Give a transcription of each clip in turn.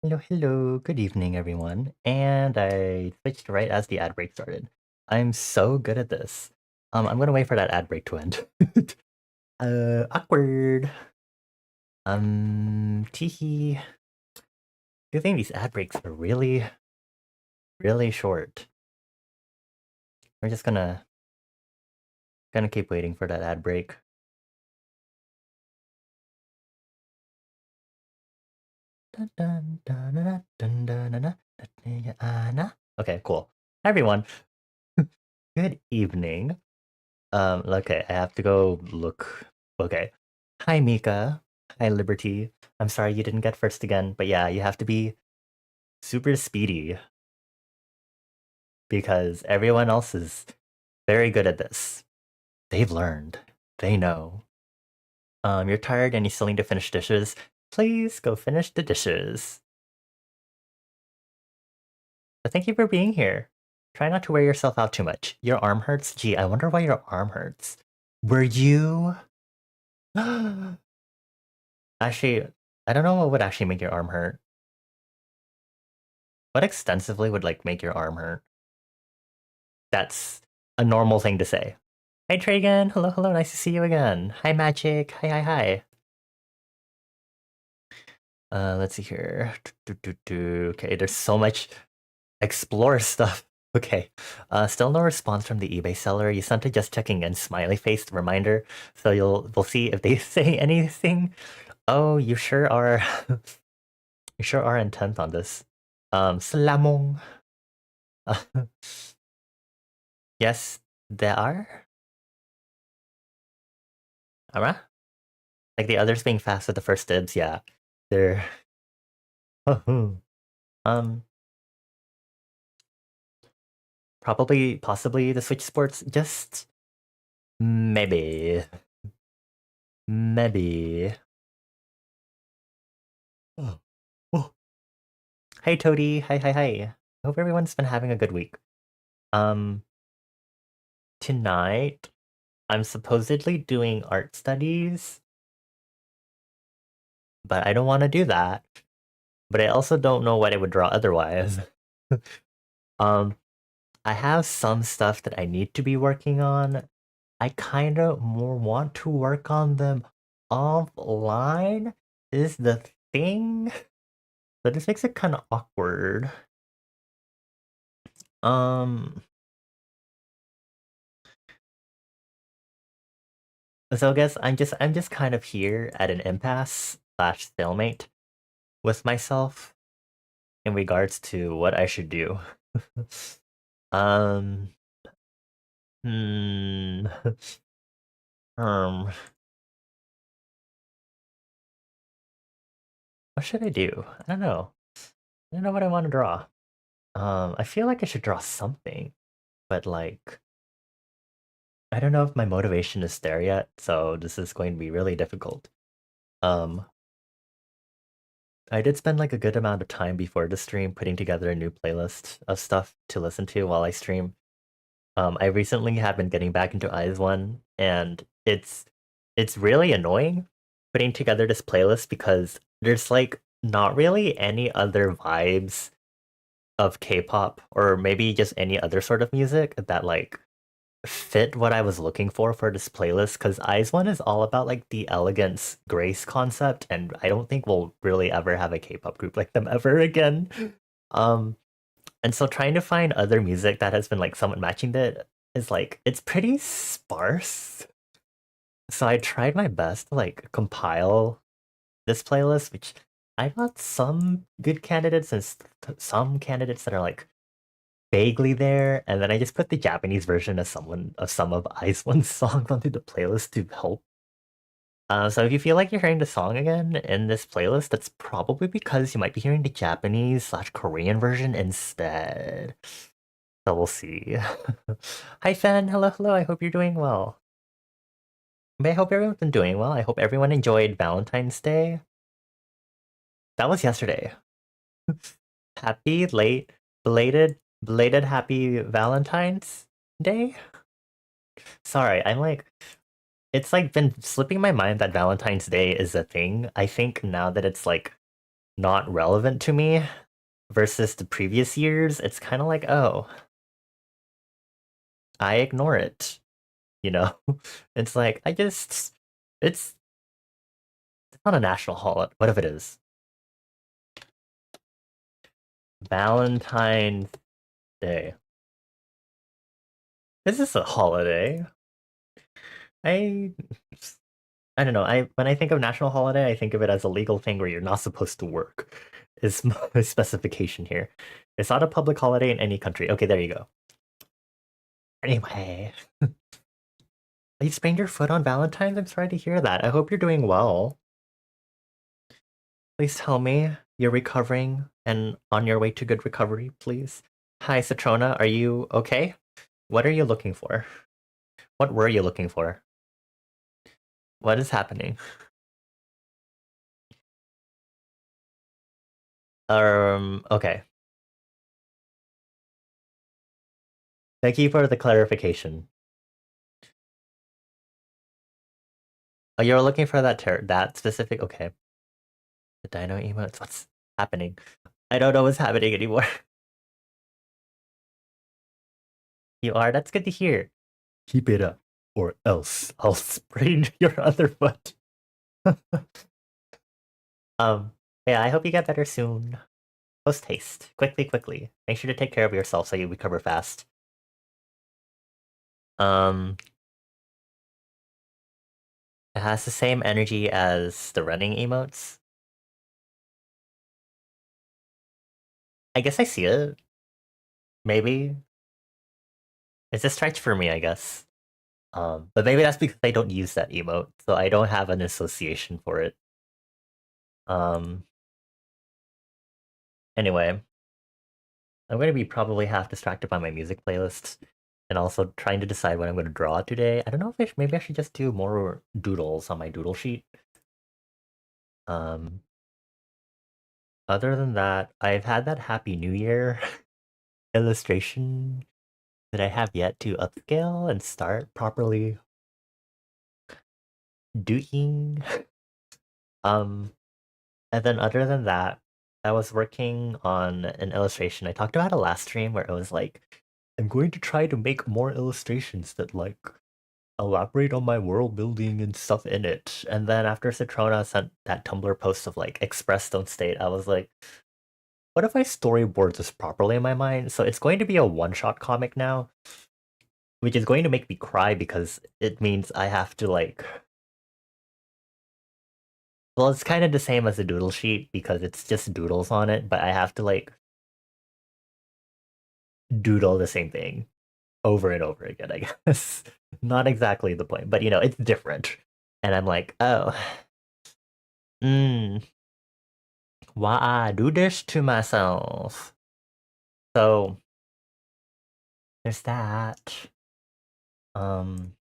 Hello, hello. Good evening, everyone. And I switched right as the ad break started. I'm so good at this. I'm gonna wait for that ad break to end. Awkward. Teehee. Good thing these ad breaks are really, really short. We're just gonna keep waiting for that ad break. Okay, cool. Hi, everyone. Good evening. Okay, I have to go look. Okay. Hi, Mika. Hi, Liberty. I'm sorry you didn't get first again, but yeah, you have to be super speedy because everyone else is very good at this. They've learned. They know. You're tired and you still need to finish dishes. Please go finish the dishes. But thank you for being here. Try not to wear yourself out too much. Your arm hurts? Gee, I wonder why your arm hurts. Were you? Actually, I don't know what would actually make your arm hurt. What extensively would like make your arm hurt? That's a normal thing to say. Hey Tragan, hello, hello, nice to see you again. Hi Magic, hi, hi, hi. Let's see here. Okay, there's so much explore stuff. Okay, still no response from the eBay seller. You sent a just checking in smiley face reminder, so we'll see if they say anything. Oh, you sure are. You sure are intent on this. Salamong. Yes, there are. Alright. Like the others being fast with the first dibs, yeah. They're um probably possibly the Switch Sports, just maybe. Maybe. Oh. Oh. Hey Toady, hi hi hi. Hope everyone's been having a good week. Um Tonight I'm supposedly doing art studies, but I don't want to do that. But I also don't know what it would draw otherwise. um I have some stuff that I need to be working on. I kind of more want to work on them offline is the thing. But this makes it kind of awkward. Um so I guess I'm just kind of here at an impasse slash stalemate with myself in regards to what I should do. um hmm um what should I do? I don't know. I don't know what I want to draw. I feel like I should draw something, but like I don't know if my motivation is there yet, so this is going to be really difficult. Um, I did spend like a good amount of time before the stream putting together a new playlist of stuff to listen to while I stream. I recently have been getting back into Eyes One, and it's really annoying putting together this playlist because there's like not really any other vibes of K-pop or maybe just any other sort of music that like fit what I was looking for this playlist because Eyes One is all about like the elegance grace concept, and I don't think we'll really ever have a K-pop group like them ever again. Um, and so trying to find other music that has been like somewhat matching it is like it's pretty sparse. So I tried my best to like compile this playlist, which I got some good candidates and some candidates that are like vaguely there, and then I just put the Japanese version of some of Ice One's songs onto the playlist to help. So if you feel like you're hearing the song again in this playlist, that's probably because you might be hearing the Japanese slash Korean version instead. So we'll see. Hi Fen, hello, hello. I hope you're doing well. But I hope everyone's been doing well. I hope everyone enjoyed Valentine's Day. That was yesterday. Happy late, belated happy Valentine's Day. Sorry, I'm like it's like been slipping my mind that Valentine's Day is a thing. I think now that it's like not relevant to me versus the previous years, it's kind of like, oh, I ignore it. You know, it's like it's not a national holiday. What if it is Valentine's Day? Is this a holiday? I I don't know. I when I think of national holiday, I think of it as a legal thing where you're not supposed to work. Is my specification here? It's not a public holiday in any country. Okay, there you go. Anyway, you sprained your foot on Valentine's. I'm sorry to hear that. I hope you're doing well. Please tell me you're recovering and on your way to good recovery, please. Hi, Citrona. Are you okay? What are you looking for? What were you looking for? What is happening? Okay. Thank you for the clarification. Oh, you're looking for that specific. Okay. The dino emotes. What's happening? I don't know what's happening anymore. You are. That's good to hear. Keep it up, or else I'll sprain your other foot. um. Yeah. I hope you get better soon. Post haste. Quickly, quickly. Make sure to take care of yourself so you recover fast. Um. It has the same energy as the running emotes. I guess I see it. Maybe. It's a stretch for me, I guess. But maybe that's because I don't use that emote, so I don't have an association for it. Um, anyway, I'm going to be probably half distracted by my music playlist, and also trying to decide what I'm going to draw today. I don't know if maybe I should just do more doodles on my doodle sheet. Um, other than that, I've had that Happy New Year illustration that I have yet to upscale and start properly doing. Um, And then other than that, I was working on an illustration. I talked about it last stream where it was like, I'm going to try to make more illustrations that like elaborate on my world building and stuff in it. And then after Citrona sent that Tumblr post of like express don't state, I was like, what if I storyboard this properly in my mind? So it's going to be a one-shot comic now, which is going to make me cry because it means I have to like well, it's kind of the same as a doodle sheet because it's just doodles on it, but I have to like doodle the same thing over and over again, I guess. Not exactly the point, but you know, it's different. And I'm like, oh, why I do this to myself? So there's that. Um,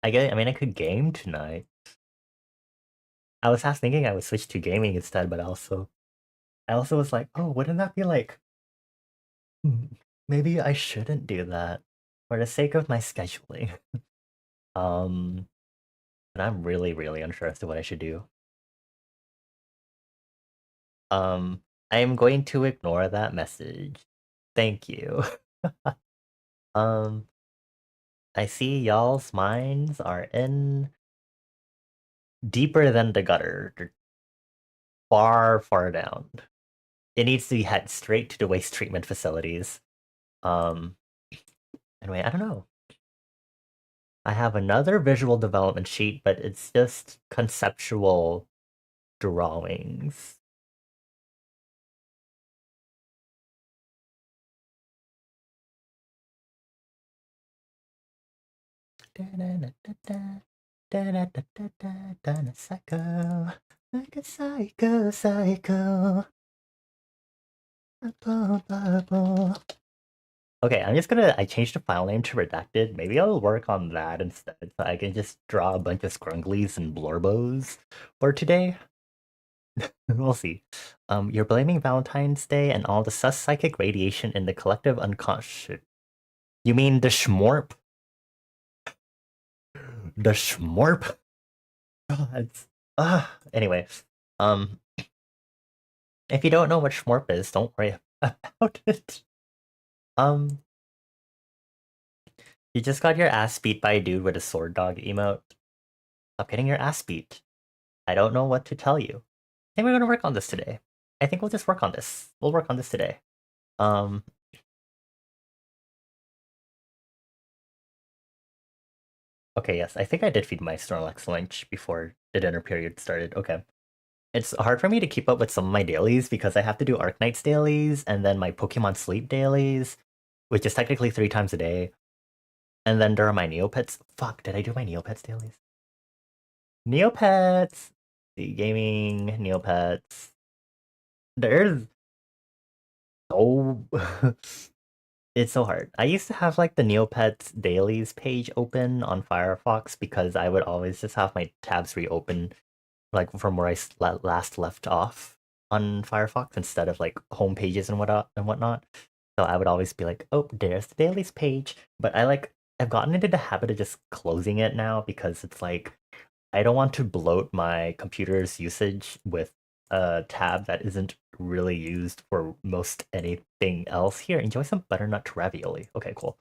I mean, I could game tonight. I was half thinking I would switch to gaming instead, but I also was like, oh, wouldn't that be like, maybe I shouldn't do that for the sake of my scheduling. Um, and I'm really, really unsure as to what I should do. I am going to ignore that message. Thank you. um, I see y'all's minds are in deeper than the gutter. They're far, far down. It needs to be head straight to the waste treatment facilities. Um, anyway, I don't know. I have another visual development sheet, but it's just conceptual drawings. Psycho, like a psycho, psycho. Okay, I changed the file name to redacted. Maybe I'll work on that instead so I can just draw a bunch of scrunglies and blorbos for today. We'll see. You're blaming Valentine's Day and all the sus psychic radiation in the collective unconscious. You mean the schmorp? The schmorp? God. Anyway, um, If you don't know what Schmorp is, don't worry about it. Um, you just got your ass beat by a dude with a sword dog emote. Stop getting your ass beat. I don't know what to tell you. I think we're gonna work on this today. I think we'll just work on this. We'll work on this today. Um, okay, yes, I think I did feed my Snorlax lunch before the dinner period started. Okay. It's hard for me to keep up with some of my dailies because I have to do Arknights dailies and then my Pokemon Sleep dailies, which is technically 3 times a day. And then there are my Neopets. Fuck, did I do my Neopets dailies? Neopets! The gaming Neopets. There's so it's so hard. I used to have like the Neopets dailies page open on Firefox because I would always just have my tabs reopen like from where I last left off on Firefox instead of like home pages and whatnot. So I would always be like, oh, there's the dailies page. But I've gotten into the habit of just closing it now because it's like I don't want to bloat my computer's usage with a tab that isn't really used for most anything else. Here, enjoy some butternut ravioli. Okay, cool.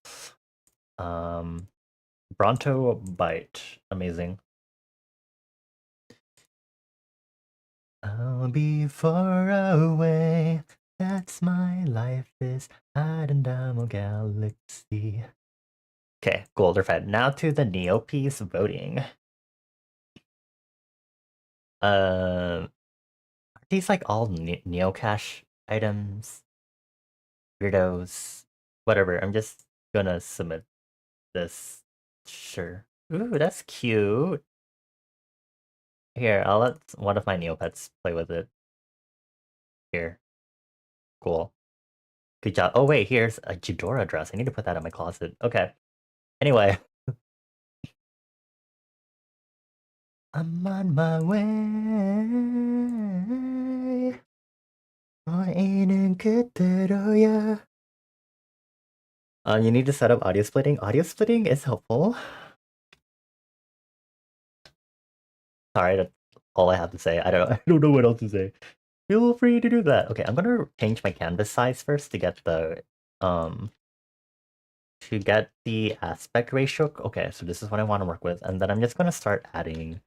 Bronto bite. Amazing. I'll be far away. That's my life, this Adendamo galaxy. Okay, gold or fed. Now to the Neopiece voting. Are these like all Neocache items? Weirdos. Whatever, I'm just gonna submit this. Sure. Ooh, that's cute. Here, I'll let one of my Neopets play with it. Here. Cool. Good job. Oh wait, here's a Ghidorah dress. I need to put that in my closet. Okay. Anyway. I'm on my way. You need to set up audio splitting. Audio splitting is helpful. Sorry, that's all I have to say. I don't know what else to say. Feel free to do that. Okay, I'm gonna change my canvas size first to get the aspect ratio. Okay, so this is what I want to work with, and then I'm just gonna start adding.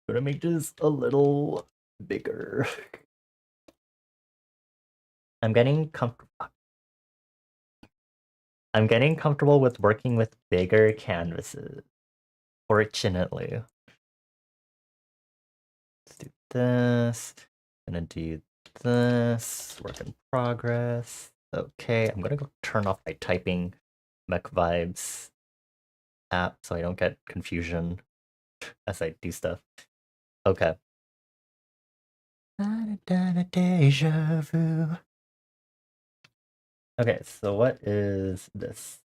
I'm gonna make this a little bigger. I'm getting comfortable. I'm getting comfortable with working with bigger canvases. Fortunately. Let's do this. Gonna do this. Work in progress. Okay, I'm gonna go turn off my typing mech vibes app so I don't get confusion as I do stuff. Okay. Deja vu. Okay, so what is this?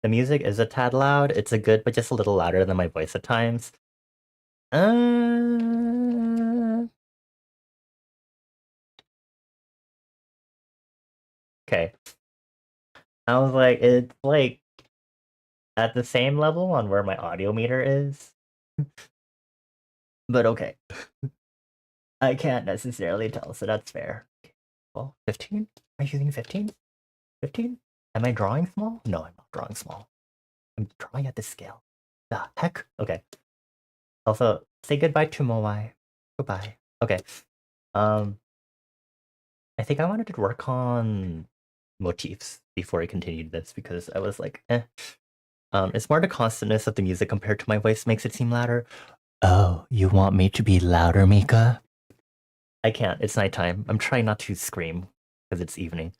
The music is a tad loud. It's a good, but just a little louder than my voice at times. Okay. I was like, it's like at the same level on where my audio meter is. But okay. I can't necessarily tell, so that's fair. Okay. Well, 15? Are you using 15? 15? Am I drawing small? No, I'm not drawing small. I'm drawing at this scale. The heck? Okay. Also, say goodbye to Moai. Goodbye. Okay. I think I wanted to work on motifs before I continued this because I was like, eh. It's more the constantness of the music compared to my voice makes it seem louder. Oh, you want me to be louder, Mika? I can't. It's nighttime. I'm trying not to scream because it's evening.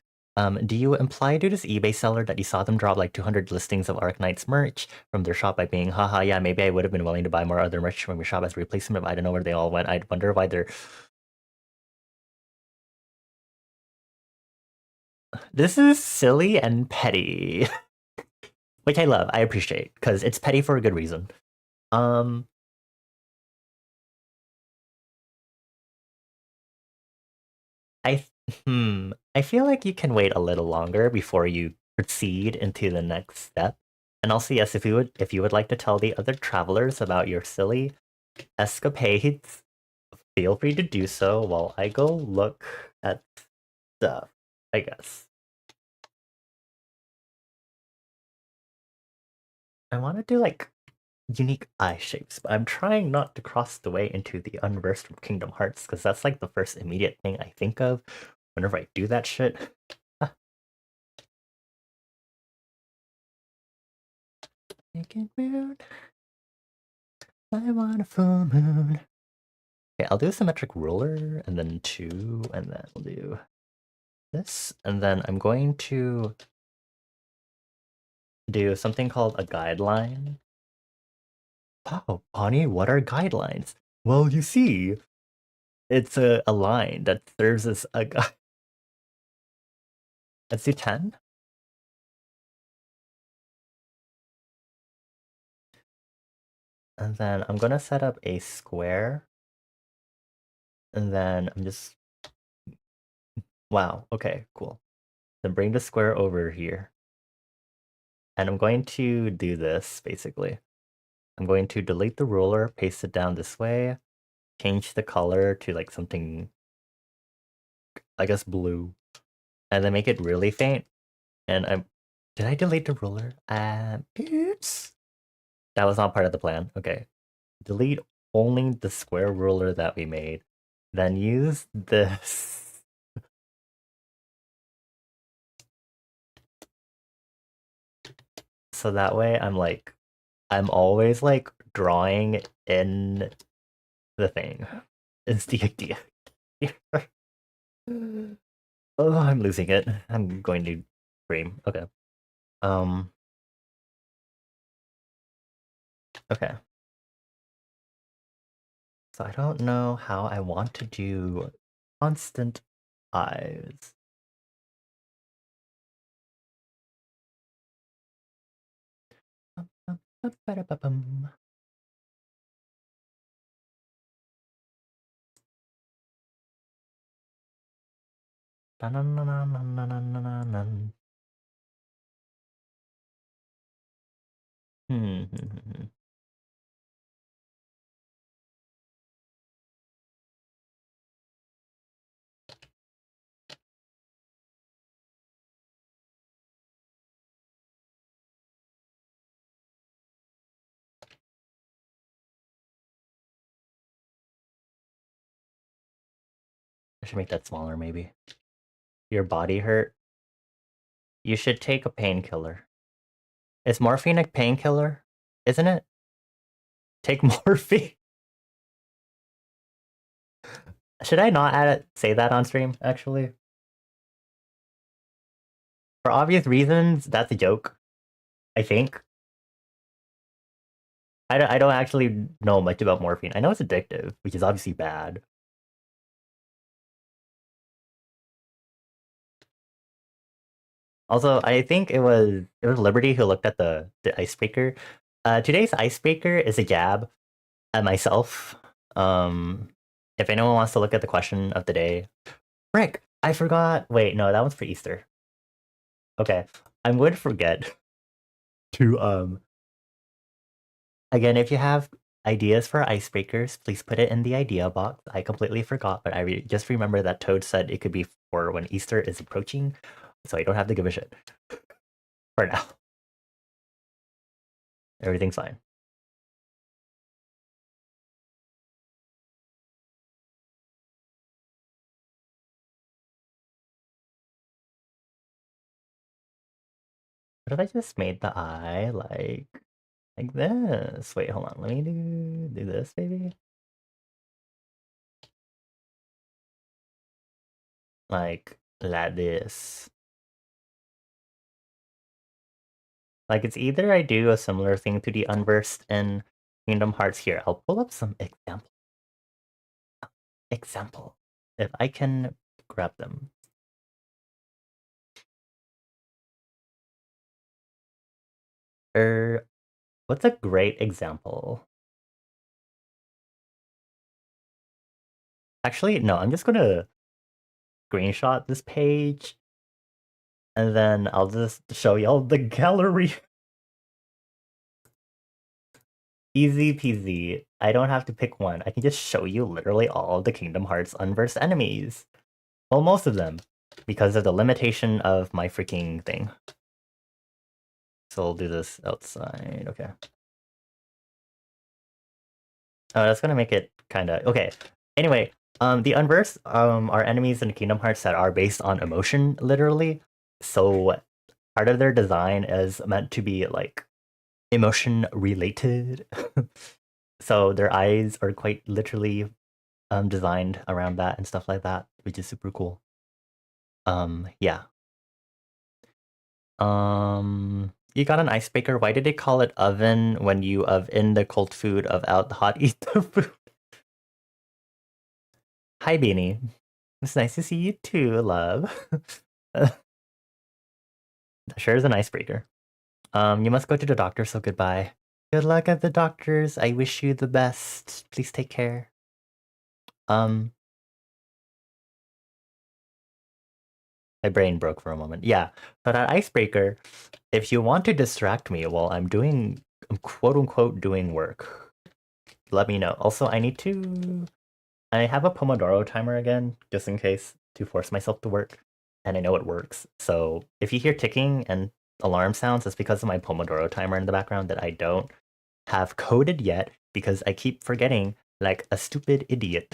Do you imply to this eBay seller that you saw them drop like 200 listings of Arknights merch from their shop by being, haha, yeah, maybe I would have been willing to buy more other merch from your shop as a replacement, but I don't know where they all went. I'd wonder why they're... This is silly and petty. Which I love, I appreciate, because it's petty for a good reason. I I feel like you can wait a little longer before you proceed into the next step. And also, yes, if you would like to tell the other travelers about your silly escapades feel free to do so while I go look at stuff, I guess. I want to do like unique eye shapes, but I'm trying not to cross the way into the unversed from Kingdom Hearts because that's like the first immediate thing I think of whenever I do that shit. Making weird. I want a full moon. Okay, I'll do a symmetric ruler and then 2, and then we'll do this, and then I'm going to do something called a guideline. Wow, Bonnie, what are guidelines? Well, you see, it's a line that serves as a guide. Let's do 10. And then I'm gonna set up a square. And then I'm just... Wow, okay, cool. Then bring the square over here. And I'm going to do this, basically. I'm going to delete the ruler, paste it down this way, change the color to like something, I guess blue, and then make it really faint. And I'm... Did I delete the ruler? Oops. That was not part of the plan. Okay. Delete only the square ruler that we made. Then use this. So that way I'm always like drawing in the thing. It's the idea. Oh, I'm losing it. I'm going to scream. Okay. Okay. So I don't know how I want to do constant eyes. Hmm. I should make that smaller, maybe. Your body hurt? You should take a painkiller. Is morphine a painkiller? Isn't it? Take morphine. Should I not say that on stream, actually? For obvious reasons, that's a joke. I think. I don't actually know much about morphine. I know it's addictive, which is obviously bad. Also, I think it was Liberty who looked at the icebreaker. Today's icebreaker is a jab at myself. If anyone wants to look at the question of the day, Rick, I forgot. Wait, no, that one's for Easter. Okay, I'm going to forget to Again, if you have ideas for icebreakers, please put it in the idea box. I completely forgot, but I just remember that Toad said it could be for when Easter is approaching, so I don't have to give a shit for now. Everything's fine. What if I just made the eye like this? Wait, hold on. Let me do this, maybe. Like this. Like it's either I do a similar thing to the unversed in Kingdom Hearts here. I'll pull up some example. If I can grab them. What's a great example? Actually, no, I'm just gonna screenshot this page and then I'll just show y'all the gallery. Easy peasy. I don't have to pick one. I can just show you literally all of the Kingdom Hearts Unversed enemies. Well, most of them, because of the limitation of my freaking thing. So we'll do this outside. Okay. Oh, that's gonna make it kind of okay. Anyway, the Unversed are enemies in Kingdom Hearts that are based on emotion, literally. So part of their design is meant to be like emotion related. So their eyes are quite literally designed around that and stuff like that, which is super cool. Yeah. You got an icebreaker. Why did they call it oven when you in the cold food of out the hot eat the food? Hi, Beanie. It's nice to see you too, love. Sure is an icebreaker. You must go to the doctor, so goodbye. Good luck at the doctors. I wish you the best. Please take care. Um, my brain broke for a moment. Yeah, but at icebreaker, if you want to distract me while I'm quote unquote doing work, let me know. Also, I have a Pomodoro timer again, just in case, to force myself to work, and I know it works. So if you hear ticking and alarm sounds, it's because of my Pomodoro timer in the background that I don't have coded yet because I keep forgetting like a stupid idiot.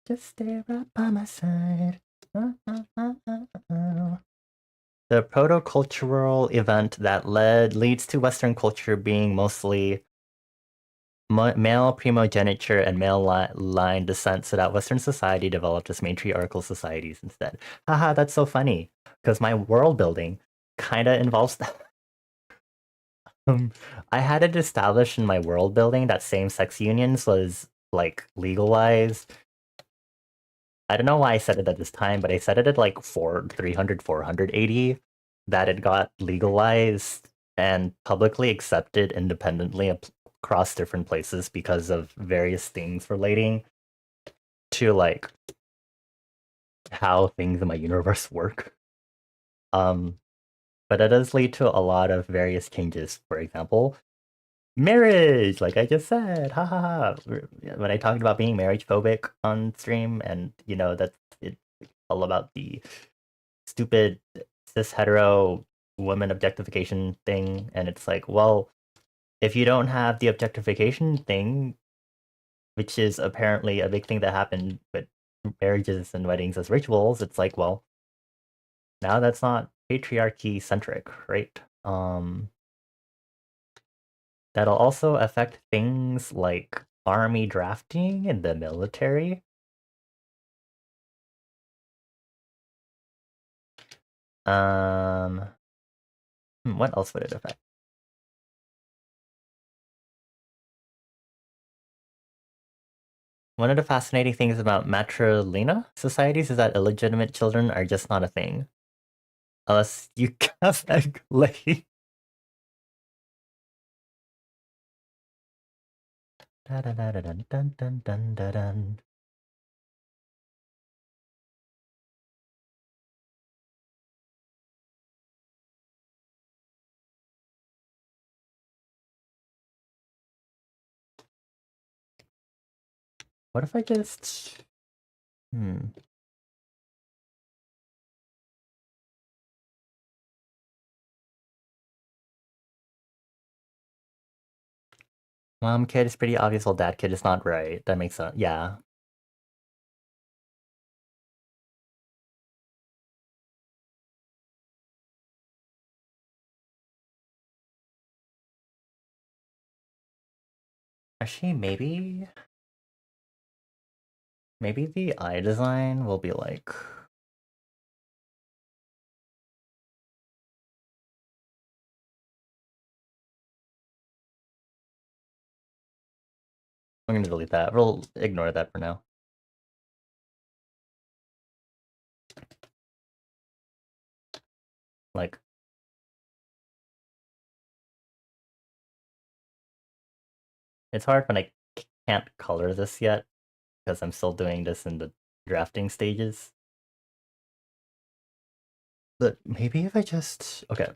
Just stay right by my side. The proto-cultural event that leads to Western culture being mostly male primogeniture and male line descent, so that Western society developed as matriarchal societies instead. Haha, that's so funny because my world building kind of involves that. Um, I had it established in my world building that same-sex unions was like legalized. I don't know why I said it at this time, but I said it at like 480 that it got legalized and publicly accepted independently across different places because of various things relating to like how things in my universe work. Um, but it does lead to a lot of various changes. For example, marriage, like I just said, ha ha ha. When I talked about being marriage phobic on stream, and that's it's all about the stupid cis hetero woman objectification thing, and it's like, well, if you don't have the objectification thing, which is apparently a big thing that happened with marriages and weddings as rituals, it's like, well, now that's not patriarchy centric, right? That'll also affect things like army drafting in the military. Um, what else would it affect? One of the fascinating things about matrilineal societies is that illegitimate children are just not a thing. Unless you have egg lay. What if I just... Mom kid is pretty obvious, while dad kid is not right. That makes sense. Yeah. Actually, maybe the eye design will be like... I'm gonna delete that. We'll ignore that for now. Like, it's hard when I can't color this yet because I'm still doing this in the drafting stages. But maybe if I just... Okay.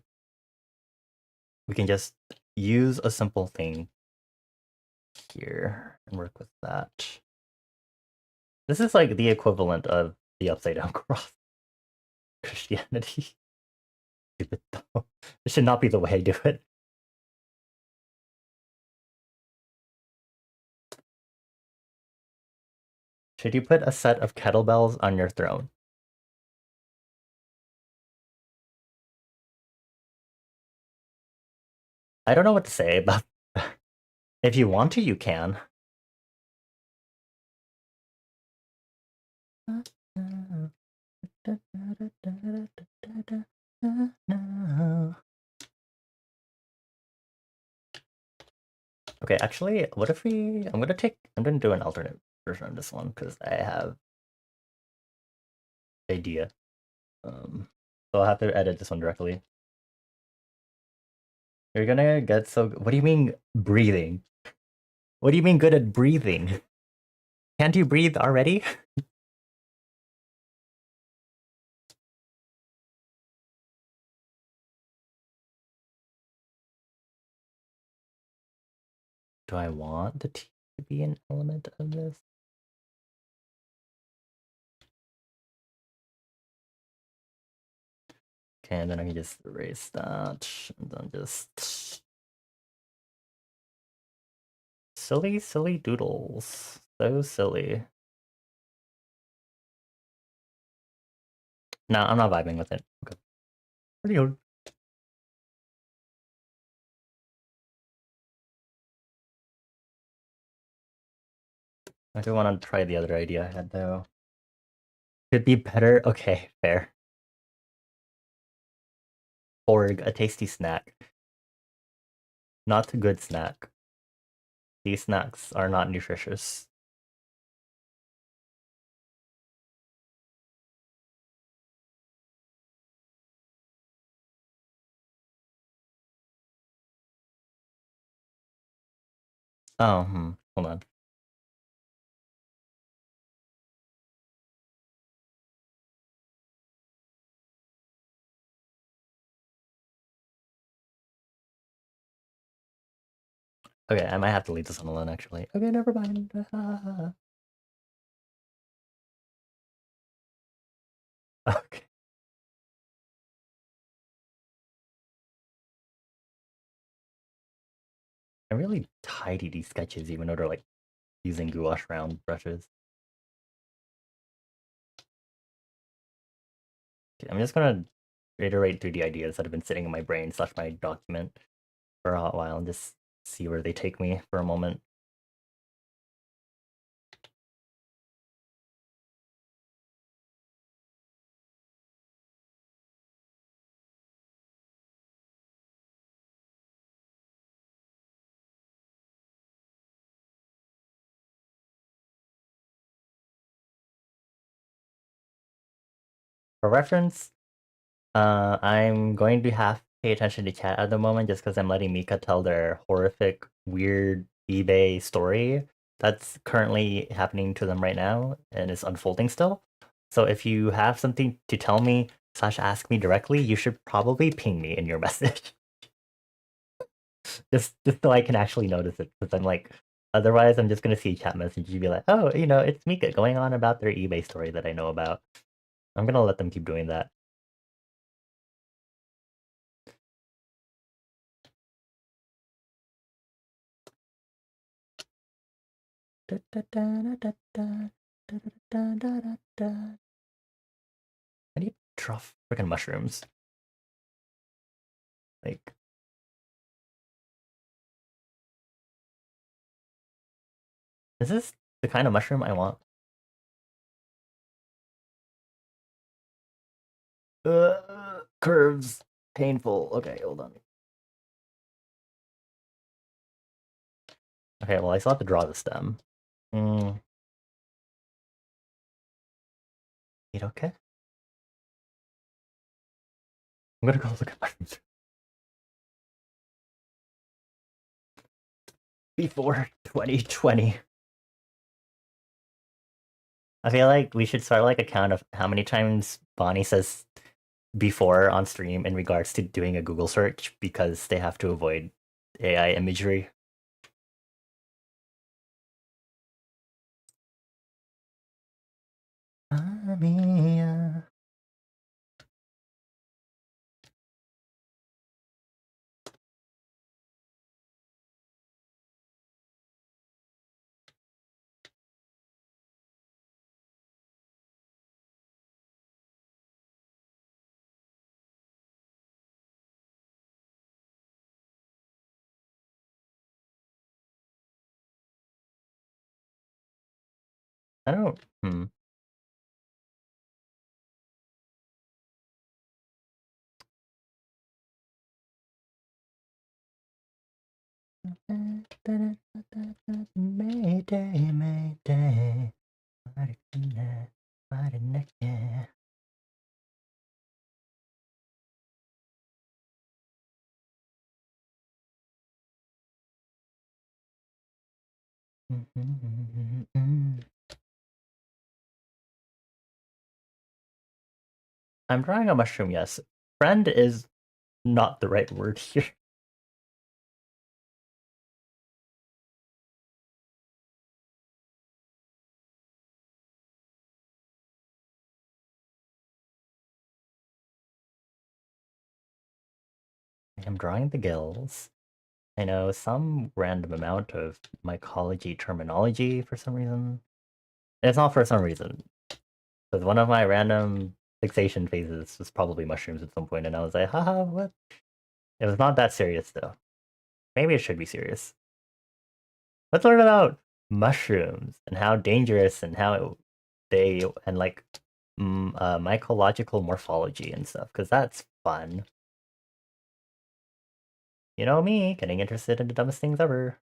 we can just use a simple thing here and work with that. This is like the equivalent of the upside down cross Christianity. Stupid though. It should not be the way I do it. Should you put a set of kettlebells on your throne? I don't know what to say about if you want to, you can. Okay, actually, what if we... I'm gonna do an alternate version of this one, because I have idea. So I'll have to edit this one directly. You're gonna get so... What do you mean, breathing? What do you mean good at breathing? Can't you breathe already? Do I want the T to be an element of this? Okay, and then I can just erase that, and then just... Silly, silly doodles. So silly. No, I'm not vibing with it. Okay. Pretty good. I do want to try the other idea I had, though. Could be better. Okay, fair. Org, a tasty snack. Not a good snack. These snacks are not nutritious. Oh, hold on. Okay, I might have to leave this one alone, actually. Okay, never mind. Okay. I really tidy these sketches, even though they're like using gouache round brushes. Okay, I'm just gonna iterate through the ideas that have been sitting in my brain / my document for a hot while and just see where they take me for a moment. For reference, I'm going to have to pay attention to chat at the moment just because I'm letting Mika tell their horrific, weird eBay story that's currently happening to them right now and is unfolding still. So if you have something to tell me / ask me directly, you should probably ping me in your message. just so I can actually notice it, because I'm like, otherwise I'm just gonna see a chat message and be like, oh, it's Mika going on about their eBay story that I know about. I'm gonna let them keep doing that. I need to draw freaking mushrooms. Like, is this the kind of mushroom I want? Curves. Painful. Okay, hold on. Okay, well, I still have to draw the stem. Okay. I'm gonna go look at mushrooms. Before 2020. I feel like we should start like a count of how many times Bonnie says before on stream in regards to doing a Google search because they have to avoid AI imagery. Mia. I don't. Mayday, mayday. I'm drawing a mushroom, yes. Friend is not the right word here. I'm drawing the gills. I know some random amount of mycology terminology for some reason. It's not for some reason. Because one of my random fixation phases was probably mushrooms at some point, and I was like, haha, what? It was not that serious though. Maybe it should be serious. Let's learn about mushrooms and how dangerous and how they and like mycological morphology and stuff, because that's fun. You know me, getting interested in the dumbest things ever.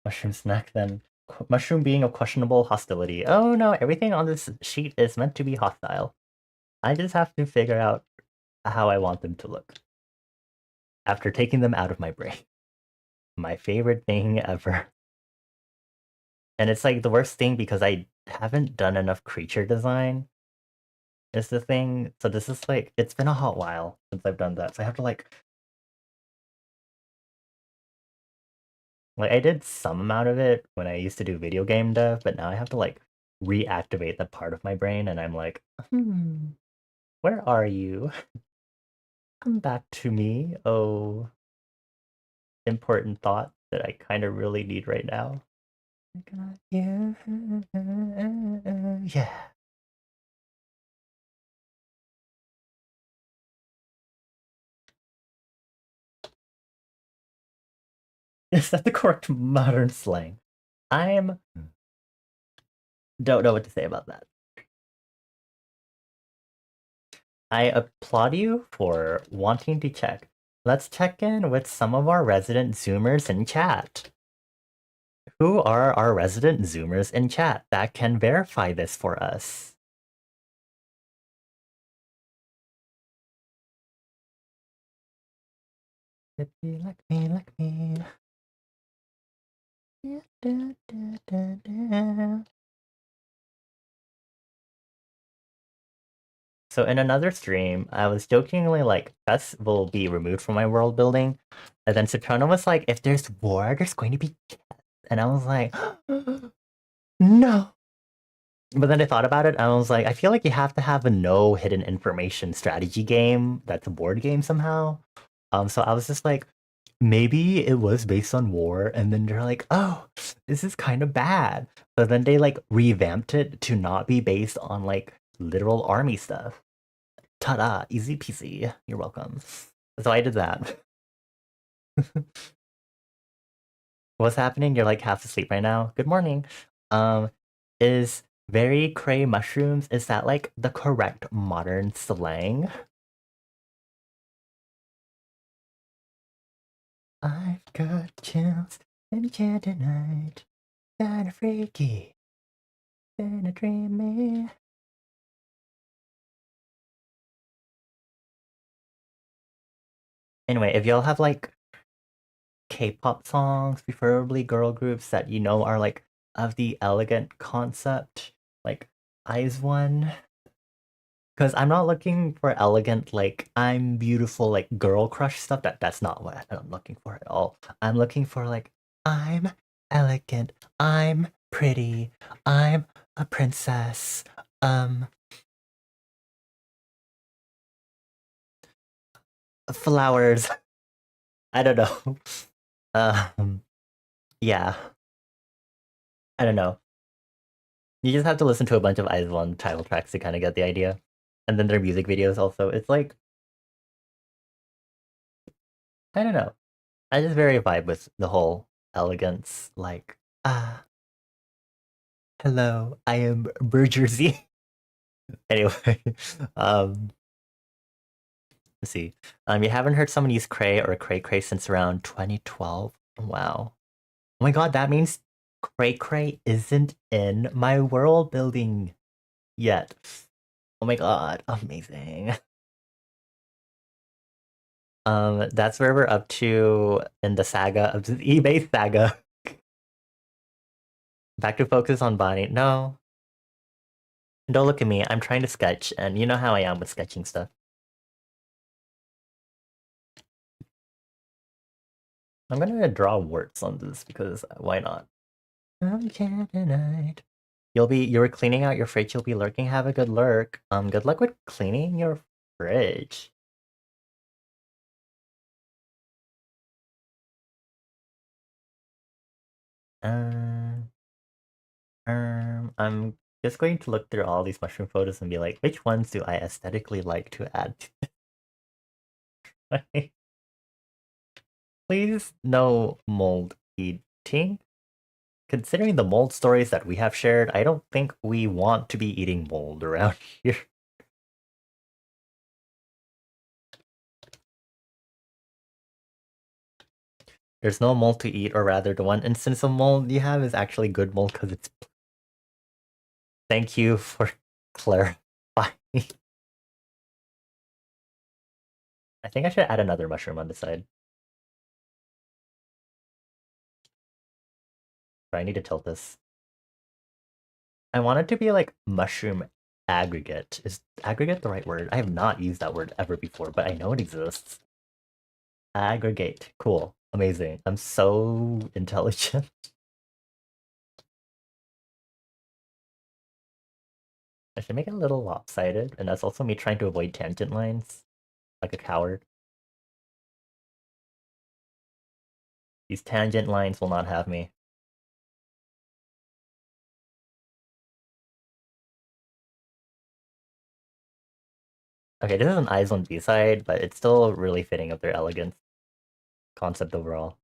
Mushroom snack then. Mushroom being of questionable hostility. Oh no, everything on this sheet is meant to be hostile. I just have to figure out how I want them to look after taking them out of my brain. My favorite thing ever. And it's like the worst thing because I haven't done enough creature design is the thing. So this is like, it's been a hot while since I've done that. So I have to like I did some amount of it when I used to do video game dev, but now I have to like reactivate that part of my brain and I'm like, where are you? Come back to me. Oh, important thought that I kind of really need right now. Yeah. Yeah. Is that the correct modern slang? I'm don't know what to say about that. I applaud you for wanting to check. Let's check in with some of our resident Zoomers in chat. Who are our resident Zoomers in chat that can verify this for us? Like me, like me. So in another stream, I was jokingly like, Fess will be removed from my world building. And then Citrona was like, if there's war, there's going to be cats. And I was like, no. But then I thought about it, and I was like, I feel like you have to have a no hidden information strategy game that's a board game somehow. So I was just like, maybe it was based on war, and then they're like, oh, this is kind of bad. So then they like revamped it to not be based on like literal army stuff. Ta-da, easy peasy. You're welcome. So I did that. What's happening? You're like half asleep right now. Good morning. Um, is very cray mushrooms, is that like the correct modern slang? I've got chills and can't deny it. Kinda freaky, kinda dreamy. Anyway, if y'all have like K-pop songs, preferably girl groups that you know are like of the elegant concept, like eyes one. Because I'm not looking for elegant, like I'm beautiful, like girl crush stuff. That's not what I'm looking for at all. I'm looking for like I'm elegant, I'm pretty, I'm a princess. Um, Flowers. I don't know. Um, yeah, I don't know. You just have to listen to a bunch of Eyes One title tracks to kind of get the idea, and then their music videos also. It's like I don't know. I just very vibe with the whole elegance, like hello, I am Burjersey. Anyway, um, let's see. You haven't heard someone use Cray or Cray Cray since around 2012. Wow. Oh my god, that means Cray Cray isn't in my world building yet. Oh my god, amazing. That's where we're up to in the saga of the eBay saga. Back to focus on Bonnie. No, don't look at me. I'm trying to sketch, and you know how I am with sketching stuff. I'm gonna draw warts on this because why not? Tonight. You were cleaning out your fridge, you'll be lurking, have a good lurk. Good luck with cleaning your fridge. I'm just going to look through all these mushroom photos and be like, which ones do I aesthetically like to add to this? Please no mold eating. Considering the mold stories that we have shared, I don't think we want to be eating mold around here. There's no mold to eat, or rather, the one instance of mold you have is actually good mold because it's. Thank you for clarifying. I think I should add another mushroom on the side. But I need to tilt this. I want it to be like mushroom aggregate. Is aggregate the right word? I have not used that word ever before, but I know it exists. Aggregate. Cool. Amazing. I'm so intelligent. I should make it a little lopsided, and that's also me trying to avoid tangent lines, like a coward. These tangent lines will not have me. Okay, this is an Eyes on B-side, but it's still really fitting of their elegance concept overall.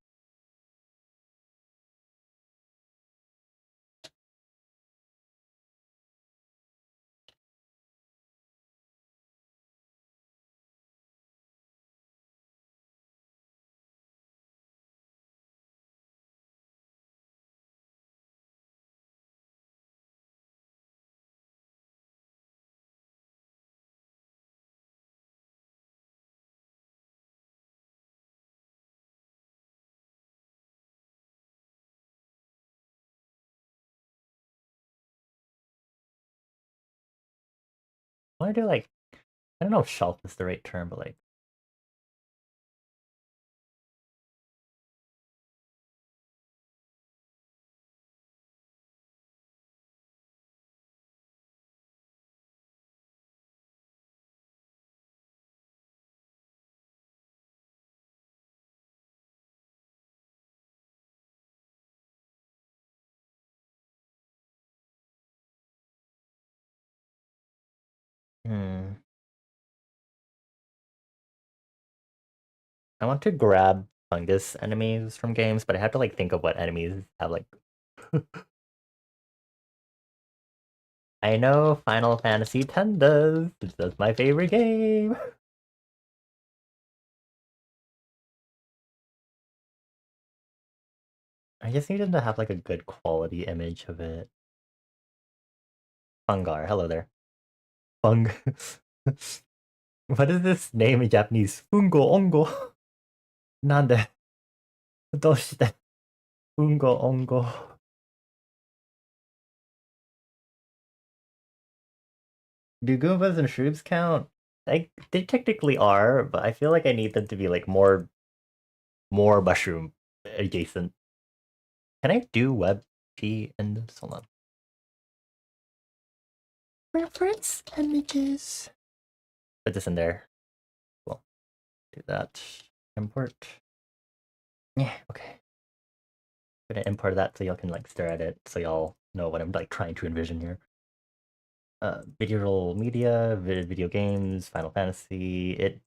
I want to do like, I don't know if shelf is the right term, but like, hmm. I want to grab fungus enemies from games, but I have to like think of what enemies have like. I know Final Fantasy X does. That's my favorite game. I just needed to have like a good quality image of it. Fungar, hello there. Fung. What is this name in Japanese? Fungo ongo. Nande? どうして? Fungo ongo. Do Goombas and Shroobs count? Like they technically are, but I feel like I need them to be like more mushroom adjacent. Can I do web p in this? Hold on. Reference images. Put this in there. Cool. Do that. Import. Yeah, okay. I'm gonna import that so y'all can like stare at it so y'all know what I'm like trying to envision here. Visual media, video games, Final Fantasy.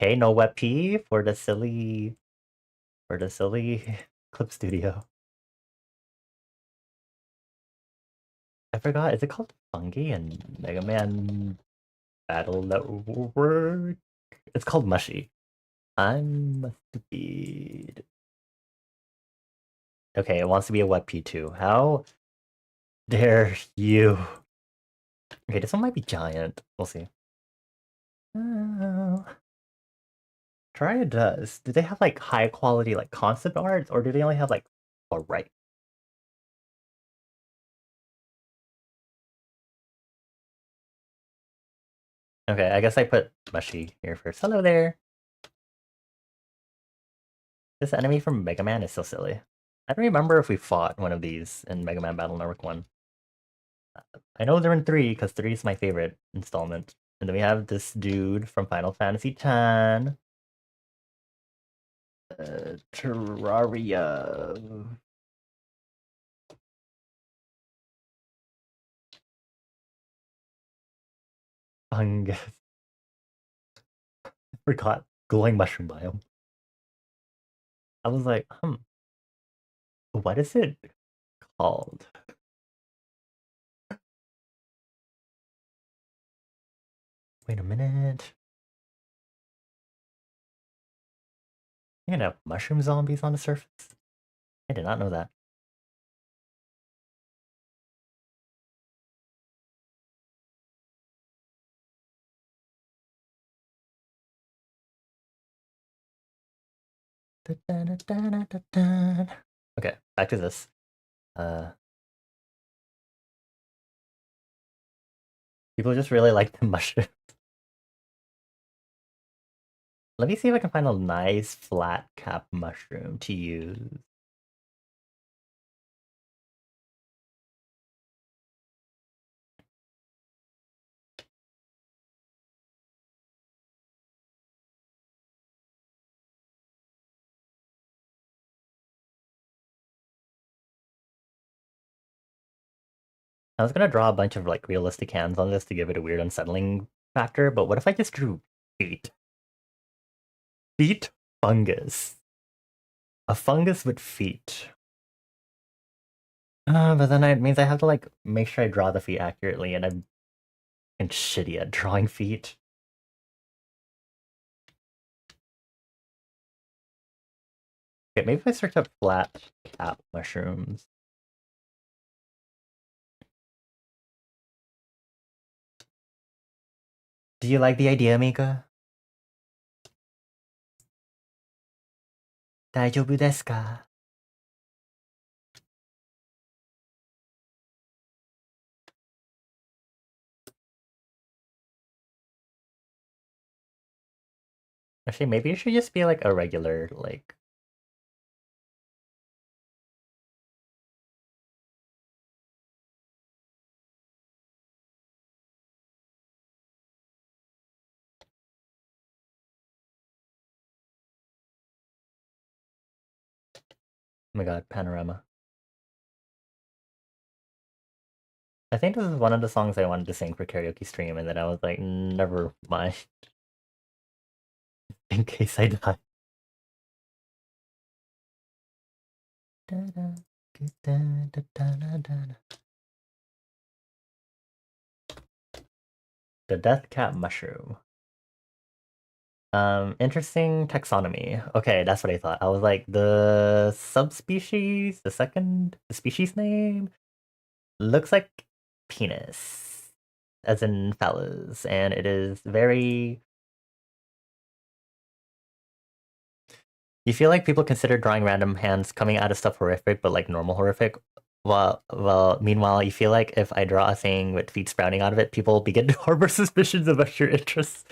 Okay, no WebP for the silly Clip Studio. I forgot. Is it called Fungi and Mega Man Battle Network? It's called Mushy. I'm stupid. Okay, it wants to be a WebP too. How dare you? Okay, this one might be giant. We'll see. Oh. Try it does. Do they have like high quality like concept art, or do they only have like alright? Okay, I guess I put Mushy here first. Hello there. This enemy from Mega Man is so silly. I don't remember if we fought one of these in Mega Man Battle Network 1. I know they're in 3 because 3 is my favorite installment. And then we have this dude from Final Fantasy X. Terraria. Fungus. Forgot. Glowing mushroom biome. I was like, what is it called? Wait a minute. You can have mushroom zombies on the surface? I did not know that. Okay, back to this. People just really like the mushroom. Let me see if I can find a nice flat cap mushroom to use. I was gonna draw a bunch of like realistic hands on this to give it a weird unsettling factor, but what if I just drew feet? Feet fungus. A fungus with feet. But then it means I have to like make sure I draw the feet accurately, and I'm shitty at drawing feet. Okay, maybe if I search up flat cap mushrooms. Do you like the idea, Mika? 大丈夫ですか? Actually, maybe it should just be like a regular, like... Oh my god, panorama. I think this is one of the songs I wanted to sing for karaoke stream, and then I was like, never mind. In case I die. The death cap mushroom. Interesting taxonomy. Okay, that's what I thought. I was like, the subspecies, the species name looks like penis, as in phallus, and it is very... You feel like people consider drawing random hands coming out of stuff horrific, but like normal horrific, Meanwhile, you feel like if I draw a thing with feet sprouting out of it, people begin to harbor suspicions about your interests.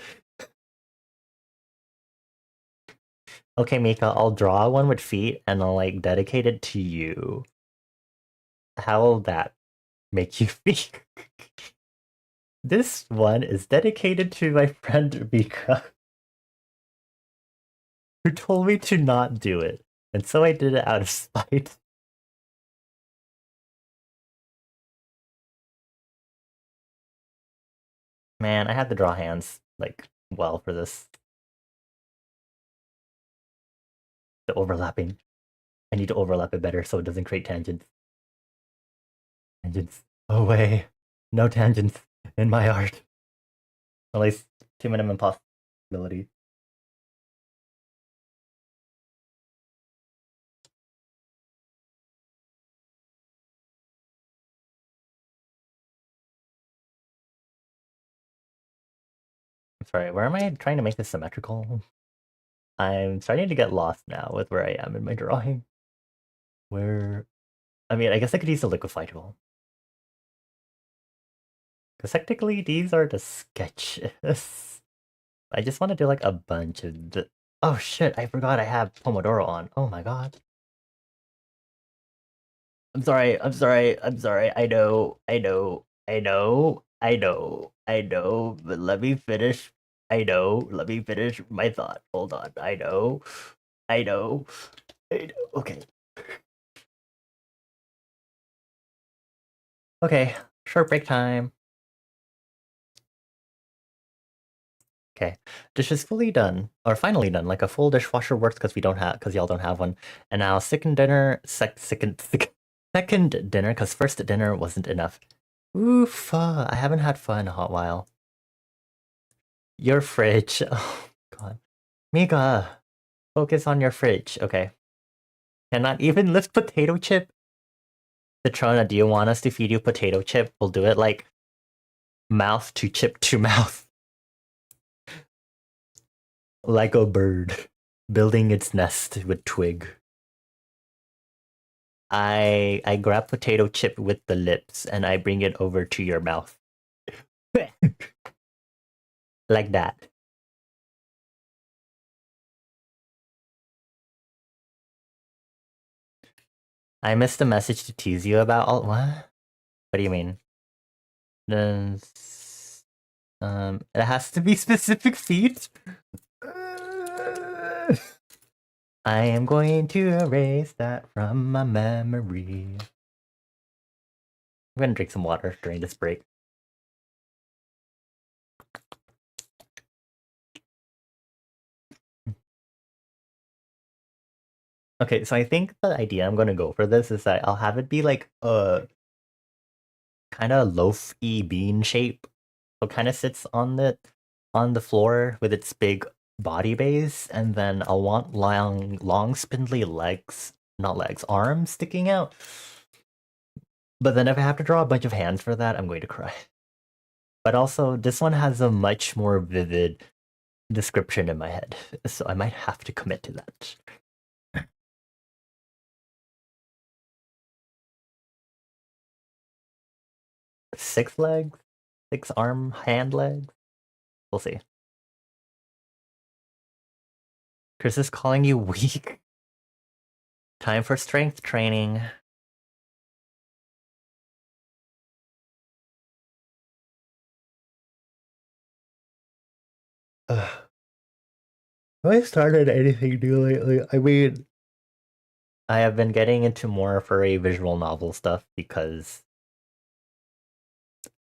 Okay, Mika, I'll draw one with feet and I'll like dedicate it to you. How will that make you feel? This one is dedicated to my friend Mika, who told me to not do it, and so I did it out of spite. Man, I had to draw hands, like, well for this. The overlapping. I need to overlap it better so it doesn't create tangents. Tangents. Away. No tangents in my art. At least to minimum possibility. I'm sorry, where am I trying to make this symmetrical? I'm starting to get lost now with where I am in my drawing. Where... I mean, I guess I could use the liquefy tool. Because technically, these are the sketches. I just want to do like a bunch of the... Oh shit, I forgot I have Pomodoro on. Oh my god. I'm sorry, I'm sorry, I'm sorry. I know, I know, I know, I know, I know, but let me finish. I know, let me finish my thought. Hold on. I know, I know, I know. Okay. Okay, short break time. Okay, dish is fully done, or finally done. Like a full dishwasher works because y'all don't have one. And now second dinner, second dinner because first dinner wasn't enough. Ooh, pho. I haven't had pho in a hot while. Your fridge. Oh god, Mika, focus on your fridge. Okay, cannot even lift potato chip. Citrona, do you want us to feed you potato chip? We'll do it like mouth to chip to mouth. Like a bird building its nest with twig. I grab potato chip with the lips and I bring it over to your mouth. Like that. I missed a message to tease you about all what? What do you mean? It has to be specific feet. I am going to erase that from my memory. I'm gonna drink some water during this break. Okay, so I think the idea I'm gonna go for this is that I'll have it be like a kind of loaf-y bean shape. So kind of sits on the floor with its big body base, and then I'll want long spindly legs, not legs, arms sticking out. But then if I have to draw a bunch of hands for that, I'm going to cry. But also, this one has a much more vivid description in my head, so I might have to commit to that. 6 legs? 6 arm, hand legs? We'll see. Chris is calling you weak. Time for strength training. Ugh. Have I started anything new lately? I mean, I have been getting into more furry visual novel stuff because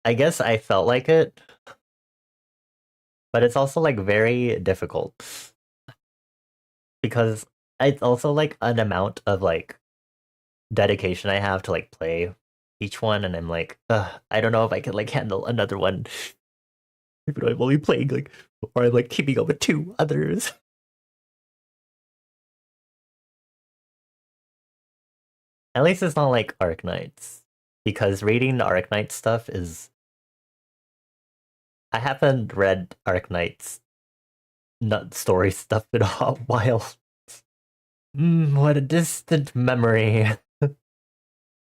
I guess I felt like it, but it's also like very difficult because it's also like an amount of like dedication I have to like play each one, and I'm like, I don't know if I can like handle another one. Even though I'm only playing like, or I'm like keeping up with 2 others. At least it's not like Arknights, because reading the Arknight stuff is. I haven't read Arknights nut story stuff in a hot while. What a distant memory.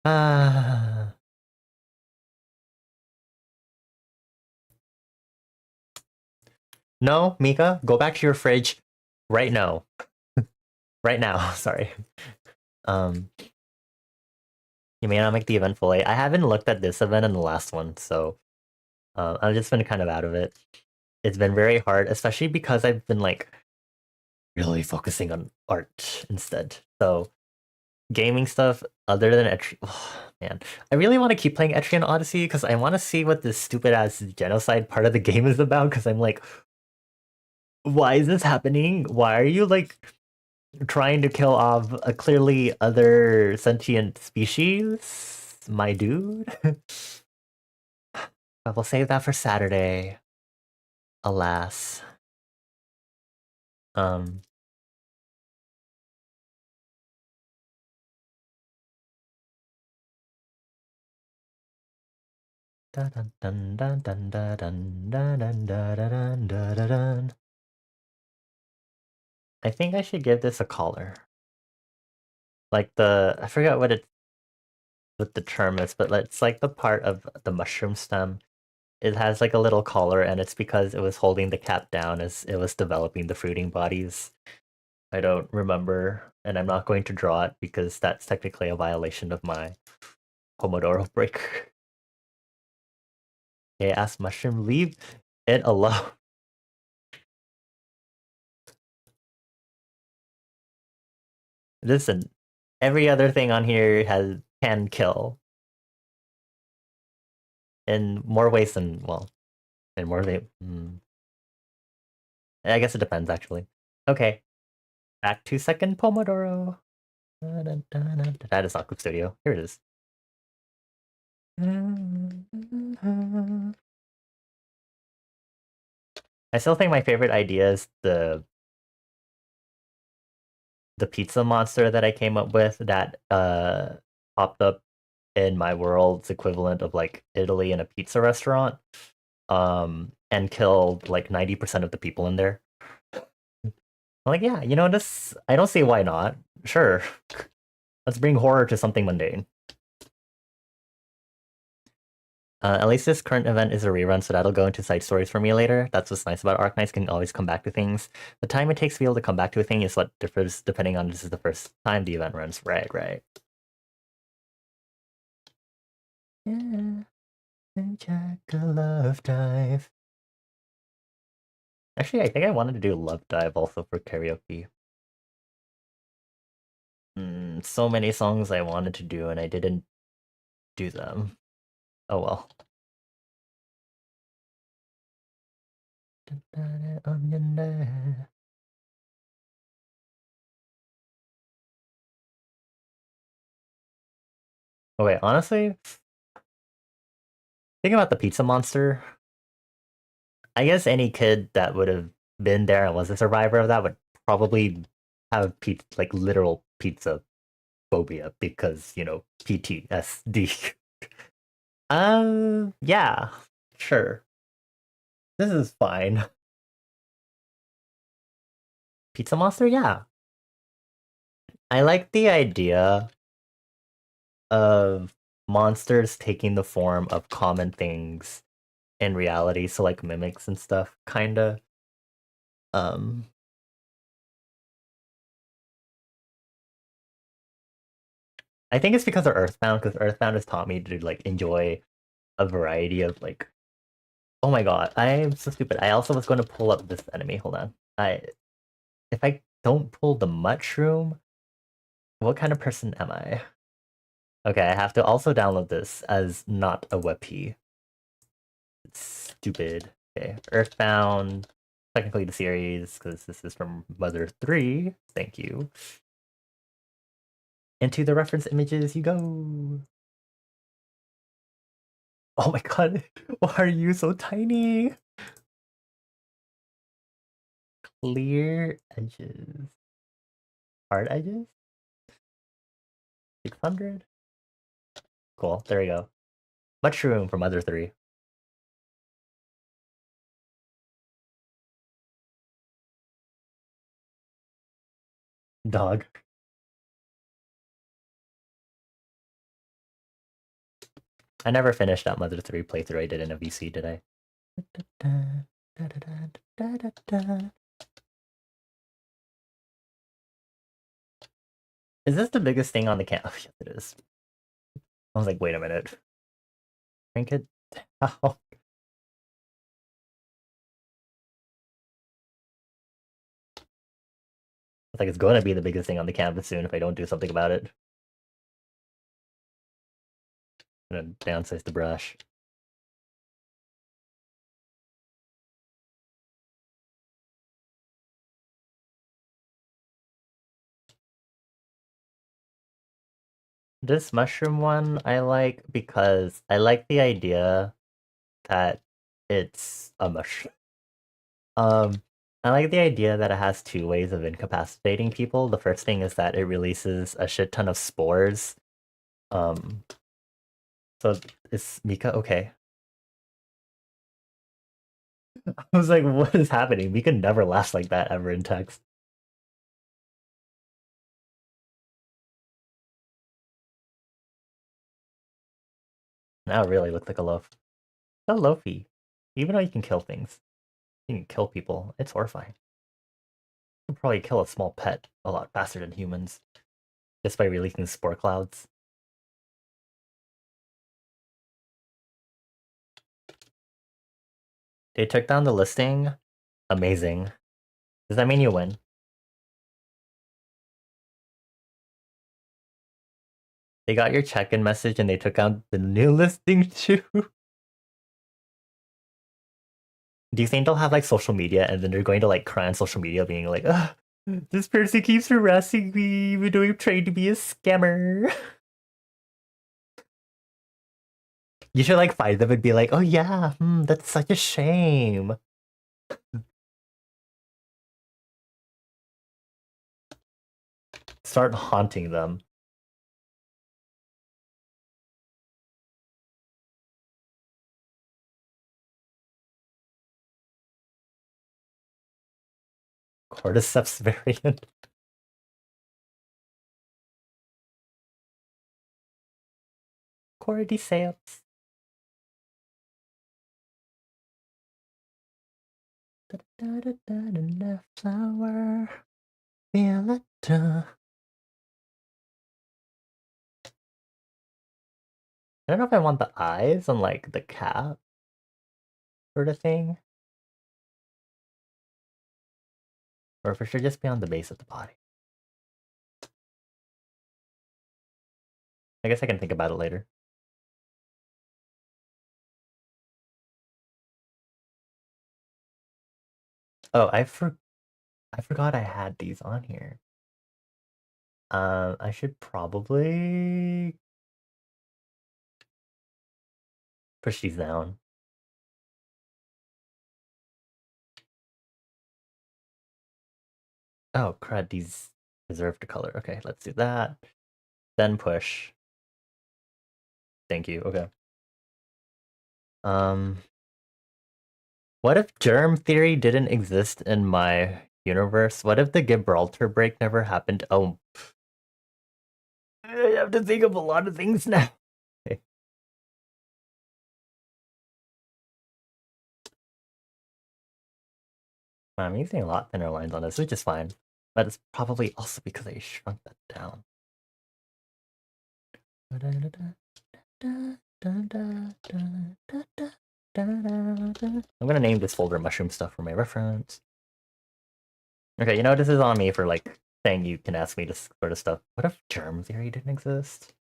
Ah, no, Mika, go back to your fridge right now. Right now, sorry. Um, you may not make the event fully. I haven't looked at this event and the last one, so I've just been kind of out of it. It's been very hard, especially because I've been like really focusing on art instead. So gaming stuff other than Etrian. Oh, man, I really want to keep playing Etrian Odyssey because I want to see what this stupid ass genocide part of the game is about. Because I'm like, why is this happening? Why are you like trying to kill off a clearly other sentient species, my dude? But we'll save that for Saturday. Alas. Um. Dun, dun, dun, dun, dun, dun, dun, dun, dun, dun, dun, dun, dun. I think I should give this a collar. Like I forgot what the term is, but it's like the part of the mushroom stem. It has like a little collar, and it's because it was holding the cap down as it was developing the fruiting bodies. I don't remember, and I'm not going to draw it because that's technically a violation of my Pomodoro break. Okay, ask mushroom, leave it alone. Listen, every other thing on here can kill in more ways than well, in more they. I guess it depends actually. Okay, back to second Pomodoro. That is not Clip Studio. Here it is. I still think my favorite idea is the pizza monster that I came up with that popped up in my world's equivalent of like Italy in a pizza restaurant and killed like 90% of the people in there. I'm like, yeah, you know, this I don't see why not. Sure. Let's bring horror to something mundane. At least this current event is a rerun, so that'll go into side stories for me later. That's what's nice about Arknights, can always come back to things. The time it takes to be able to come back to a thing is what differs depending on this is the first time the event runs. Right, right. Yeah, and check a love dive. Actually, I think I wanted to do love dive also for karaoke. So many songs I wanted to do and I didn't do them. Oh well. Oh wait, honestly, thinking about the pizza monster, I guess any kid that would have been there and was a survivor of that would probably have like literal pizza phobia because, you know, PTSD. Yeah, sure. This is fine. Pizza monster, yeah. I like the idea of monsters taking the form of common things in reality, so like mimics and stuff, kinda. Um, I think it's because of Earthbound, because Earthbound has taught me to like enjoy a variety of like. Oh my god, I'm so stupid. I also was going to pull up this enemy. Hold on. If I don't pull the mushroom, what kind of person am I? Okay, I have to also download this as not a WebP. It's stupid. Okay, Earthbound. Technically the series, because this is from Mother 3. Thank you. Into the reference images you go. Oh my god, why are you so tiny? Clear edges. Hard edges? 600? Cool, there we go. Mushroom from Mother 3. Dog. I never finished that Mother 3 playthrough I did in a VC, did I? Is this the biggest thing on the camp? Oh, yes, it is. I was like, wait a minute. Trinket? How? It's like it's going to be the biggest thing on the canvas soon if I don't do something about it. I'm gonna downsize the brush. This mushroom one I like because I like the idea that it's a mushroom. I like the idea that it has two ways of incapacitating people. The first thing is that it releases a shit ton of spores. Um, so is Mika okay? I was like, what is happening? Mika never laughs like that ever in text. Now it really looks like a loaf. So loafy. Even though you can kill things, you can kill people. It's horrifying. You can probably kill a small pet a lot faster than humans just by releasing spore clouds. They took down the listing. Amazing. Does that mean you win? They got your check-in message and they took out the new listing too. Do you think they'll have like social media and then they're going to like cry on social media being like, this person keeps harassing me even though I'm trying to be a scammer? You should like find them and be like, oh yeah, that's such a shame. Start haunting them. Cordyceps variant. Cordyceps. Flower. Violetta. I don't know if I want the eyes on like the cap sort of thing. Or if it should just be on the base of the body. I guess I can think about it later. Oh, I forgot I had these on here. I should probably push these down. Oh, crud, these deserve to color. Okay, let's do that. Then push. Thank you, okay. What if germ theory didn't exist in my universe? What if the Gibraltar break never happened? Oh, I have to think of a lot of things now. Okay. I'm using a lot thinner lines on this, which is fine. But it's probably also because I shrunk that down. I'm gonna name this folder mushroom stuff for my reference. Okay, you know, this is on me for like saying you can ask me this sort of stuff. What if germ theory didn't exist?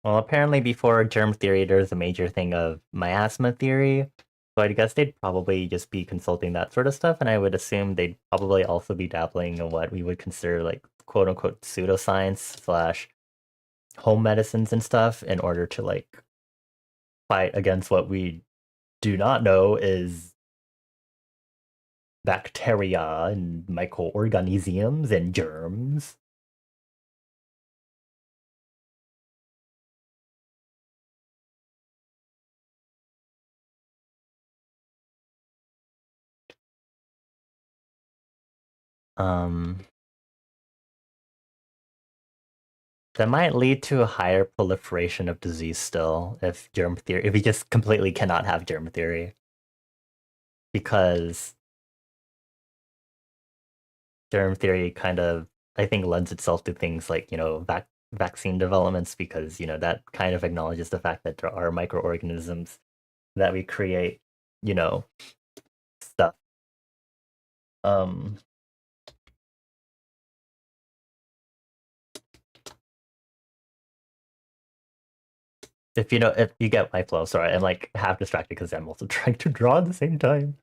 Well, apparently before germ theory, there's a major thing of miasma theory. So I guess they'd probably just be consulting that sort of stuff, and I would assume they'd probably also be dabbling in what we would consider like quote unquote pseudoscience slash home medicines and stuff in order to like fight against what we do not know is bacteria and microorganisms and germs. Um, that might lead to a higher proliferation of disease still if we just completely cannot have germ theory. Because germ theory kind of, I think, lends itself to things like, vaccine developments because, that kind of acknowledges the fact that there are microorganisms that we create, you know, stuff. Um, if you get my flow, sorry, I'm like half distracted because I'm also trying to draw at the same time.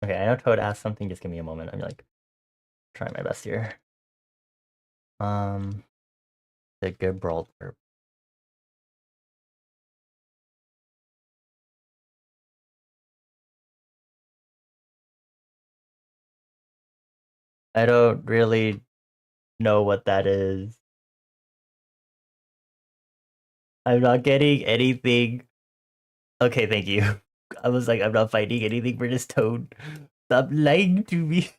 Okay, I know Toad asked something. Just give me a moment. I'm like trying my best here. Um, the Gibraltar. I don't really know what that is. I'm not getting anything. Okay, thank you. I was like, I'm not finding anything for this Toad. Stop lying to me.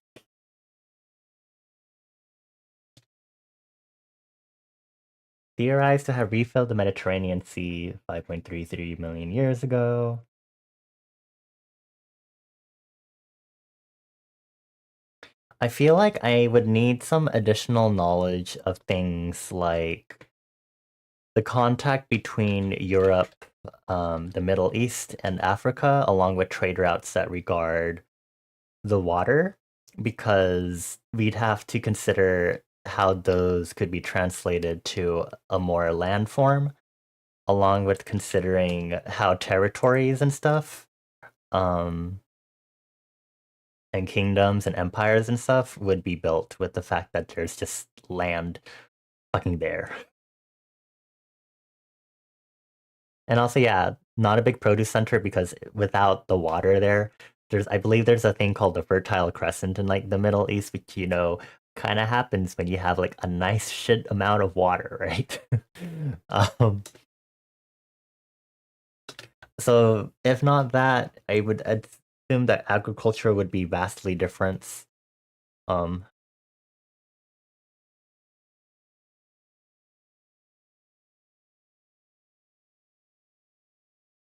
Theorized to have refilled the Mediterranean Sea 5.33 million years ago. I feel like I would need some additional knowledge of things like the contact between Europe, the Middle East, and Africa, along with trade routes that regard the water, because we'd have to consider how those could be translated to a more land form, along with considering how territories and stuff, um, and kingdoms and empires and stuff would be built with the fact that there's just land fucking there. And also, yeah, not a big produce center because without the water there, I believe there's a thing called the Fertile Crescent in like the Middle East, which kind of happens when you have like a nice shit amount of water, right? um, so if not that, I would assume that agriculture would be vastly different. Um,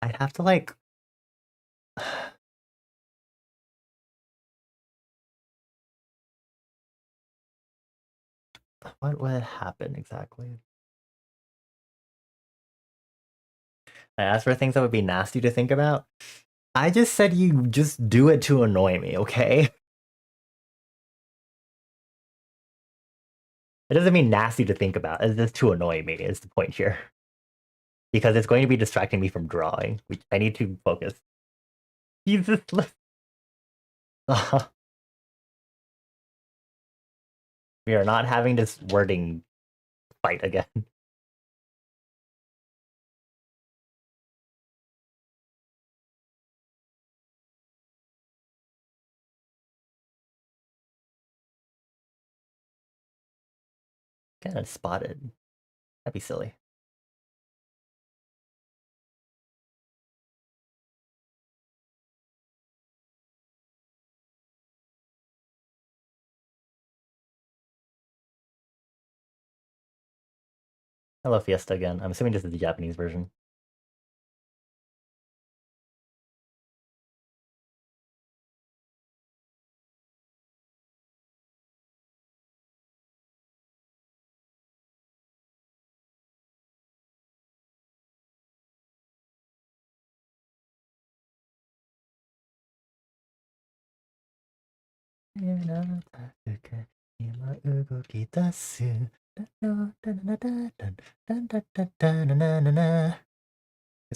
I'd have to like, what would happen exactly? I asked for things that would be nasty to think about. I just said you just do it to annoy me, okay? It doesn't mean nasty to think about. It's just to annoy me is the point here. Because it's going to be distracting me from drawing, which I need to focus. Jesus. We are not having this wording fight again. Kind of spotted. That'd be silly. Hello, Fiesta again. I'm assuming this is the Japanese version. Okay. This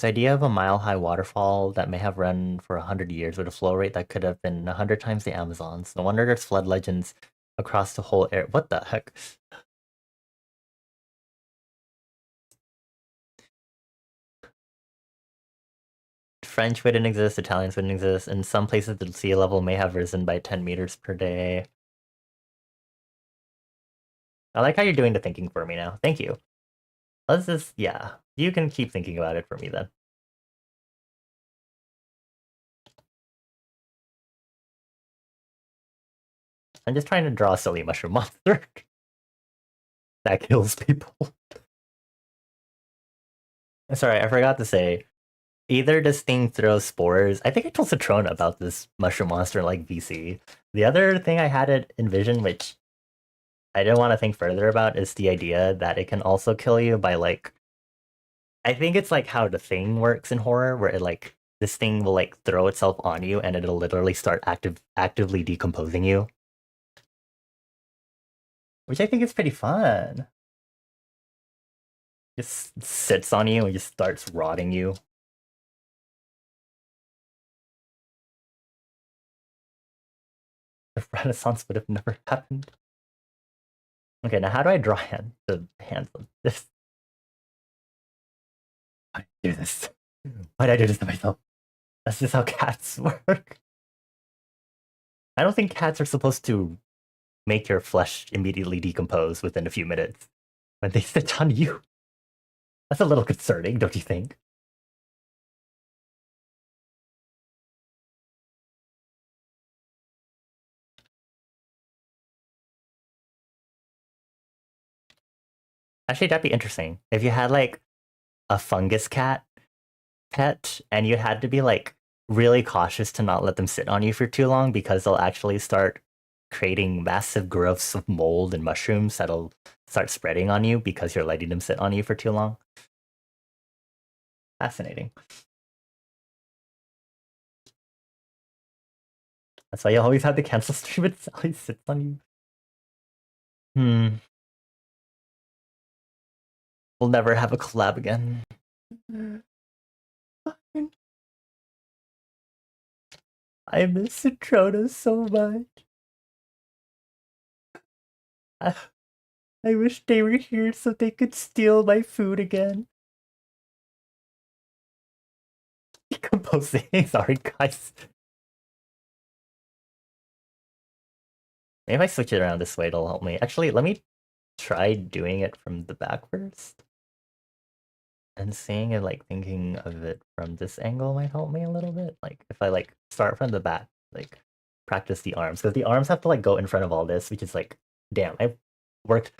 idea of a mile-high waterfall that may have run for 100 years with a flow rate that could have been 100 times the Amazon's. No wonder there's flood legends across the whole area. What the heck? French wouldn't exist, Italians wouldn't exist. In some places, the sea level may have risen by 10 meters per day. I like how you're doing the thinking for me now. Thank you. Let's just, yeah. You can keep thinking about it for me then. I'm just trying to draw a silly mushroom monster that kills people. Sorry, I forgot to say. Either this thing throws spores. I think I told Citrona about this mushroom monster like VC. The other thing I had it envisioned, which I didn't want to think further about, is the idea that it can also kill you by like. I think it's like how the thing works in horror, where it like this thing will like throw itself on you and it'll literally start actively decomposing you, which I think is pretty fun. Just sits on you and just starts rotting you. The Renaissance would have never happened. Okay, now how do I draw the hands of this? Why did I do this? Why did I do this to myself? That's just how cats work. I don't think cats are supposed to make your flesh immediately decompose within a few minutes when they sit on you. That's a little concerning, don't you think? Actually, that'd be interesting. If you had like a fungus cat pet and you had to be like really cautious to not let them sit on you for too long because they'll actually start creating massive growths of mold and mushrooms that'll start spreading on you because you're letting them sit on you for too long. Fascinating. That's why you always have to cancel stream when Sally sits on you. We'll never have a collab again. I miss Citrona so much. I wish they were here so they could steal my food again. Decomposing. Sorry, guys. Maybe if I switch it around this way, it'll help me. Actually, let me try doing it from the back first. And seeing it, like, thinking of it from this angle might help me a little bit. Like, if I, like, start from the back, like, practice the arms. Because the arms have to, like, go in front of all this, which is, like, damn, I worked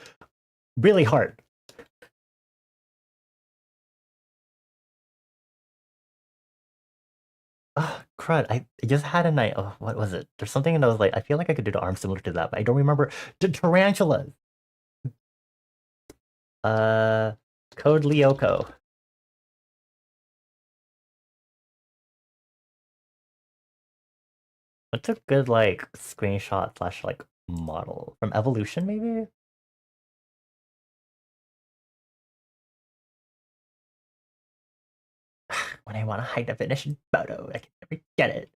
really hard. Crud, I just had a night. Oh, what was it? There's something that was like, I feel like I could do the arm similar to that, but I don't remember. The tarantulas! Uh, Code Lyoko. What's a good, like, screenshot slash, like, model? From Evolution, maybe? When I want a high definition photo, I can never get it.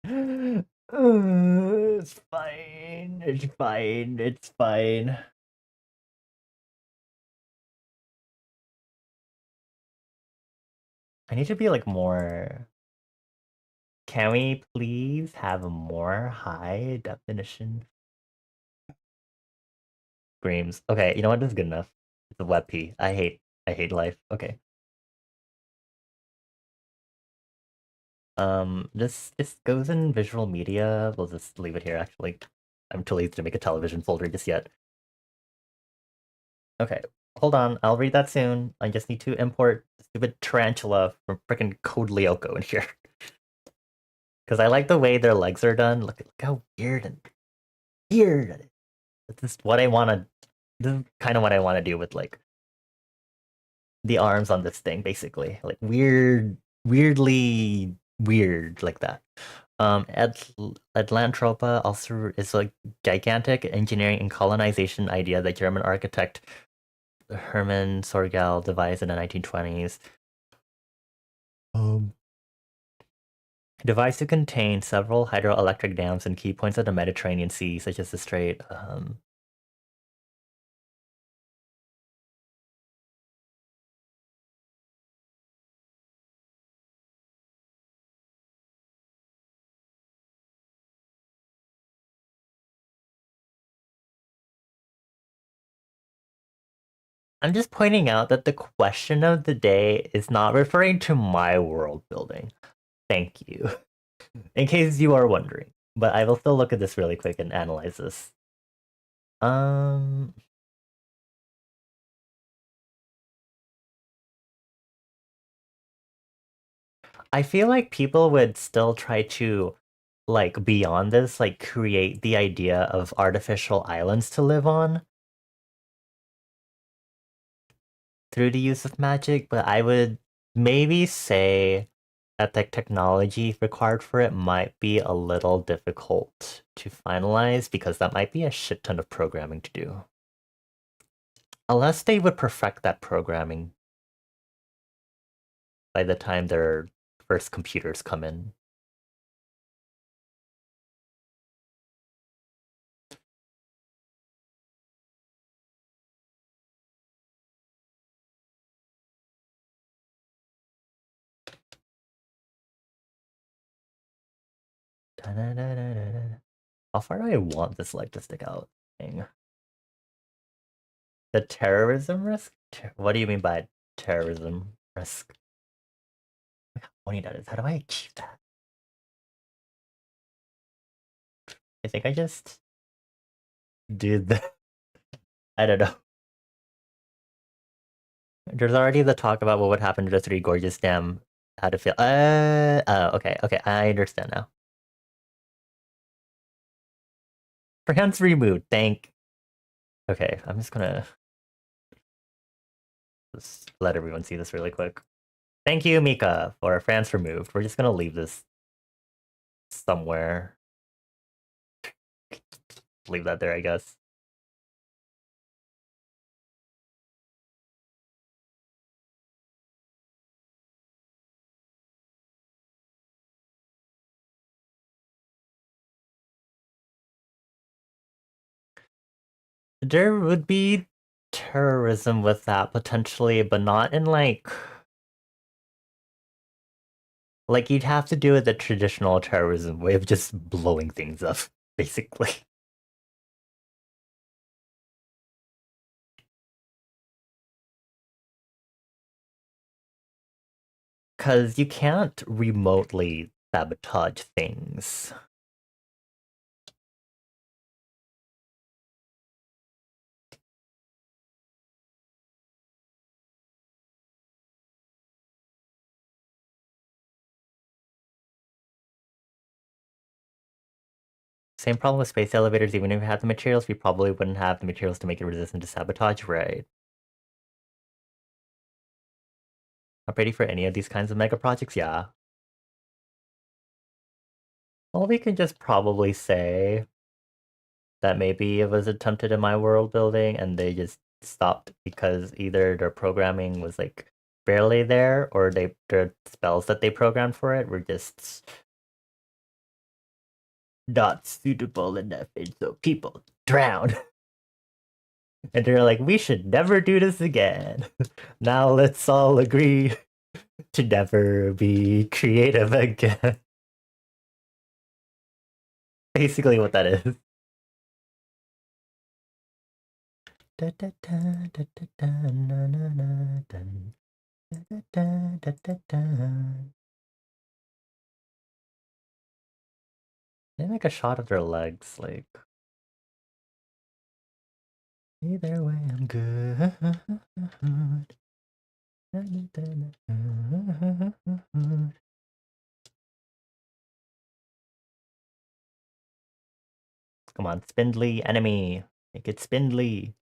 It's fine. It's fine. It's fine. I need to be like more. Can we please have a more high definition screams? Okay, you know what? This is good enough. It's a web p. I hate life. Okay. This goes in visual media. We'll just leave it here. Actually, I'm too lazy to make a television folder just yet. Okay, hold on. I'll read that soon. I just need to import the stupid tarantula from freaking Code Lyoko in here. Because I like the way their legs are done. Look how weird and weird. This is what I want to. This is kind of what I want to do with like the arms on this thing, basically. Like weirdly weird like that. Atlantropa also is a gigantic engineering and colonization idea that German architect Hermann Sorgel devised in the 1920s. Um, Devised to contain several hydroelectric dams in key points of the Mediterranean Sea, such as the Strait. I'm just pointing out that the question of the day is not referring to my world building. Thank you. In case you are wondering. But I will still look at this really quick and analyze this. Um I feel like people would still try to like beyond this, like create the idea of artificial islands to live on through the use of magic, but I would maybe say that the technology required for it might be a little difficult to finalize because that might be a shit ton of programming to do. Unless they would perfect that programming by the time their first computers come in. How far do I want this leg to stick out? Thing? The terrorism risk? What do you mean by terrorism risk? How funny that is. How do I achieve that? I think I just did the. I don't know. There's already the talk about what would happen to the Three Gorges Dam. How to feel. Okay, okay. I understand now. France removed. Thank. Okay, I'm just gonna just let everyone see this really quick. Thank you, Mika, for France removed. We're just gonna leave this somewhere. Leave that there, I guess. There would be terrorism with that potentially, but not in like you'd have to do it the traditional terrorism way of just blowing things up, basically. Because you can't remotely sabotage things. Same problem with space elevators, even if we had the materials, we probably wouldn't have the materials to make it resistant to sabotage, right? Not ready for any of these kinds of mega projects, yeah. Well, we could just probably say that maybe it was attempted in my world building and they just stopped because either their programming was like barely there or their spells that they programmed for it were just not suitable enough and so people drown. And they're like, we should never do this again. Now let's all agree to never be creative again. Basically what that is. They make a shot of their legs, like either way I'm good. Come on, spindly enemy. Make it spindly.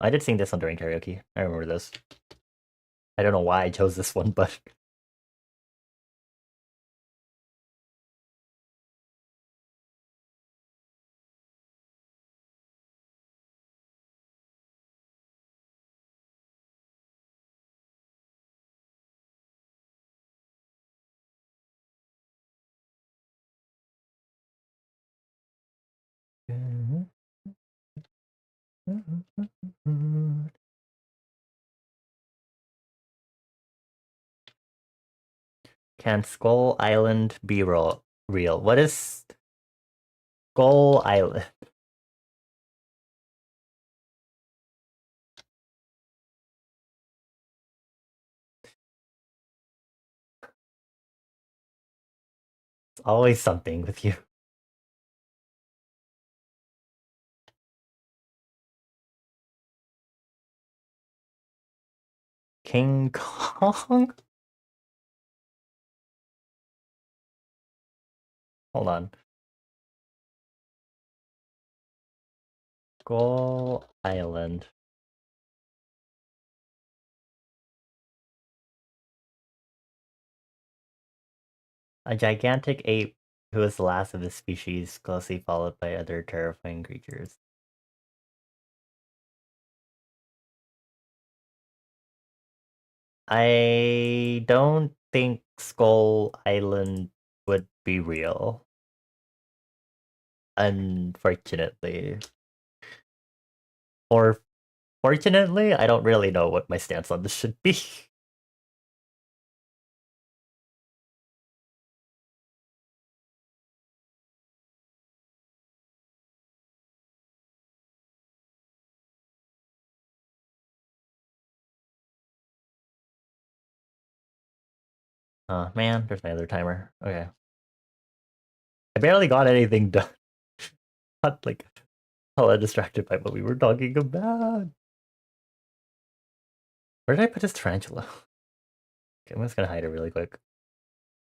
I did sing this on during karaoke. I remember this. I don't know why I chose this one, but can Skull Island be real? What is Skull Island? It's always something with you. King Kong? Hold on. Skull Island. A gigantic ape who is the last of his species, closely followed by other terrifying creatures. I don't think Skull Island would be real. Unfortunately. Or fortunately, I don't really know what my stance on this should be. Oh man, there's my other timer. Okay. I barely got anything done. Got like hella distracted by what we were talking about. Where did I put this tarantula? Okay, I'm just gonna hide it really quick.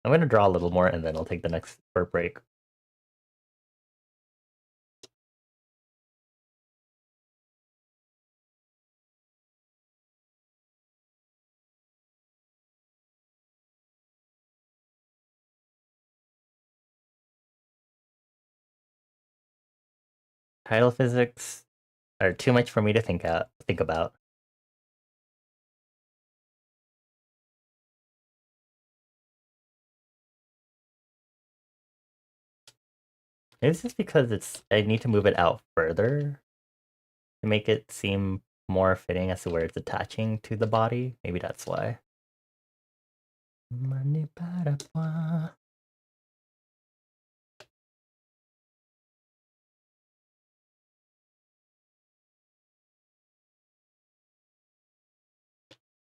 I'm gonna draw a little more and then I'll take the next short break. Tidal physics are too much for me to think about. Maybe it's just because I need to move it out further to make it seem more fitting as to where it's attaching to the body. Maybe that's why.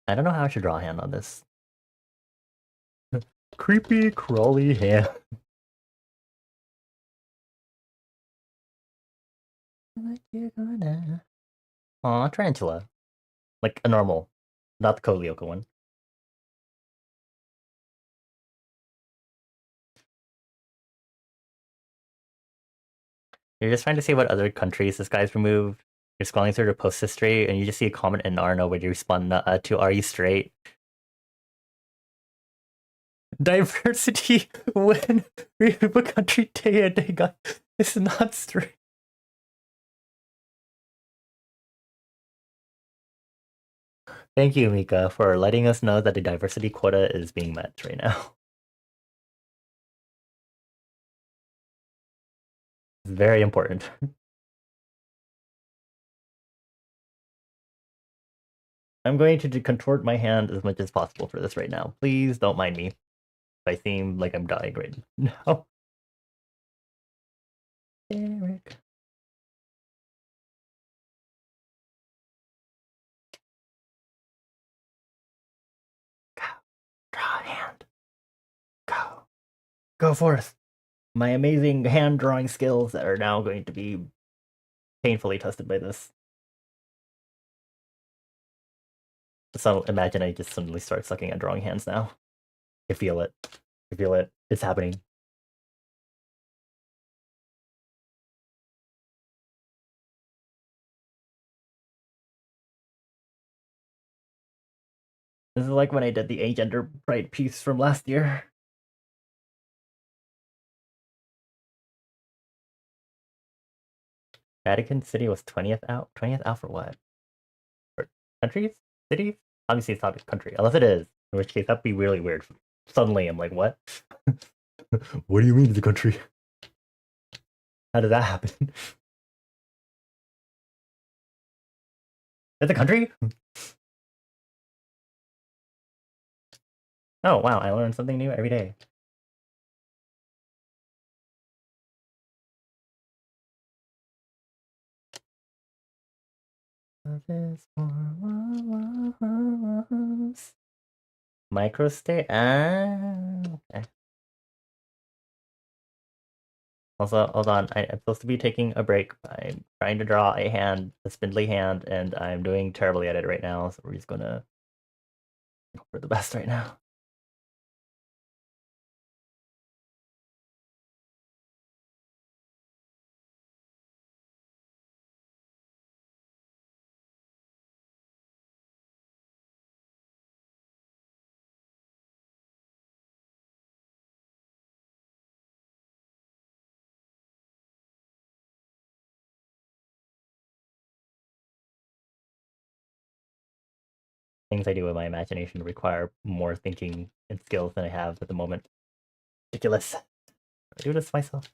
I don't know how I should draw a hand on this. Creepy, crawly hand. Aw, tarantula. Like a normal, not the Kolioka one. You're just trying to see what other countries this guy's removed. You're scrolling through the post history and you just see a comment in Arno where you respond to "Are you straight?" Diversity when remove a country day a day guy is not straight. Thank you, Mika, for letting us know that the diversity quota is being met right now. It's very important. I'm going to contort my hand as much as possible for this right now. Please don't mind me. I seem like I'm dying right now. Eric. Go. Draw a hand. Go. Go forth. My amazing hand drawing skills that are now going to be painfully tested by this. So imagine I just suddenly start sucking at drawing hands now. I feel it. I feel it. It's happening. This is like when I did the agender pride piece from last year. Vatican City was 20th out. 20th out for what? For countries? Cities? Obviously, it's not a country, unless it is. In which case, that'd be really weird. Suddenly, I'm like, what? What do you mean it's a country? How did that happen? It's a country? Oh, wow, I learn something new every day. Microstate? Ah, okay. Also, hold on. I'm supposed to be taking a break. I'm trying to draw a hand, a spindly hand, and I'm doing terribly at it right now. So we're just gonna hope for the best right now. Things I do with my imagination require more thinking and skills than I have at the moment. Ridiculous. I do this myself.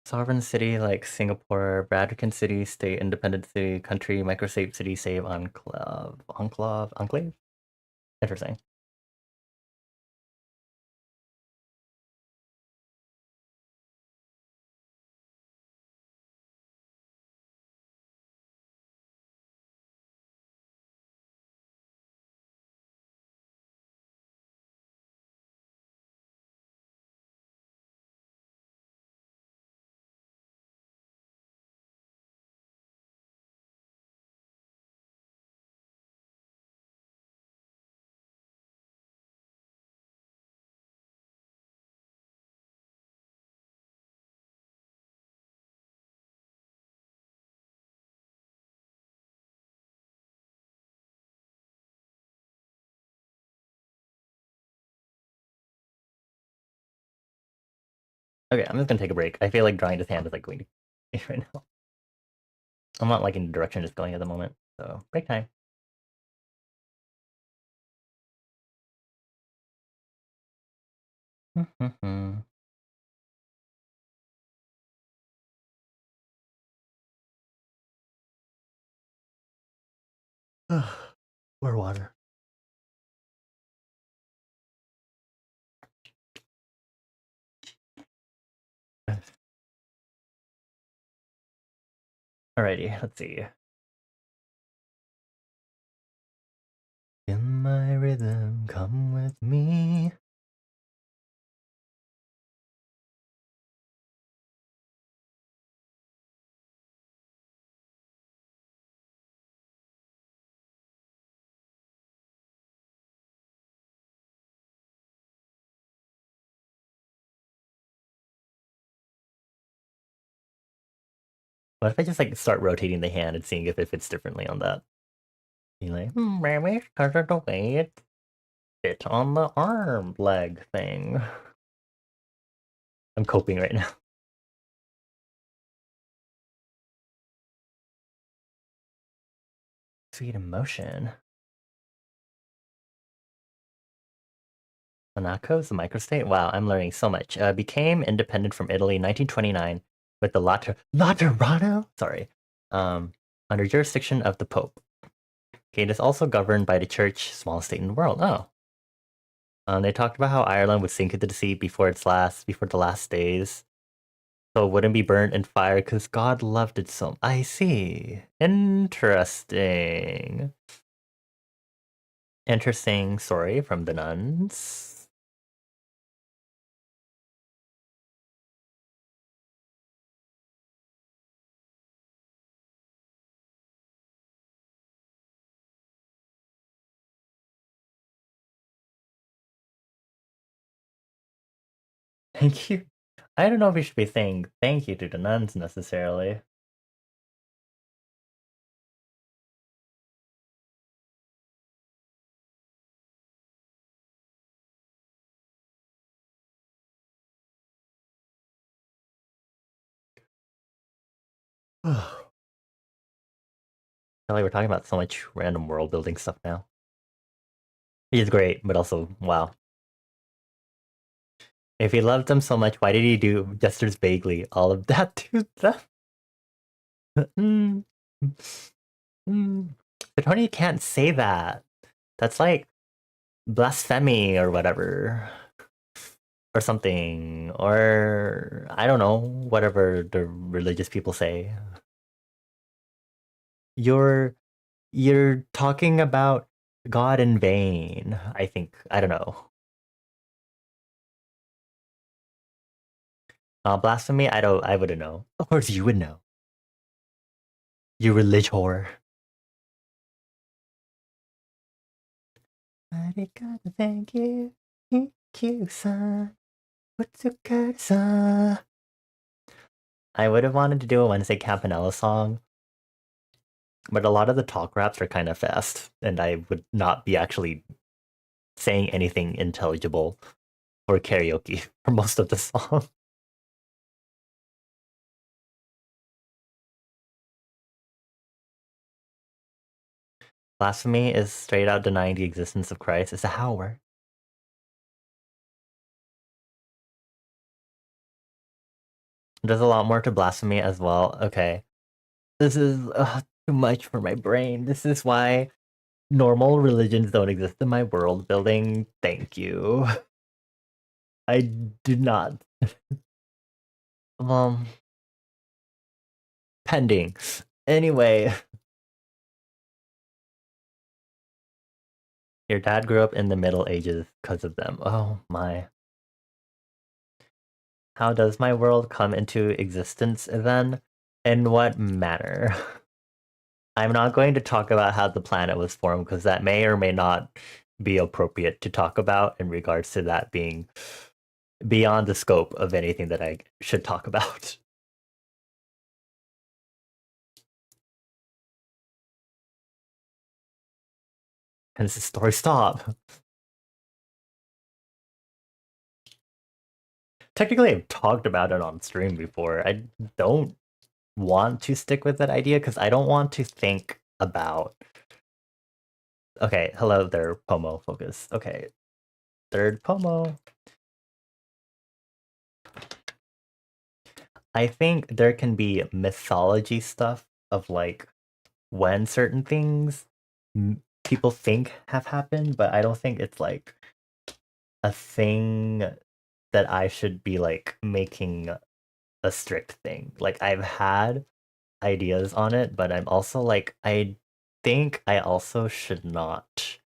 Sovereign city like Singapore, Vatican City, state, independent city, country, microstate city, save, enclave? Interesting. Okay, I'm just gonna take a break. I feel like drawing this hand is like going to right now. I'm not liking the direction it's going at the moment. So break time. More water. Alrighty, let's see. In my rhythm, come with me. What if I just like start rotating the hand and seeing if it fits differently on that? Be like, maybe because of the way it fits on the arm leg thing. I'm coping right now. Sweet emotion. Monaco's the microstate? Wow, I'm learning so much. Became independent from Italy in 1929 with the Laterano? Sorry. Um, under jurisdiction of the Pope. Okay, it is also governed by the church, smallest state in the world. Oh. They talked about how Ireland would sink into the sea before the last days. So it wouldn't be burnt in fire because God loved it so. I see. Interesting. Interesting story from the nuns. Thank you. I don't know if we should be saying thank you to the nuns necessarily. I feel like we're talking about so much random world building stuff now. He's great, but also, wow. If he loved them so much, why did he do gestures vaguely all of that to them? mm. Mm. But Tony can't say that. That's like blasphemy or whatever. Or something. Or I don't know, whatever the religious people say. You're you're talking about God in vain, I think. I don't know. Blasphemy, I wouldn't know. Of course you would know. You religious. Arigato, thank you. Ikyu-san. Utsukare-san. I would have wanted to do a Wednesday Campanella song, but a lot of the talk raps are kind of fast, and I would not be actually saying anything intelligible for karaoke for most of the song. Blasphemy is straight out denying the existence of Christ. Is that how it works? There's a lot more to blasphemy as well. Okay. This is too much for my brain. This is why normal religions don't exist in my world building. Thank you. I do not. Um, pending. Anyway, your dad grew up in the Middle Ages because of them. Oh my. How does my world come into existence then? In what manner? I'm not going to talk about how the planet was formed because that may or may not be appropriate to talk about in regards to that being beyond the scope of anything that I should talk about. And this is story stop. Technically, I've talked about it on stream before. I don't want to stick with that idea because I don't want to think about. Okay, hello there, Pomo. Focus. Okay, third Pomo. I think there can be mythology stuff of like when certain things people think have happened, but I don't think it's like a thing that I should be like making a strict thing. Like I've had ideas on it, but I'm also like I think I also should not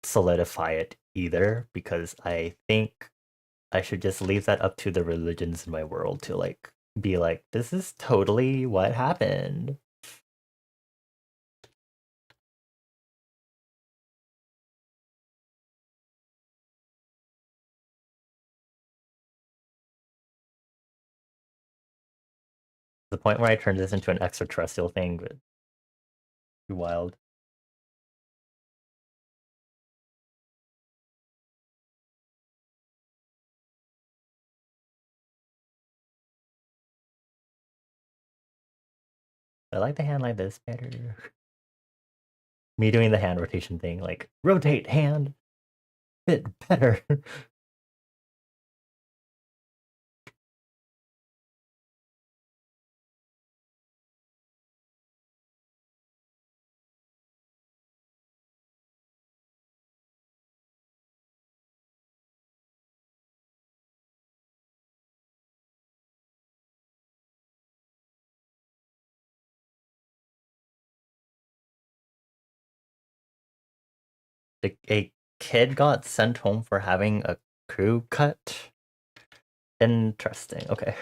solidify it either because I think I should just leave that up to the religions in my world to like be like this is totally what happened. The point where I turn this into an extraterrestrial thing would be wild. I like the hand like this better. Me doing the hand rotation thing, like rotate hand, fit better. A kid got sent home for having a crew cut. Interesting. Okay.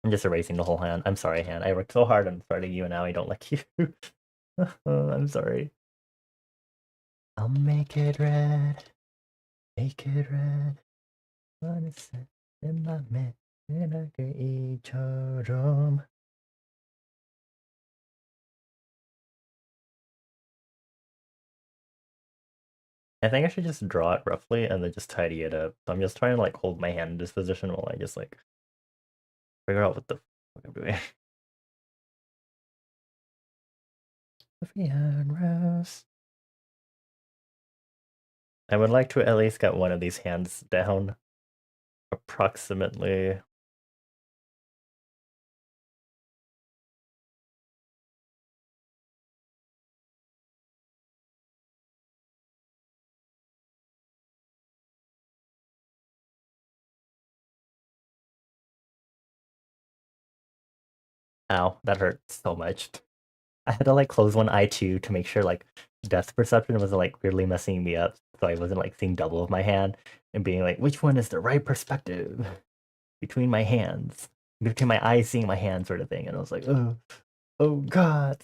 I'm just erasing the whole hand. I'm sorry, hand. I worked so hard on starting you and now I don't like you. I'm sorry. I'll make it red. Make it red. 어느새 내 맘에 은하계 이처럼. I think I should just draw it roughly and then just tidy it up. So I'm just trying to like hold my hand in this position while I just like figure out what the fuck I'm doing. Sophia and Rose. I would like to at least get one of these hands down approximately. Ow, that hurt so much. I had to like close one eye too to make sure like depth perception wasn't like weirdly messing me up, so I wasn't like seeing double of my hand and being like, which one is the right perspective between my hands, between my eyes seeing my hand sort of thing. And I was like, oh god.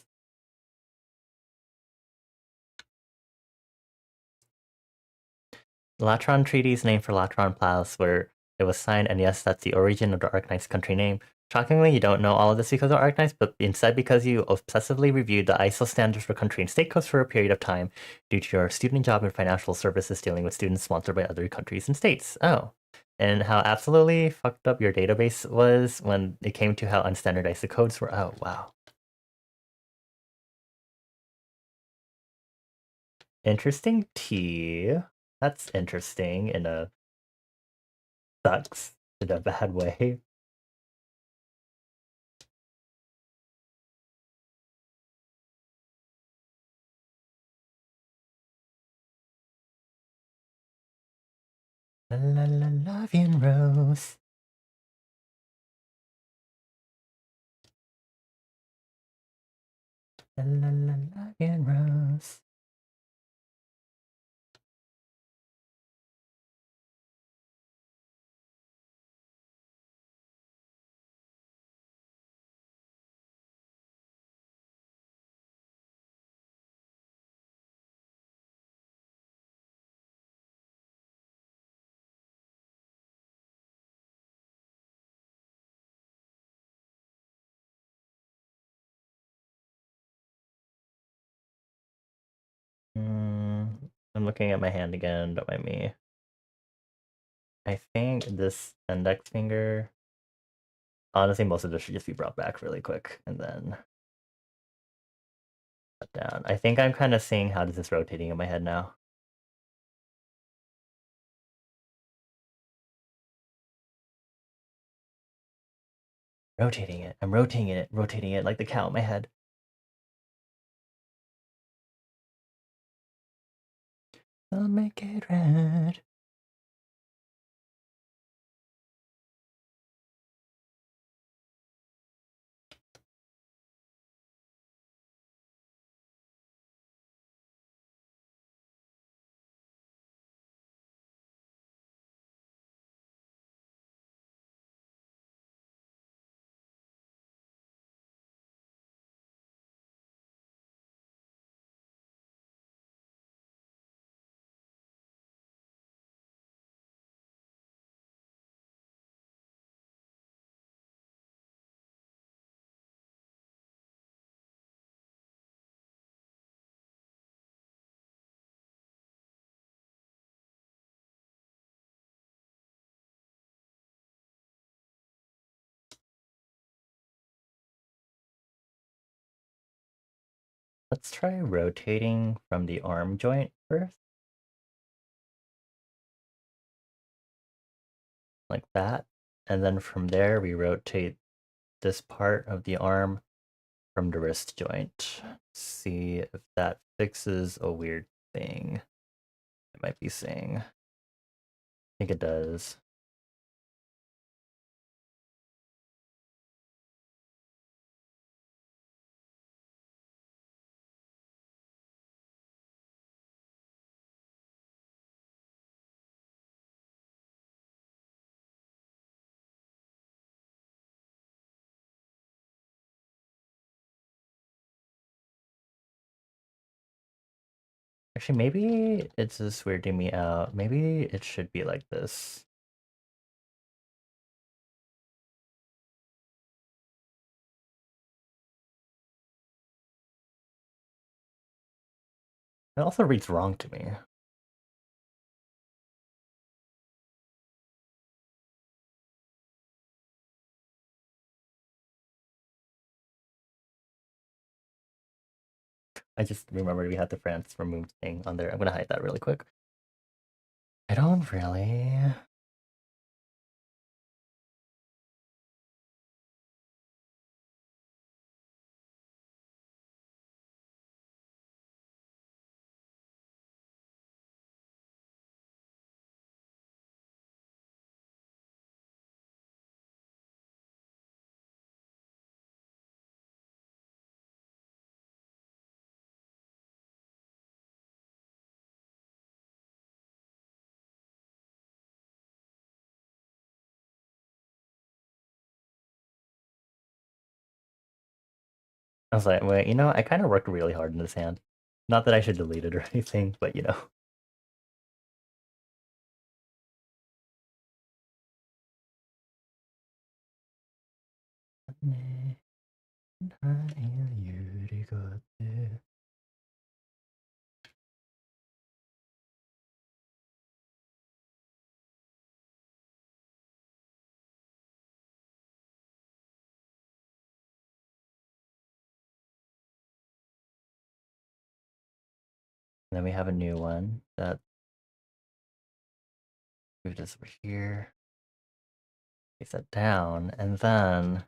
The Latron Treaty is named for Latron Plas, where it was signed, and yes, that's the origin of the Arknight's country name. Shockingly, you don't know all of this because of Arknights, but instead because you obsessively reviewed the ISO standards for country and state codes for a period of time due to your student job and financial services dealing with students sponsored by other countries and states. Oh. And how absolutely fucked up your database was when it came to how unstandardized the codes were. Oh, wow. Interesting tea. That's interesting in a sucks in a bad way. La la la Lavian Rose. La la la Lavian Rose. I'm looking at my hand again, don't mind me. I think this index finger, honestly, most of this should just be brought back really quick and then put down. I think I'm kind of seeing how this is rotating in my head now. Rotating it. I'm rotating it like the cow in my head. I'll make it red. Let's try rotating from the arm joint first. Like that. And then from there, we rotate this part of the arm from the wrist joint. See if that fixes a weird thing it might be saying. I think it does. Actually, maybe it's just weirding me out. Maybe it should be like this. It also reads wrong to me. I just remembered we had the France removed thing on there. I'm gonna hide that really quick. I don't really. I was like, wait, I kind of worked really hard in this hand. Not that I should delete it or anything, but then we have a new one that move this over here, place that down, and then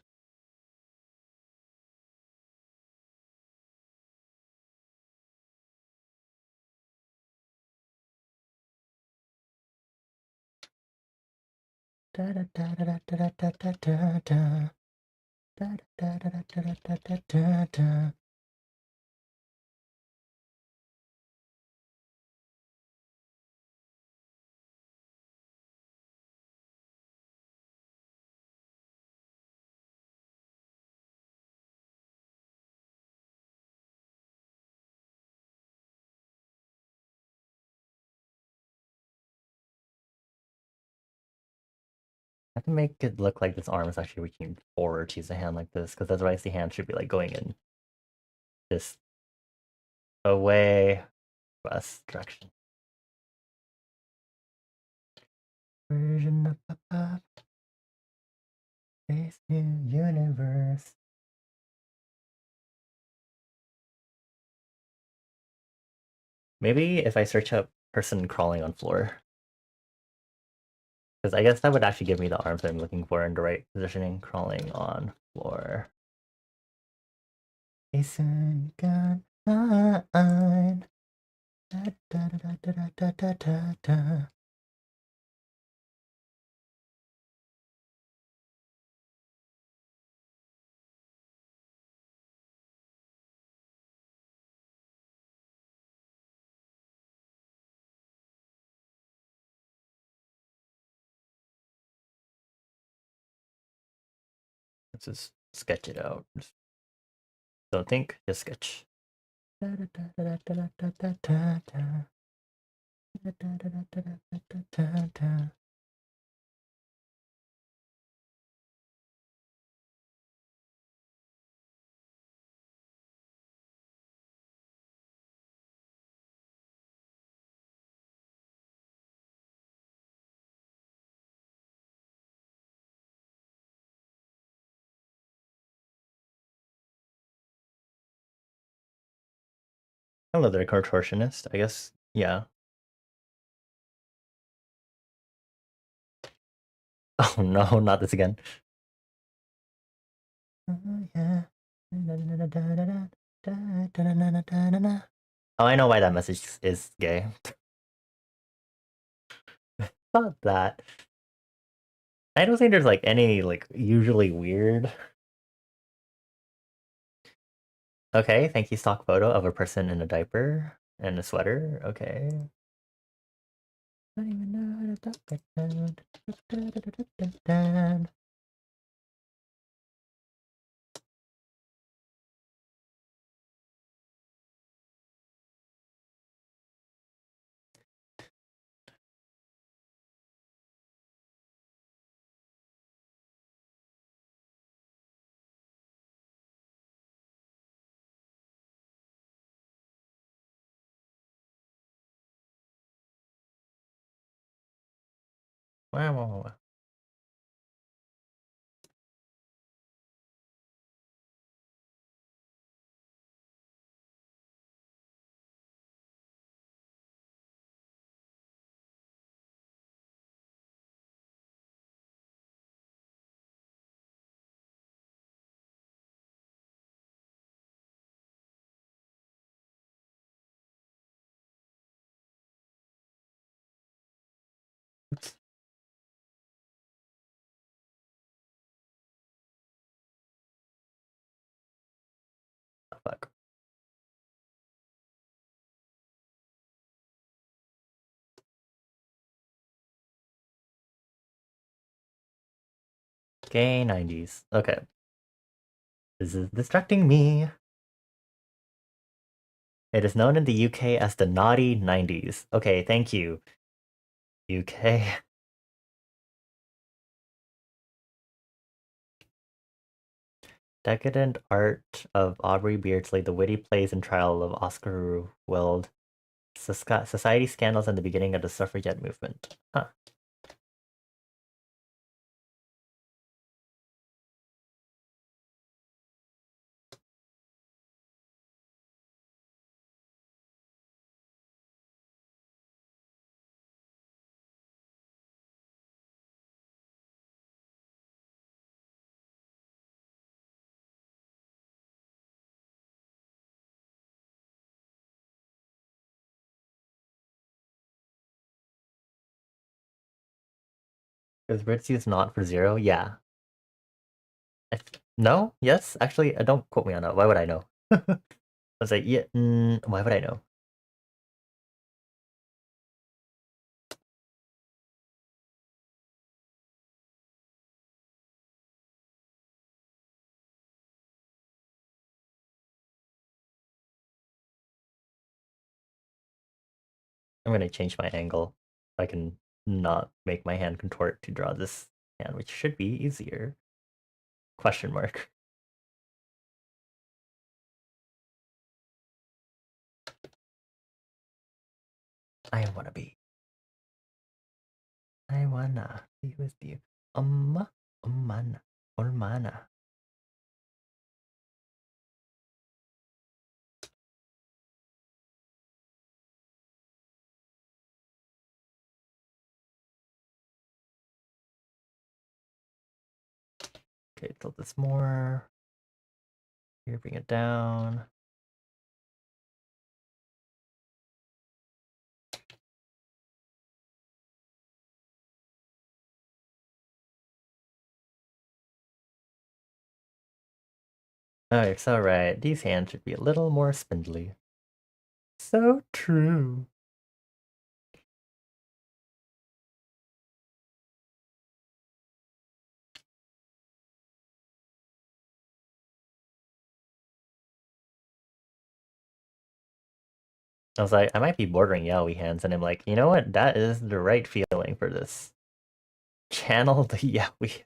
I have to make it look like this arm is actually reaching forward to use a hand like this, because otherwise the hand should be like going in this away west direction. Version of Papa, face new universe. Maybe if I search up person crawling on floor, because I guess that would actually give me the arms that I'm looking for in the right positioning. Crawling on floor. Jason gone on. Da, da, da, da, da, da, da, da. Let's just sketch it out. Just don't think, just sketch. Da, da, da, da, da, da, da, da, da. Da, da, da, da, da, da, da, da. Hello there, contortionist. I guess, yeah. Oh no, not this again. Oh yeah. Oh, I know why that message is gay. Not that. I don't think there's like any like usually weird. Okay, thank you. Stock photo of a person in a diaper and a sweater. Okay. Don't even know how to talk like that. Wow. Oops. Oh, fuck. Gay 90s. Okay. This is distracting me. It is known in the UK as the naughty 90s. Okay, thank you. UK. Decadent art of Aubrey Beardsley, the witty plays and trial of Oscar Wilde, society scandals and the beginning of the suffragette movement. Huh. Is Brits use not for zero? Yeah. No? Yes? Actually, don't quote me on that. Why would I know? I was like, yeah, why would I know? I'm gonna change my angle. I can not make my hand contort to draw this hand, which should be easier. Question mark. I wanna be. I wanna be with you. Umana, Ulmana. Okay, tilt this more. Here, bring it down. Oh, you're so right. These hands should be a little more spindly. So true. I was like, I might be bordering yaoi hands, and I'm like, you know what? That is the right feeling for this. Channel the yaoi.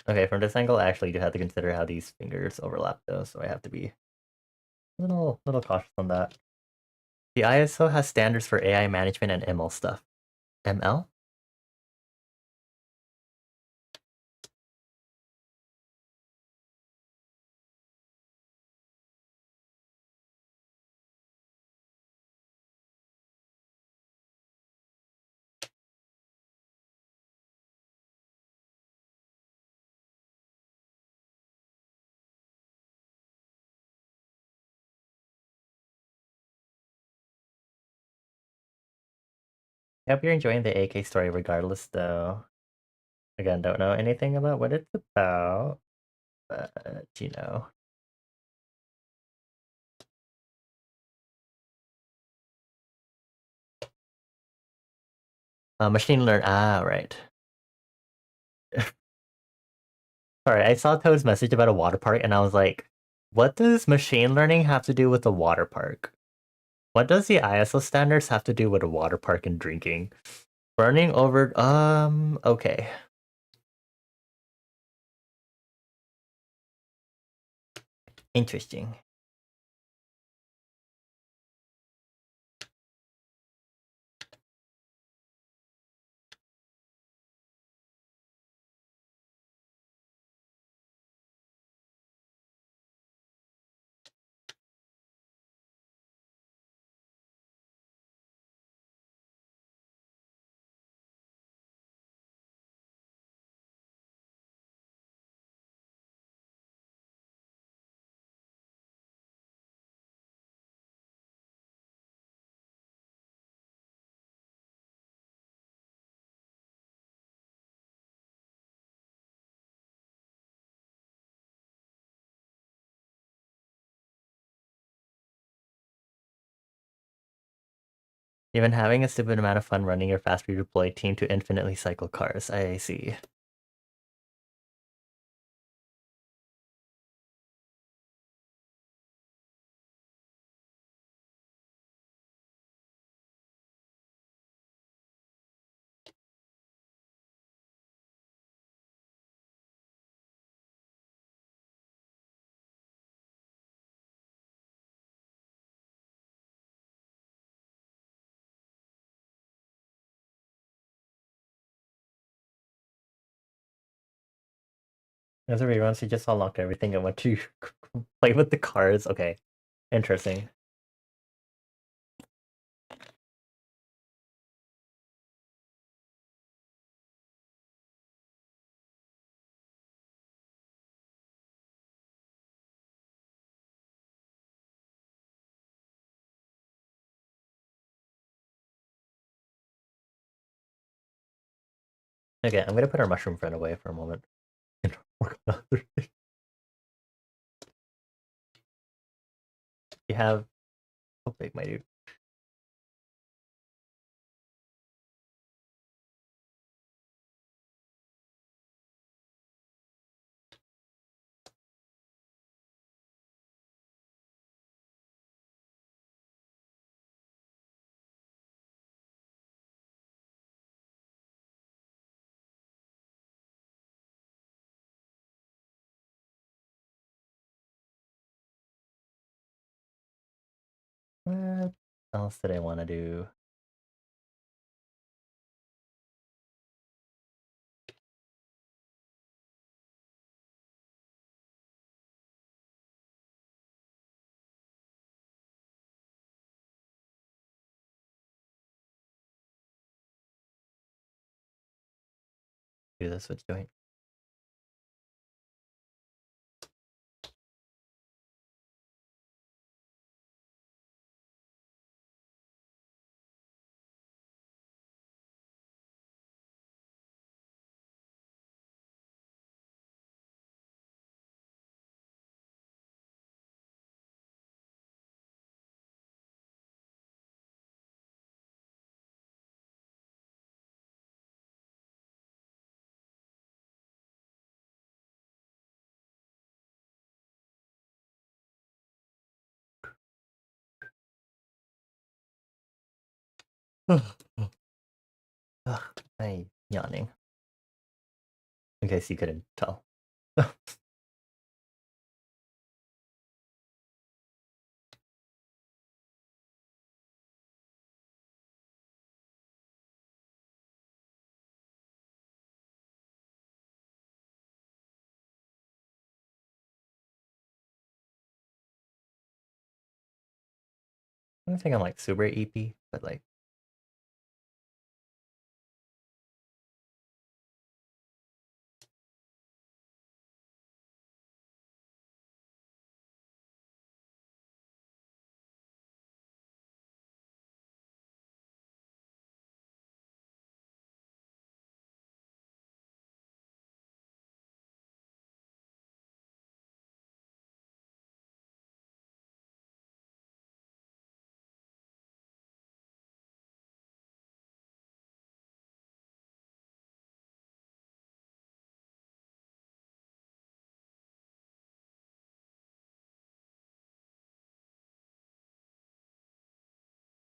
Okay, from this angle, I actually do have to consider how these fingers overlap, though, so I have to be a little cautious on that. The ISO has standards for AI management and ML stuff. ML? I hope you're enjoying the AK story regardless, though. Again, don't know anything about what it's about, but, you know. Machine learn. Ah, right. Sorry, I saw Toad's message about a water park, and I was like, what does machine learning have to do with a water park? What does the ISO standards have to do with a water park and drinking? Burning over, okay. Interesting. Even having a stupid amount of fun running your fast redeploy team to infinitely cycle cars. I see. As a rerun, so you just unlocked everything and went to play with the cars. Okay, interesting. Okay, I'm gonna put our mushroom friend away for a moment. You have how big, my dude? What else did I want to do? Do this with doing. Ugh, I'm yawning. In case you couldn't tell. I don't think I'm like super EP, but like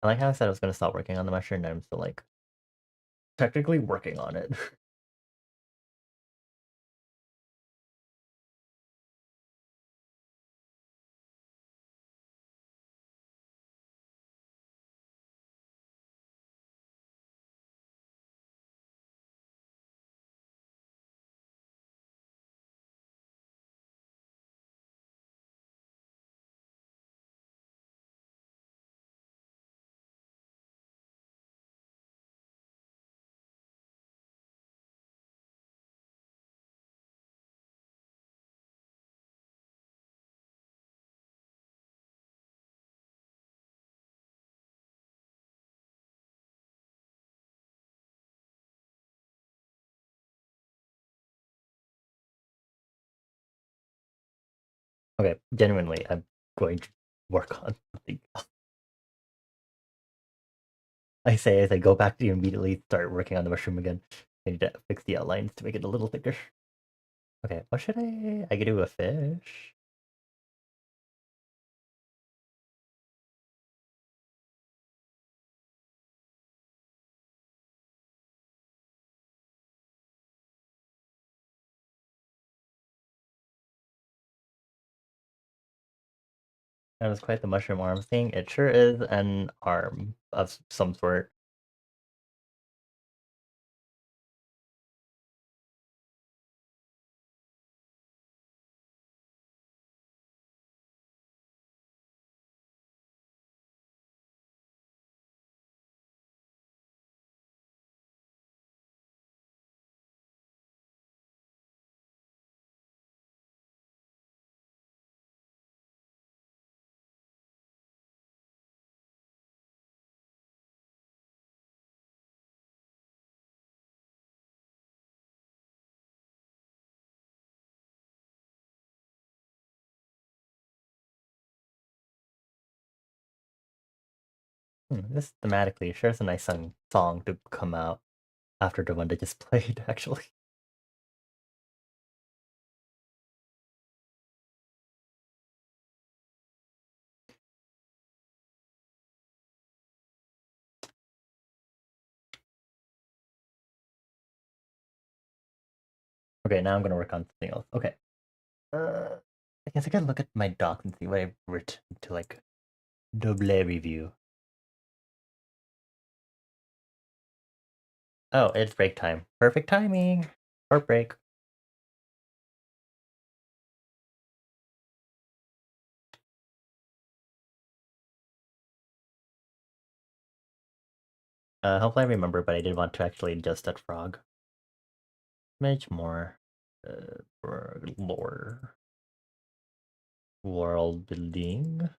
I like how I said I was gonna stop working on the mushroom, and I'm still like technically working on it. Okay, genuinely, I'm going to work on something. I say as I go back to immediately start working on the mushroom again. I need to fix the outlines to make it a little thicker. Okay, what should I could do a fish. That was quite the mushroom arm thing. It sure is an arm of some sort. This thematically sure is a nice song to come out after the one that just played, actually. Okay, now I'm gonna work on something else. Okay. I guess I gotta look at my docs and see what I've written to like double review. Oh, it's break time. Perfect timing. Short break. Hopefully I remember, but I did want to actually adjust that frog. Much more. For lore. World building.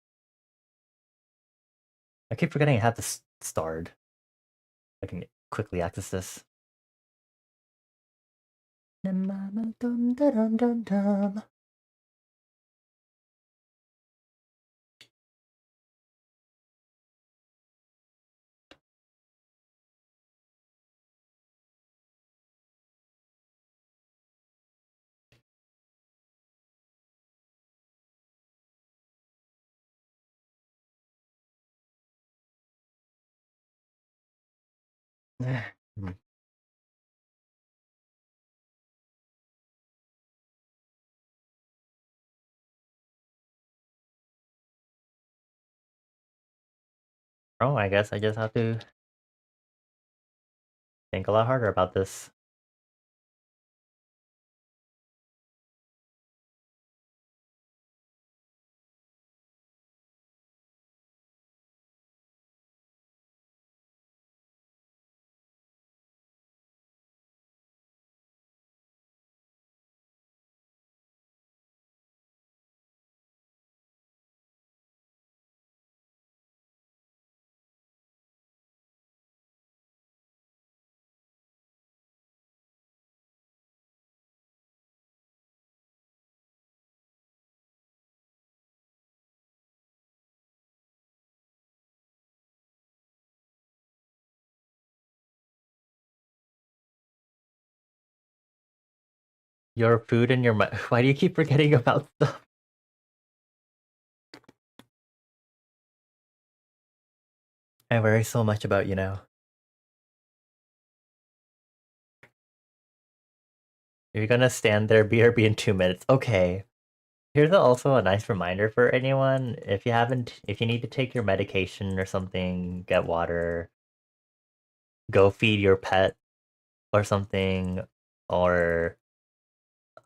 I keep forgetting I have this starred. I can quickly access this. Oh, I guess I just have to think a lot harder about this. Your food and your why do you keep forgetting about stuff? I worry so much about you now. You're gonna stand there, BRB in 2 minutes. Okay. Here's also a nice reminder for anyone. If you need to take your medication or something, get water, go feed your pet or something, or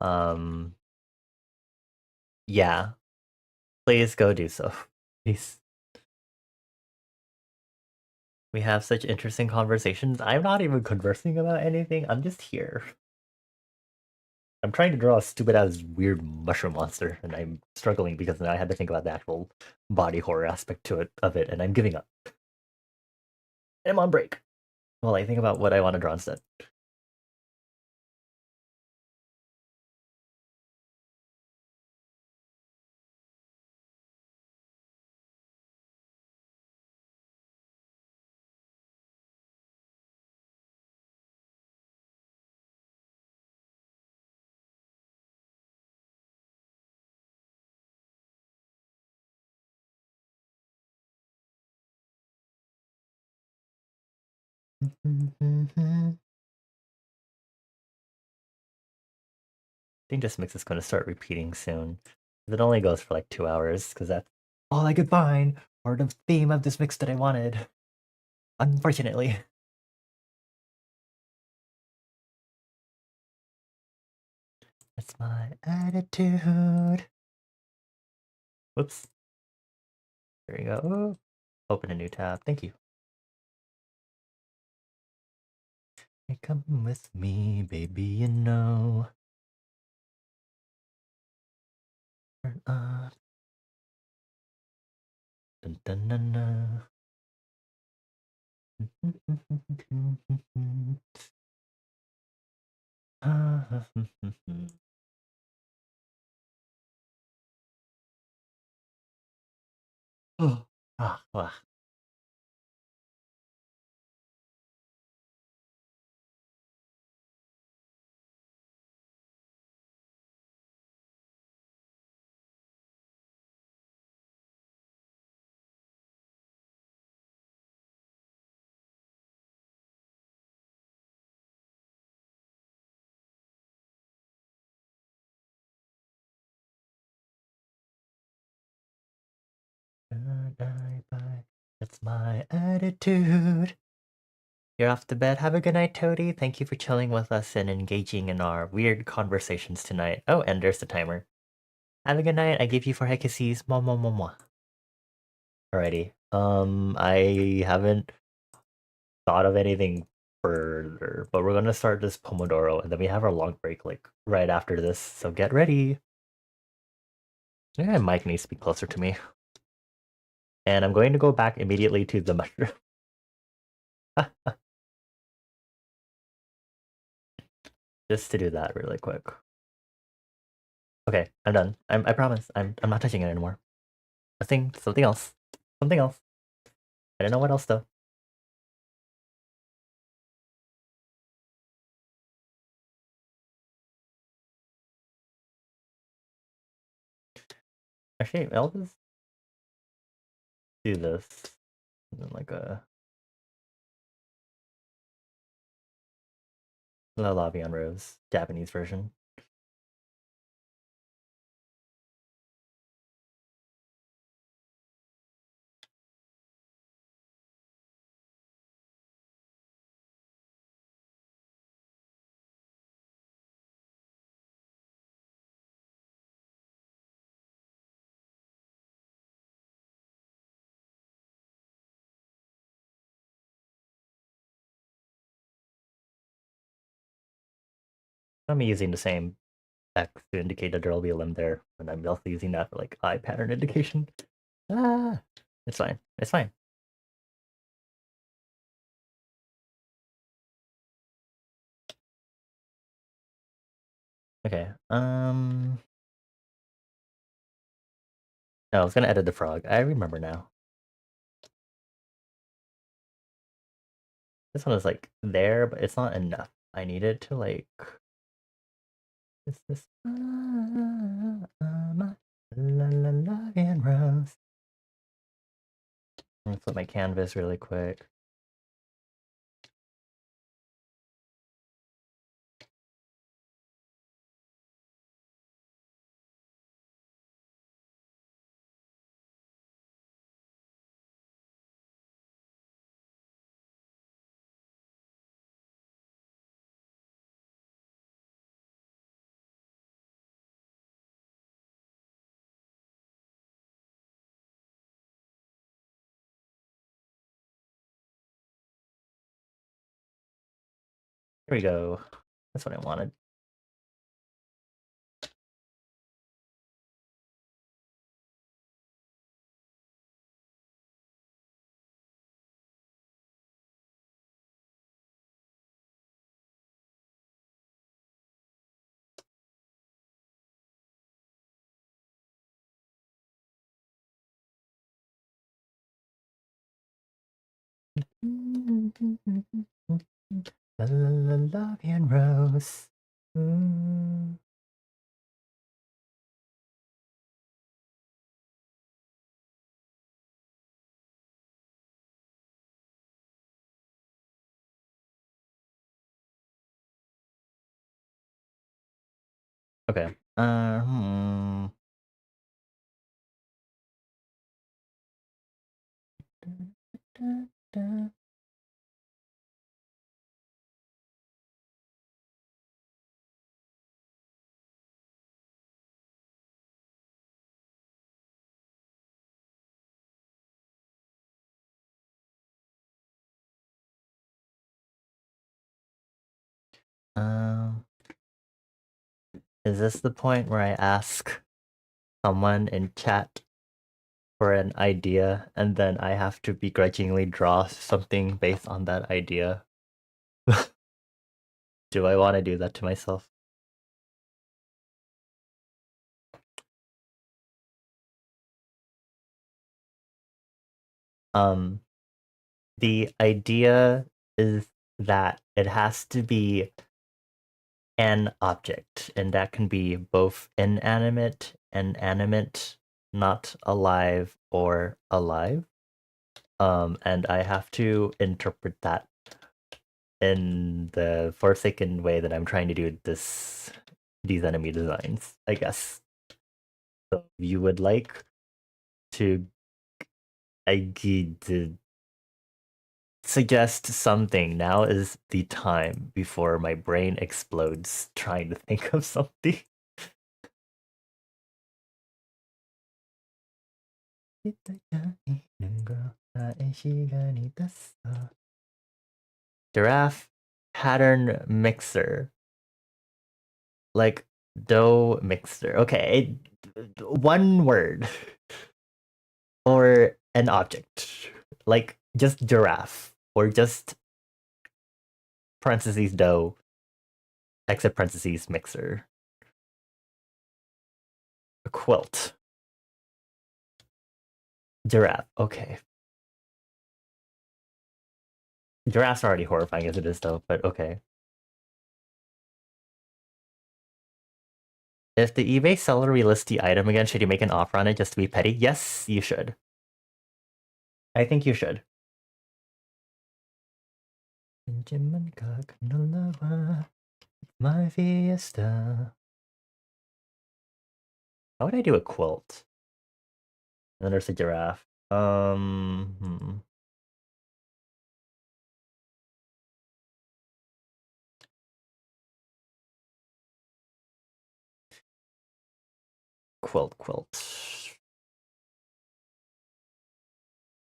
um, yeah, please go do so. Please. We have such interesting conversations. I'm not even conversing about anything. I'm just here. I'm trying to draw a stupid ass weird mushroom monster, and I'm struggling because now I had to think about the actual body horror aspect to it of it, and I'm giving up. I'm on break. Well, I think about what I want to draw instead. think this mix is going to start repeating soon. It only goes for like 2 hours because that's all I could find for the theme of this mix that I wanted. Unfortunately. That's my attitude. Whoops. There we go. Oh, open a new tab. Thank you. Hey, come with me, baby, you know. Turn on. Dun, dun, dun, dun. Oh. Ah, wow. That's my attitude. You're off to bed. Have a good night, Toady. Thank you for chilling with us and engaging in our weird conversations tonight. Oh, and there's the timer. Have a good night. I give you 4 heckases. Mwah, mwah, mwah, mwah. Alrighty. I haven't thought of anything further, but we're gonna start this Pomodoro, and then we have our long break like right after this. So get ready. I think my mic needs to be closer to me, and I'm going to go back immediately to the mushroom. Just to do that really quick. Okay, I'm done. I promise. I'm not touching it anymore. Something else. Something else. I don't know what else though. Actually, I'll just do this. Like a La La Vie en Rose, Japanese version. I'm using the same X to indicate that there'll be a limb there, and I'm also using that for like eye pattern indication. Ah, it's fine. It's fine. Okay. No, I was gonna edit the frog. I remember now. This one is like there, but it's not enough. I need it to like. This my la la la and rose. I'm gonna flip my canvas really quick. Here we go. That's what I wanted. La la la la and rose. Okay. Um, is this the point where I ask someone in chat for an idea and then I have to begrudgingly draw something based on that idea? Do I want to do that to myself? Um, the idea is that it has to be an object, and that can be both inanimate and animate, not alive or alive. And I have to interpret that in the forsaken way that I'm trying to do these enemy designs, I guess. So you would like to to suggest something. Now is the time before my brain explodes trying to think of something. Giraffe pattern mixer. Like dough mixer. Okay, one word. Or an object. Like just giraffe. Or just parentheses dough, exit parentheses mixer. A quilt. Giraffe. Okay. Giraffe's already horrifying as it is, though, but okay. If the eBay seller relists the item again, should you make an offer on it just to be petty? Yes, you should. I think you should. My fiesta. How would I do a quilt? And then there's a giraffe. Quilt.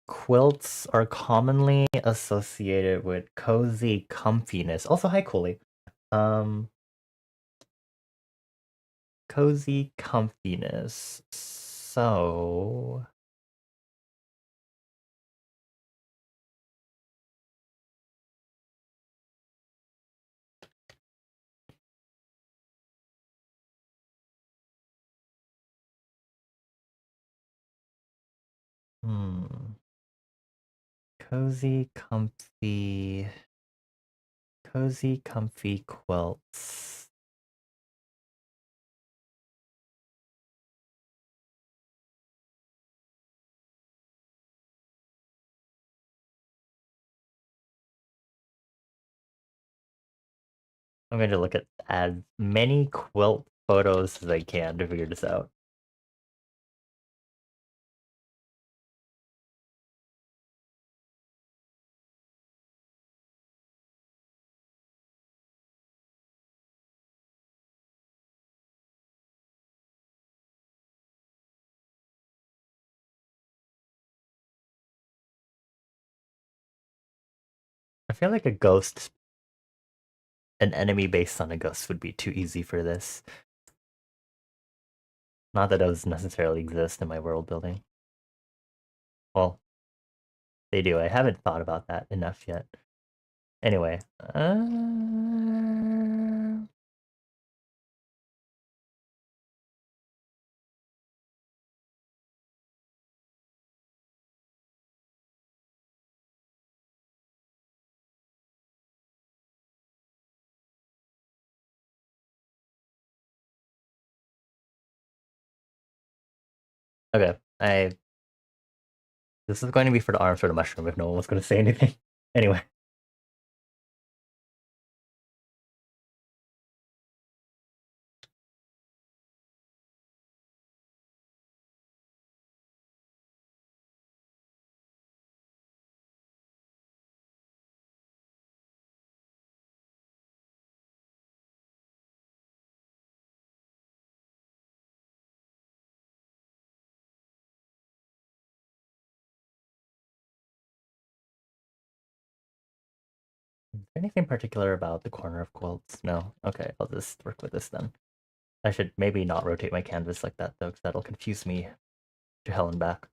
Quilts are commonly associated with cozy comfiness. Also, hi, Cooley. Cozy comfiness. So, cozy, comfy quilts. I'm going to look at as many quilt photos as I can to figure this out. I feel like an enemy based on a ghost would be too easy for this. Not that those necessarily exist in my world building. Well, they do. I haven't thought about that enough yet. Anyway, okay. This is going to be for the arms for the mushroom if no one was going to say anything. Anyway. anything particular about the corner of quilts? No? Okay, I'll just work with this then. I should maybe not rotate my canvas like that though, because that'll confuse me to hell and back.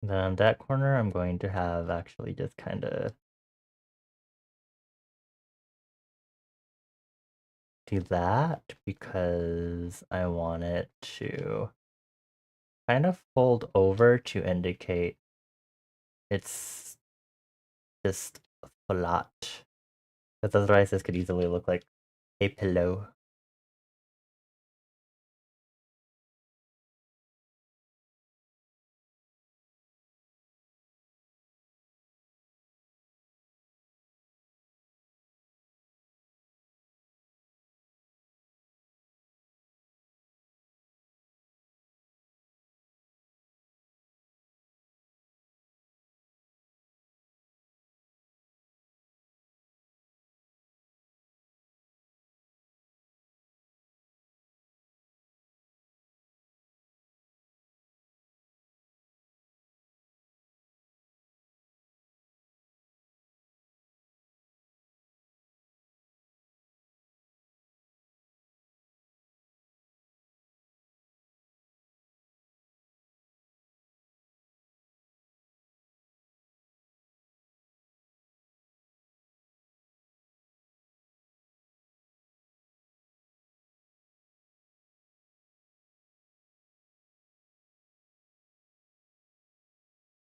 Then that corner I'm going to have actually just kind of do that because I want it to kind of fold over to indicate it's just flat. Because otherwise this could easily look like a pillow.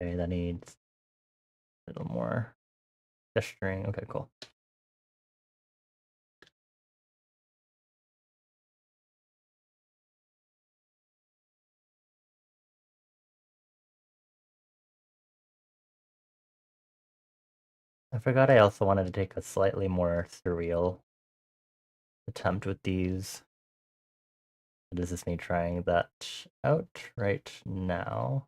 Okay, that needs a little more gesturing. Okay, cool. I forgot I also wanted to take a slightly more surreal attempt with these. This is me trying that out right now.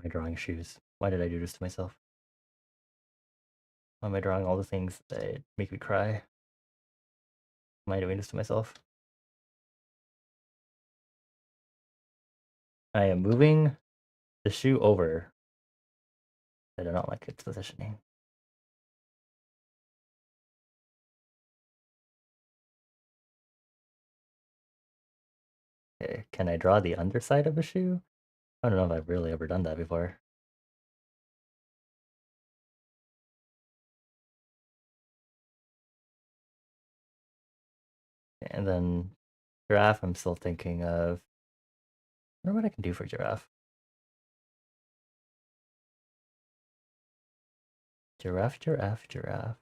Am I drawing shoes? Why did I do this to myself? Why am I drawing all the things that make me cry? Am I doing this to myself? I am moving the shoe over. I do not like its positioning. Okay, can I draw the underside of a shoe? I don't know if I've really ever done that before. And then giraffe, I'm still thinking of. I wonder what I can do for giraffe. Giraffe, giraffe, giraffe.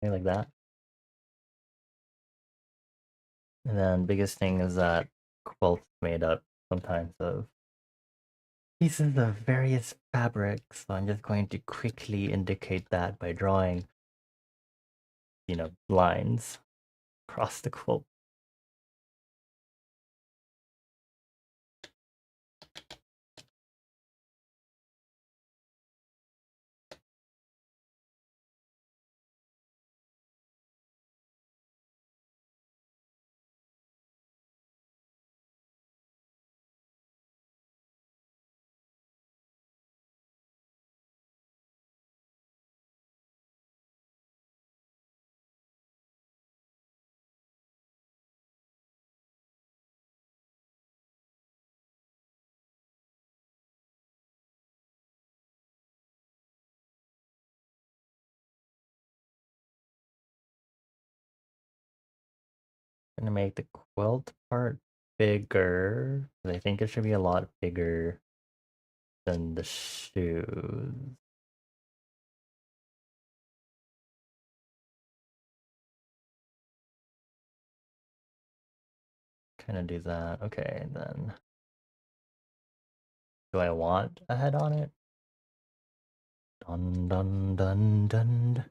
something like that. And then biggest thing is that quilt's made up sometimes of pieces of various fabrics. So I'm just going to quickly indicate that by drawing, lines across the quilt. I'm gonna make the quilt part bigger. I think it should be a lot bigger than the shoes. Kind of do that. Okay, then. Do I want a head on it? Dun dun dun dun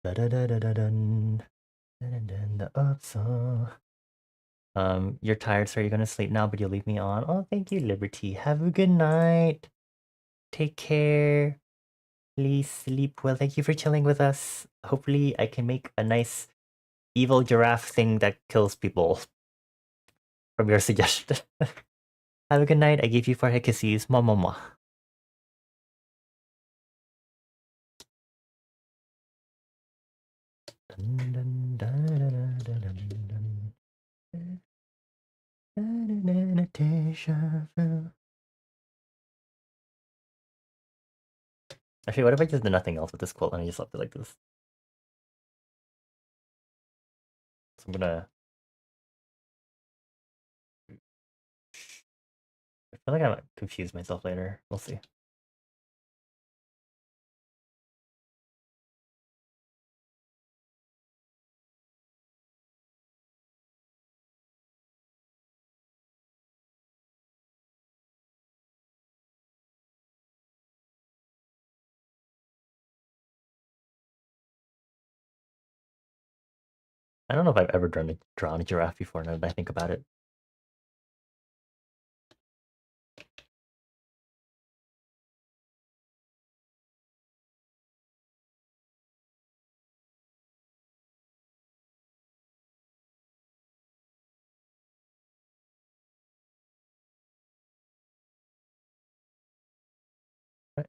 da da da da da dun dun dun the up song. You're tired, so you're gonna sleep now, but you'll leave me on. Oh, thank you, Liberty. Have a good night. Take care. Please sleep well. Thank you for chilling with us. Hopefully, I can make a nice evil giraffe thing that kills people from your suggestion. Have a good night. I gave you 4 kisses. Mwah, mwah, mwah. Dun, dun, dun, dun, dun, dun, dun, dun. Actually, what if I just did nothing else with this quilt and I just left it like this? So I'm gonna... I feel like I might confuse myself later. We'll see. I don't know if I've ever drawn a giraffe before now that I think about it.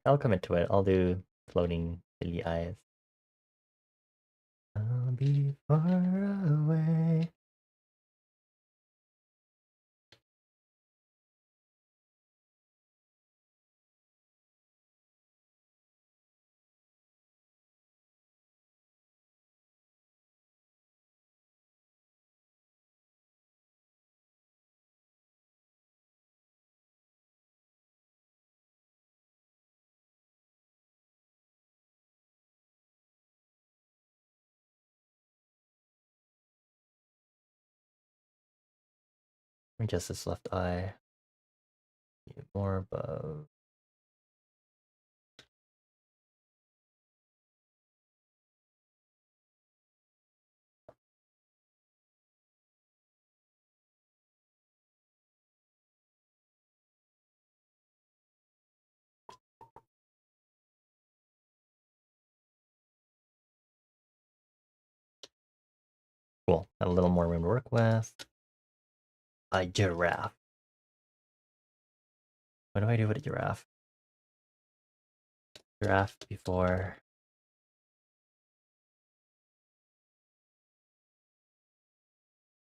I'll commit to it. I'll do floating silly eyes. I'll be far away. Just this left eye. More above. Cool. Have a little more room to work with. A giraffe. What do I do with a giraffe? Giraffe before.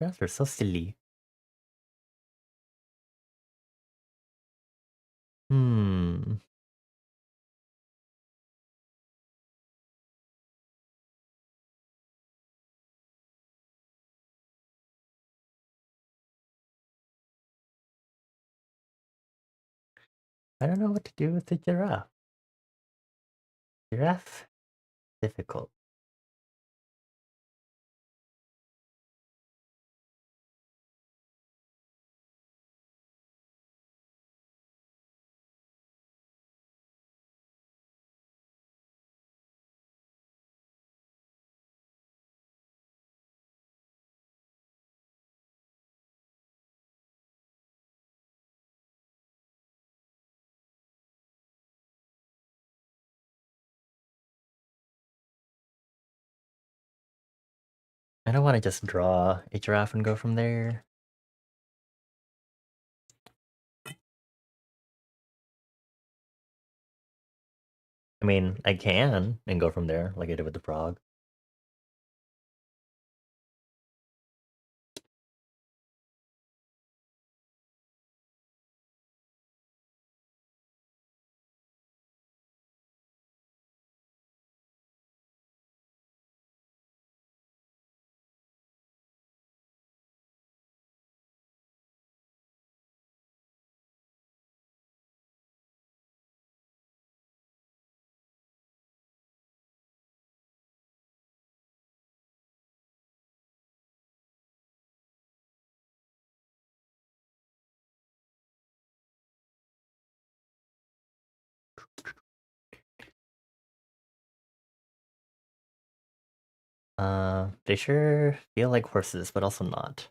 Giraffes are so silly. Hmm. I don't know what to do with the giraffe. Giraffe? Difficult. I don't want to just draw a giraffe and go from there. I mean, I can and go from there, like I did with the frog. They sure feel like horses, but also not.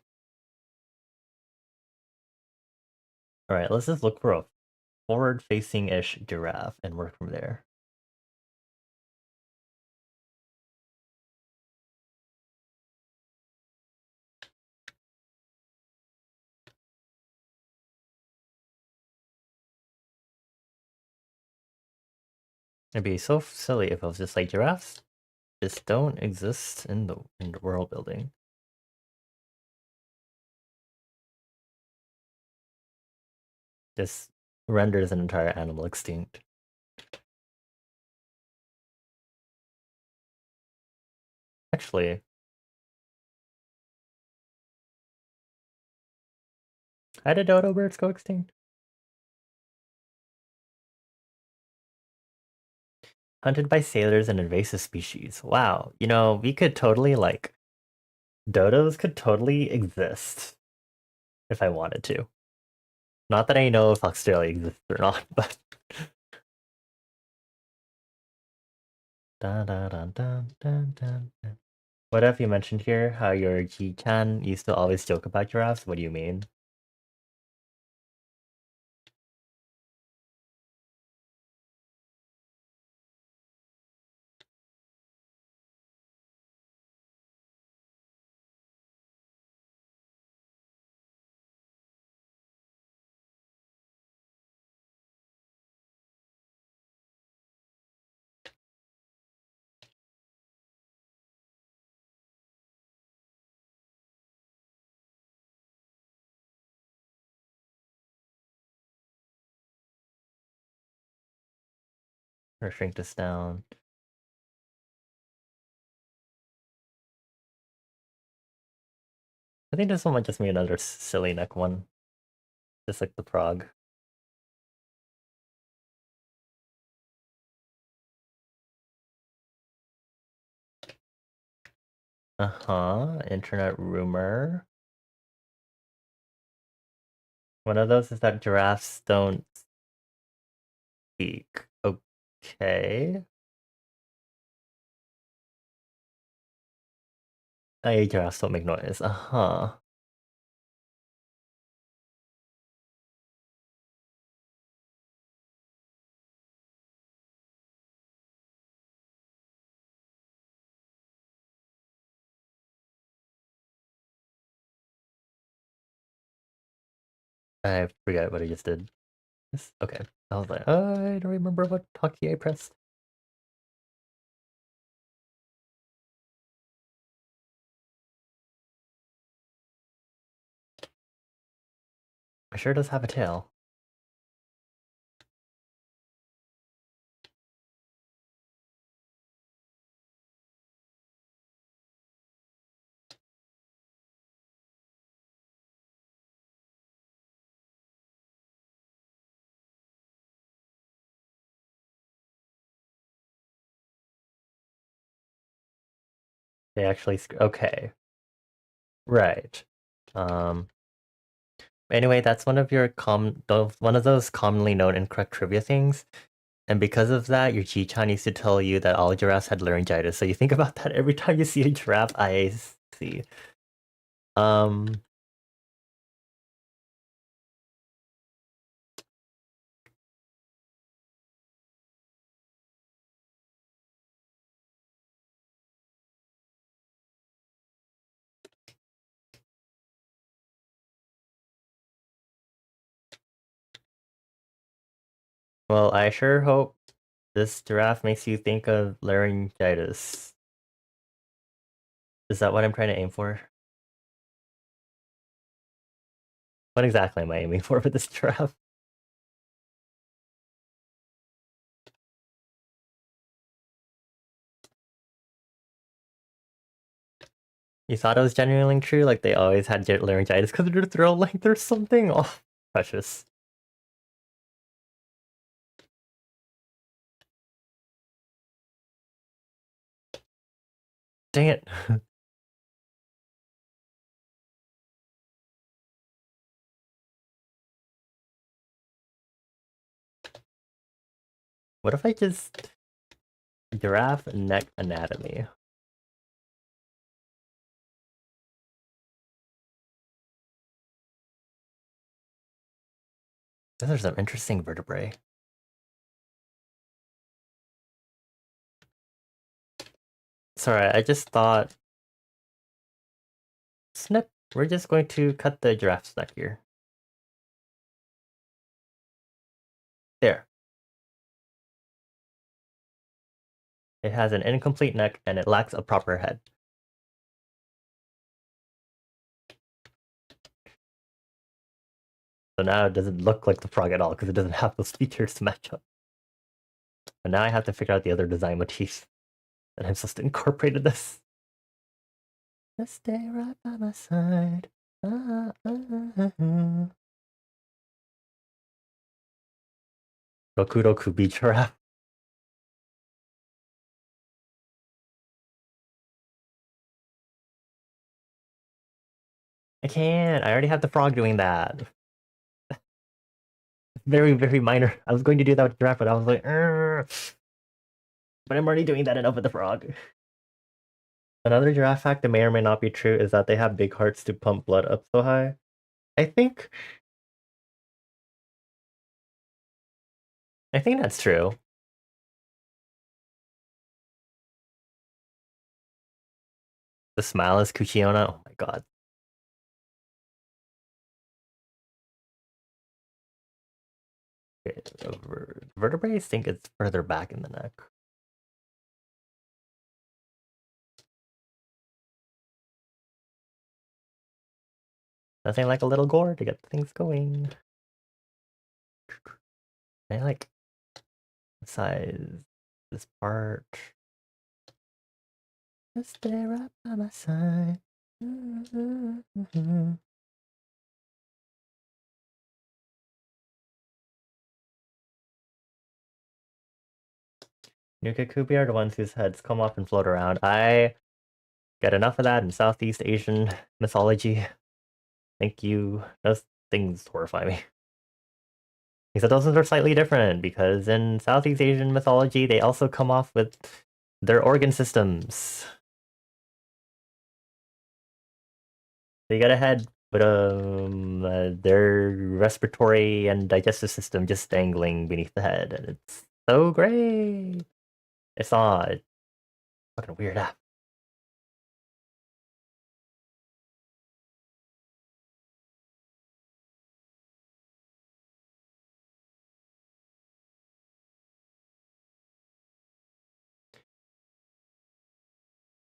Alright, let's just look for a forward-facing-ish giraffe and work from there. It'd be so silly if it was just like giraffes just don't exist in the world building. This renders an entire animal extinct. Actually, how did dodo birds go extinct? Hunted by sailors and invasive species. Wow, you know, we could totally like dodos could totally exist if I wanted to. Not that I know if Australia exists or not, but dun, dun, dun, dun, dun, dun, dun. What have you mentioned here? How your G-chan used to always joke about giraffes? What do you mean? Or shrink this down? I think this one might just be another silly neck one. Just like the Prague. Uh-huh. Internet rumor. One of those is that giraffes don't speak. Okay. Giraffes don't make noise. Uh-huh. I forget what I just did. Okay. I was like, I don't remember what hotkey I pressed. It sure does have a tail. They actually okay. Right. Um anyway, that's one of your one of those commonly known incorrect trivia things. And because of that, your Chi-chan used to tell you that all giraffes had laryngitis. So you think about that every time you see a giraffe. I see. Um Well, I sure hope this giraffe makes you think of laryngitis. Is that what I'm trying to aim for? What exactly am I aiming for with this giraffe? You thought it was genuinely true? Like they always had laryngitis because of their throat length or something? Oh, precious. Dang it. What if I just giraffe neck anatomy? Those are some interesting vertebrae. Sorry, I just thought snip. We're just going to cut the giraffe's neck here. There. It has an incomplete neck and it lacks a proper head. So now it doesn't look like the frog at all because it doesn't have those features to match up. But now I have to figure out the other design motifs. And I'm supposed to incorporate this. Just stay right by my side. Rokuroku beach giraffe. I can't. I already have the frog doing that. Very, very minor. I was going to do that with giraffe, but I was like, but I'm already doing that enough with the frog. Another giraffe fact that may or may not be true is that they have big hearts to pump blood up so high. I think I think that's true. The smile is Kuchiona. Oh my god. Okay, vertebrae think it's further back in the neck. Nothing like a little gore to get things going. I like size this part. Just stay right by my side. Nukakubi are the ones whose heads come off and float around. I get enough of that in Southeast Asian mythology. Thank you. Those things horrify me. Except those ones are slightly different because in Southeast Asian mythology, they also come off with their organ systems. They get a head, but their respiratory and digestive system just dangling beneath the head, and it's so great. It's odd. Fucking weird app.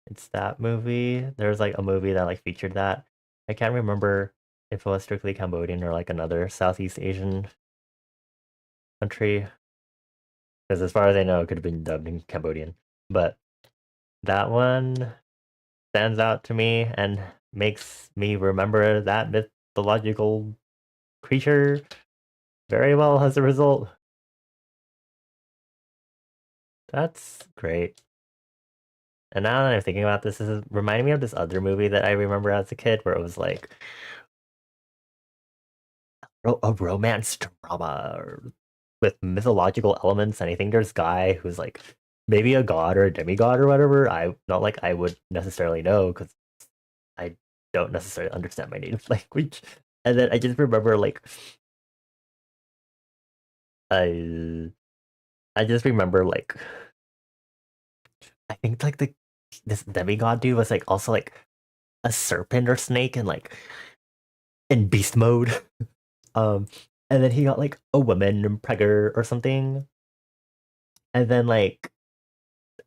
It's that movie. There's like a movie that like featured that. I can't remember if it was strictly Cambodian or like another Southeast Asian country. Because as far as I know, it could have been dubbed in Cambodian. But that one stands out to me and makes me remember that mythological creature very well as a result. That's great. And now that I'm thinking about this is reminding me of this other movie that I remember as a kid where it was like a romance drama with mythological elements. And I think there's a guy who's like maybe a god or a demigod or whatever. I not like I would necessarily know because I don't necessarily understand my native language. And then I just remember like I I just remember like I think like this demigod dude was like also like a serpent or snake and like in beast mode. Um and then he got like a woman preggers or something, and then like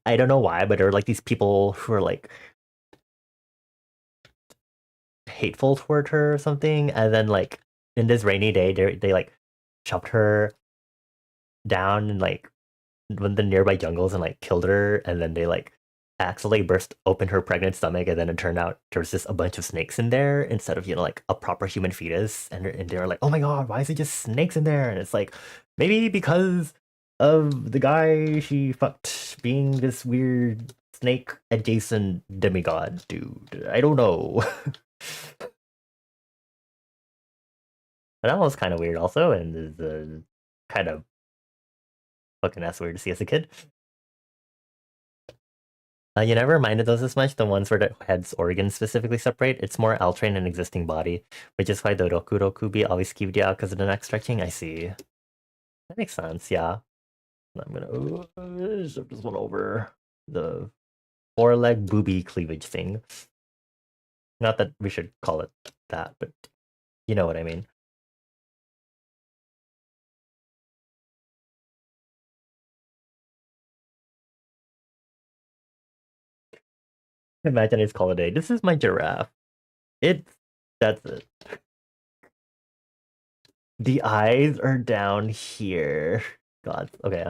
I don't know why, but there were like these people who are like hateful toward her or something, and then like in this rainy day, they like chopped her down and like when the nearby jungles and like killed her, and then they like accidentally burst open her pregnant stomach, and then it turned out there was just a bunch of snakes in there instead of like a proper human fetus, and they were like, oh my god, why is it just snakes in there? And it's like maybe because of the guy she fucked being this weird snake adjacent demigod dude. I don't know. And that was kind of weird also, and is kind of fucking ass weird to see as a kid. You never minded those as much, the ones where the head's organs specifically separate. It's more altering an existing body, which is why the Roku Rokubi always keep you out because of the neck stretching. I see. That makes sense, yeah. I'm gonna shift this one over. The four-leg booby cleavage thing. Not that we should call it that, but you know what I mean. Imagine it's called a day. This is my giraffe. It's that's it. The eyes are down here. God. Okay,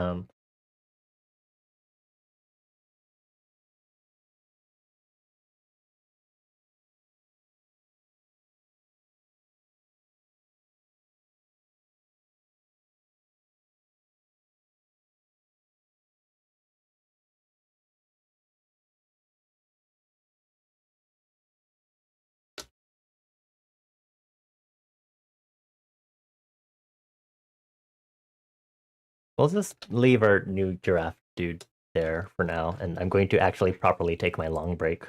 we'll just leave our new giraffe dude there for now, and I'm going to actually properly take my long break.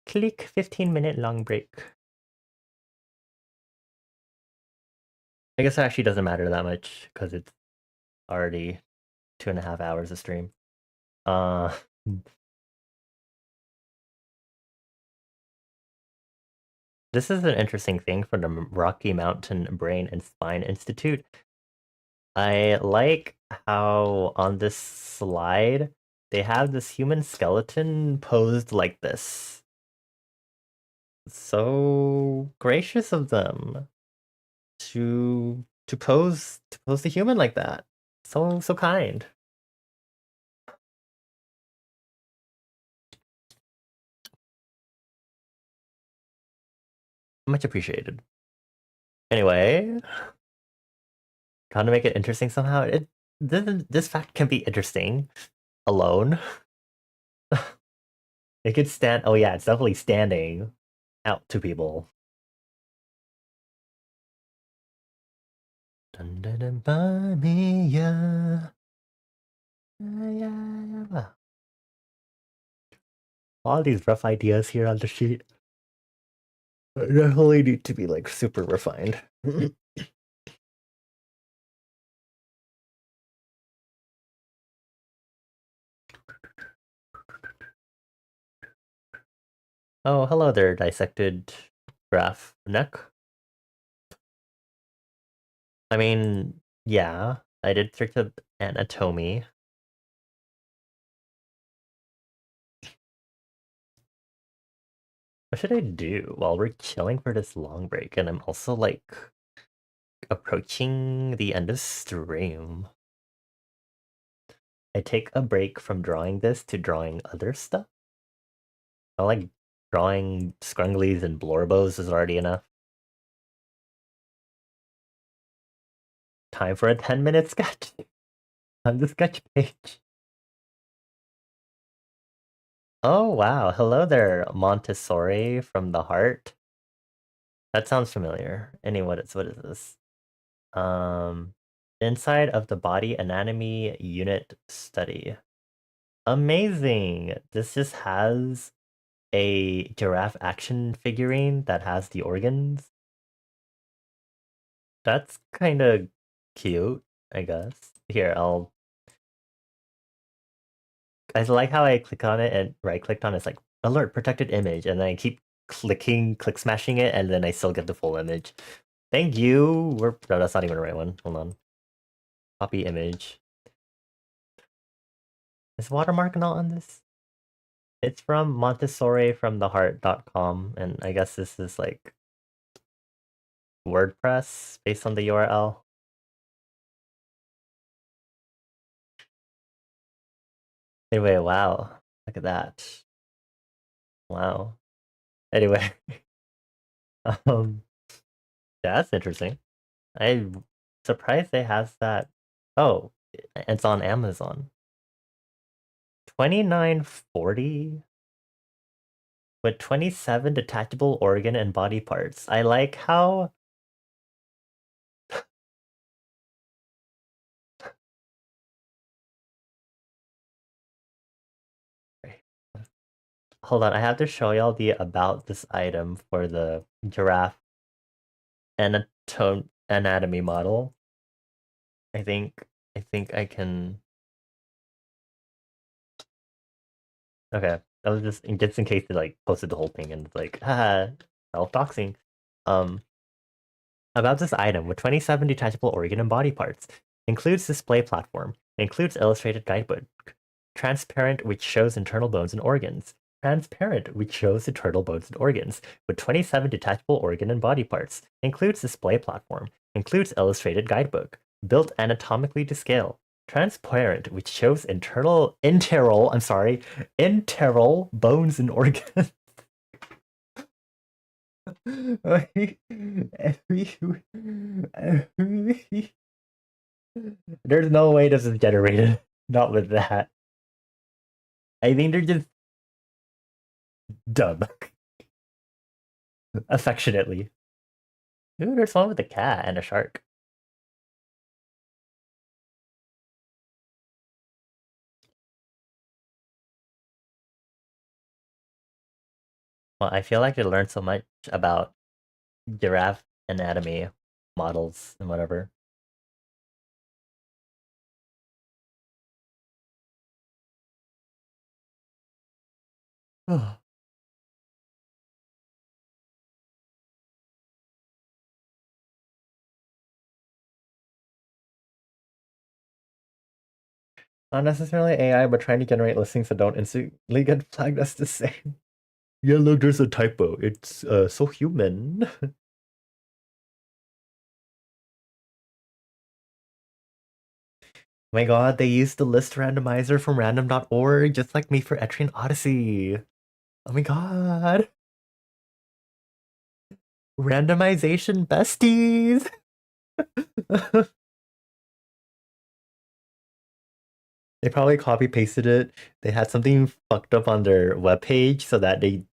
Click 15-minute long break. I guess it actually doesn't matter that much because it's already 2.5 hours of stream. Uh, this is an interesting thing for the Rocky Mountain Brain and Spine Institute. I like how on this slide they have this human skeleton posed like this. So gracious of them to pose the human like that. So kind. Much appreciated. Anyway, trying to make it interesting somehow. This fact can be interesting alone. It could stand. Oh yeah, it's definitely standing out to people. Dun, dun, dun, buy me, yeah. Yeah. All these rough ideas here on the sheet definitely need to be like super refined. Oh, hello there, dissected graph neck. I mean, yeah, I did search up anatomy. What should I do while we're chilling for this long break? And I'm also like approaching the end of stream. I take a break from drawing this to drawing other stuff. I like drawing scrunglies and blorbos is already enough. Time for a 10-minute sketch on the sketch page. Oh wow, hello there, Montessori from the heart. That sounds familiar. Anyway, what is this? Um, inside of the body anatomy unit study. Amazing. This just has a giraffe action figurine that has the organs. That's kind of cute, I guess. Here, I like how I click on it and right clicked on it, it's like alert protected image, and then I keep click smashing it, and then I still get the full image. Thank you. No, that's not even the right one. Hold on. Copy image. Is watermark not on this? It's from Montessori from theheart.com, and I guess this is like WordPress based on the URL. Anyway, wow. Look at that. Wow. Anyway, um, yeah, that's interesting. I'm surprised they has that. Oh, it's on Amazon. 2940 with 27 detachable organ and body parts. I like how hold on, I have to show y'all the about this item for the giraffe anatomy model. I think I can. Okay, that was just in case they like posted the whole thing and it's like, haha, self-doxing. Um, about this item with 27 detachable organ and body parts, includes display platform, includes illustrated guidebook, transparent which shows internal bones and organs, transparent which shows internal bones and organs, with 27 detachable organ and body parts, includes display platform, includes illustrated guidebook, built anatomically to scale, transparent which shows internal bones and organs. There's no way this is generated. Not with that. I think they're just dumb. Affectionately. Ooh, there's one with a cat and a shark. Well, I feel like I learned so much about giraffe anatomy models and whatever. Not necessarily AI, but trying to generate listings that don't instantly get flagged as the same. Yeah, look, there's a typo. It's so human. My god, they used the list randomizer from random.org, just like me for Etrian Odyssey. Oh my god. Randomization besties. They probably copy pasted it. They had something fucked up on their webpage so that they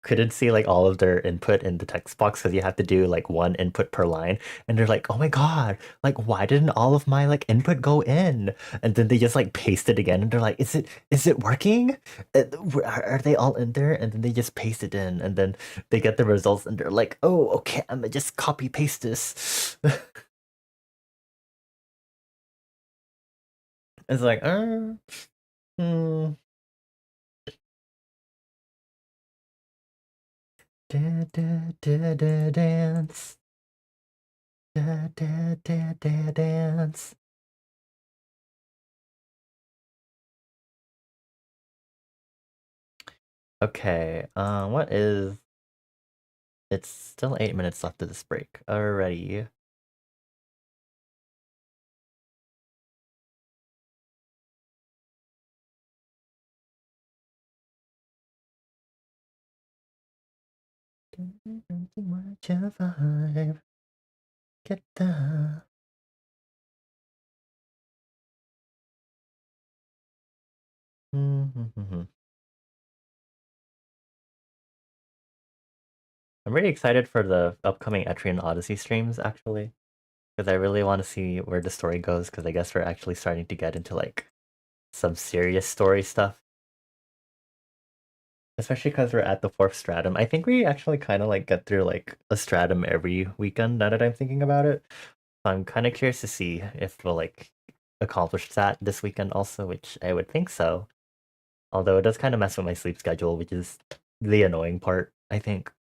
couldn't see like all of their input in the text box because you have to do like one input per line. And they're like, oh my god, like why didn't all of my like input go in? And then they just like paste it again and they're like, is it working? Are they all in there? And then they just paste it in and then they get the results and they're like, oh okay, I'm gonna just copy paste this. It's like, hmm. Dance. Dance. Okay, what is... It's still 8 minutes left of this break. Alrighty. Don't too much of a vibe. Get the... I'm really excited for the upcoming Etrian Odyssey streams, actually. Because I really want to see where the story goes, because I guess we're actually starting to get into, like, some serious story stuff. Especially because we're at the fourth stratum. I think we actually kind of, like, get through, like, a stratum every weekend, now that I'm thinking about it. So I'm kind of curious to see if we'll, like, accomplish that this weekend also, which I would think so. Although it does kind of mess with my sleep schedule, which is the annoying part, I think.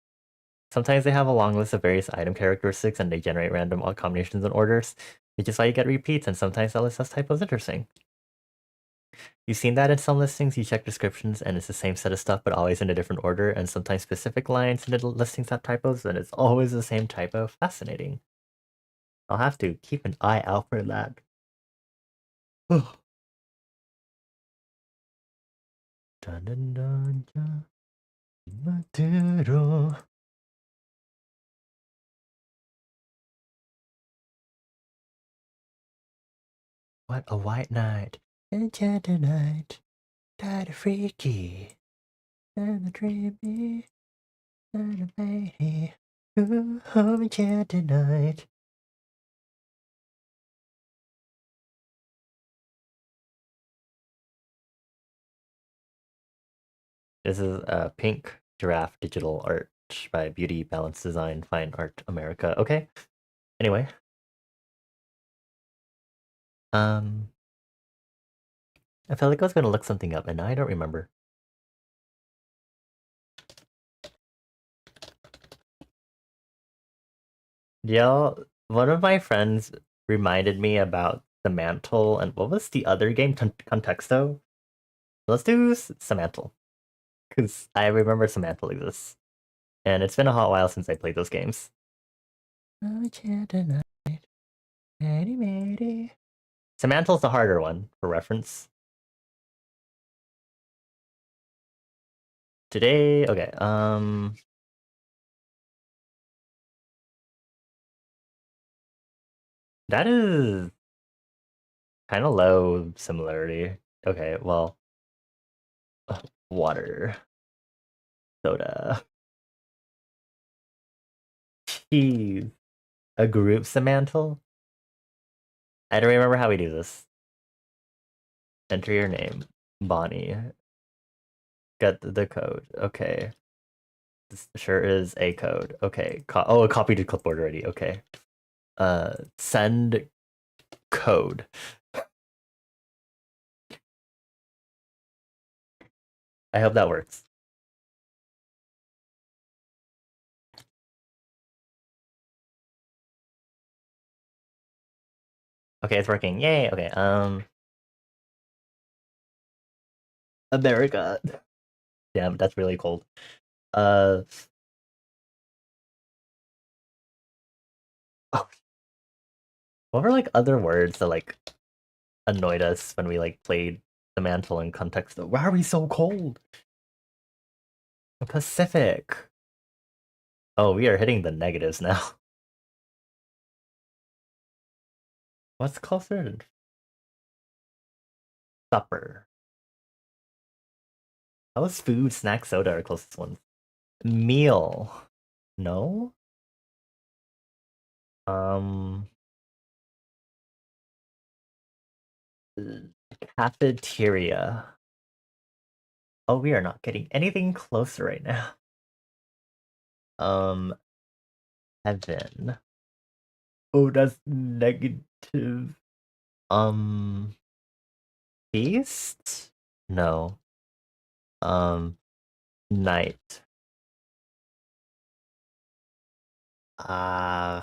Sometimes they have a long list of various item characteristics and they generate random odd combinations and orders, which is why you get repeats, and sometimes that list has typos. Interesting. You've seen that in some listings, you check descriptions and it's the same set of stuff, but always in a different order, and sometimes specific lines in the listings have typos, and it's always the same typo. Fascinating. I'll have to keep an eye out for that. dun, dun, dun, dun. Maduro. What a white knight, enchanted knight, died a freaky, and a dreamy, and a lady, ooh, enchanted knight. This is a pink giraffe digital art by Beauty Balance Design, Fine Art America. Okay. Anyway, um, I felt like I was gonna look something up, and now I don't remember. Yeah, one of my friends reminded me about the mantle, and what was the other game? Contexto. Let's do Samantle, because I remember Samantle exists, and it's been a hot while since I played those games. Samantle's the harder one, for reference. Today, okay, that is kind of low similarity. Okay, well, water, soda, cheese, a group Samantle. I don't remember how we do this. Enter your name, Bonnie. Get the code. Okay, this sure is a code. Okay, oh, a copy to clipboard already. Okay, send code. I hope that works. Okay, it's working. Yay. Okay. America. Damn, that's really cold. Uh, oh, what were like other words that like annoyed us when we like played the mantle in context of why are we so cold? Pacific. Oh, we are hitting the negatives now. What's closer to supper? How is food, snack, soda our closest ones? Meal. No? Um cafeteria. Oh, we are not getting anything closer right now. Heaven. Oh, that's negative. Um Feast? No. Night. Uh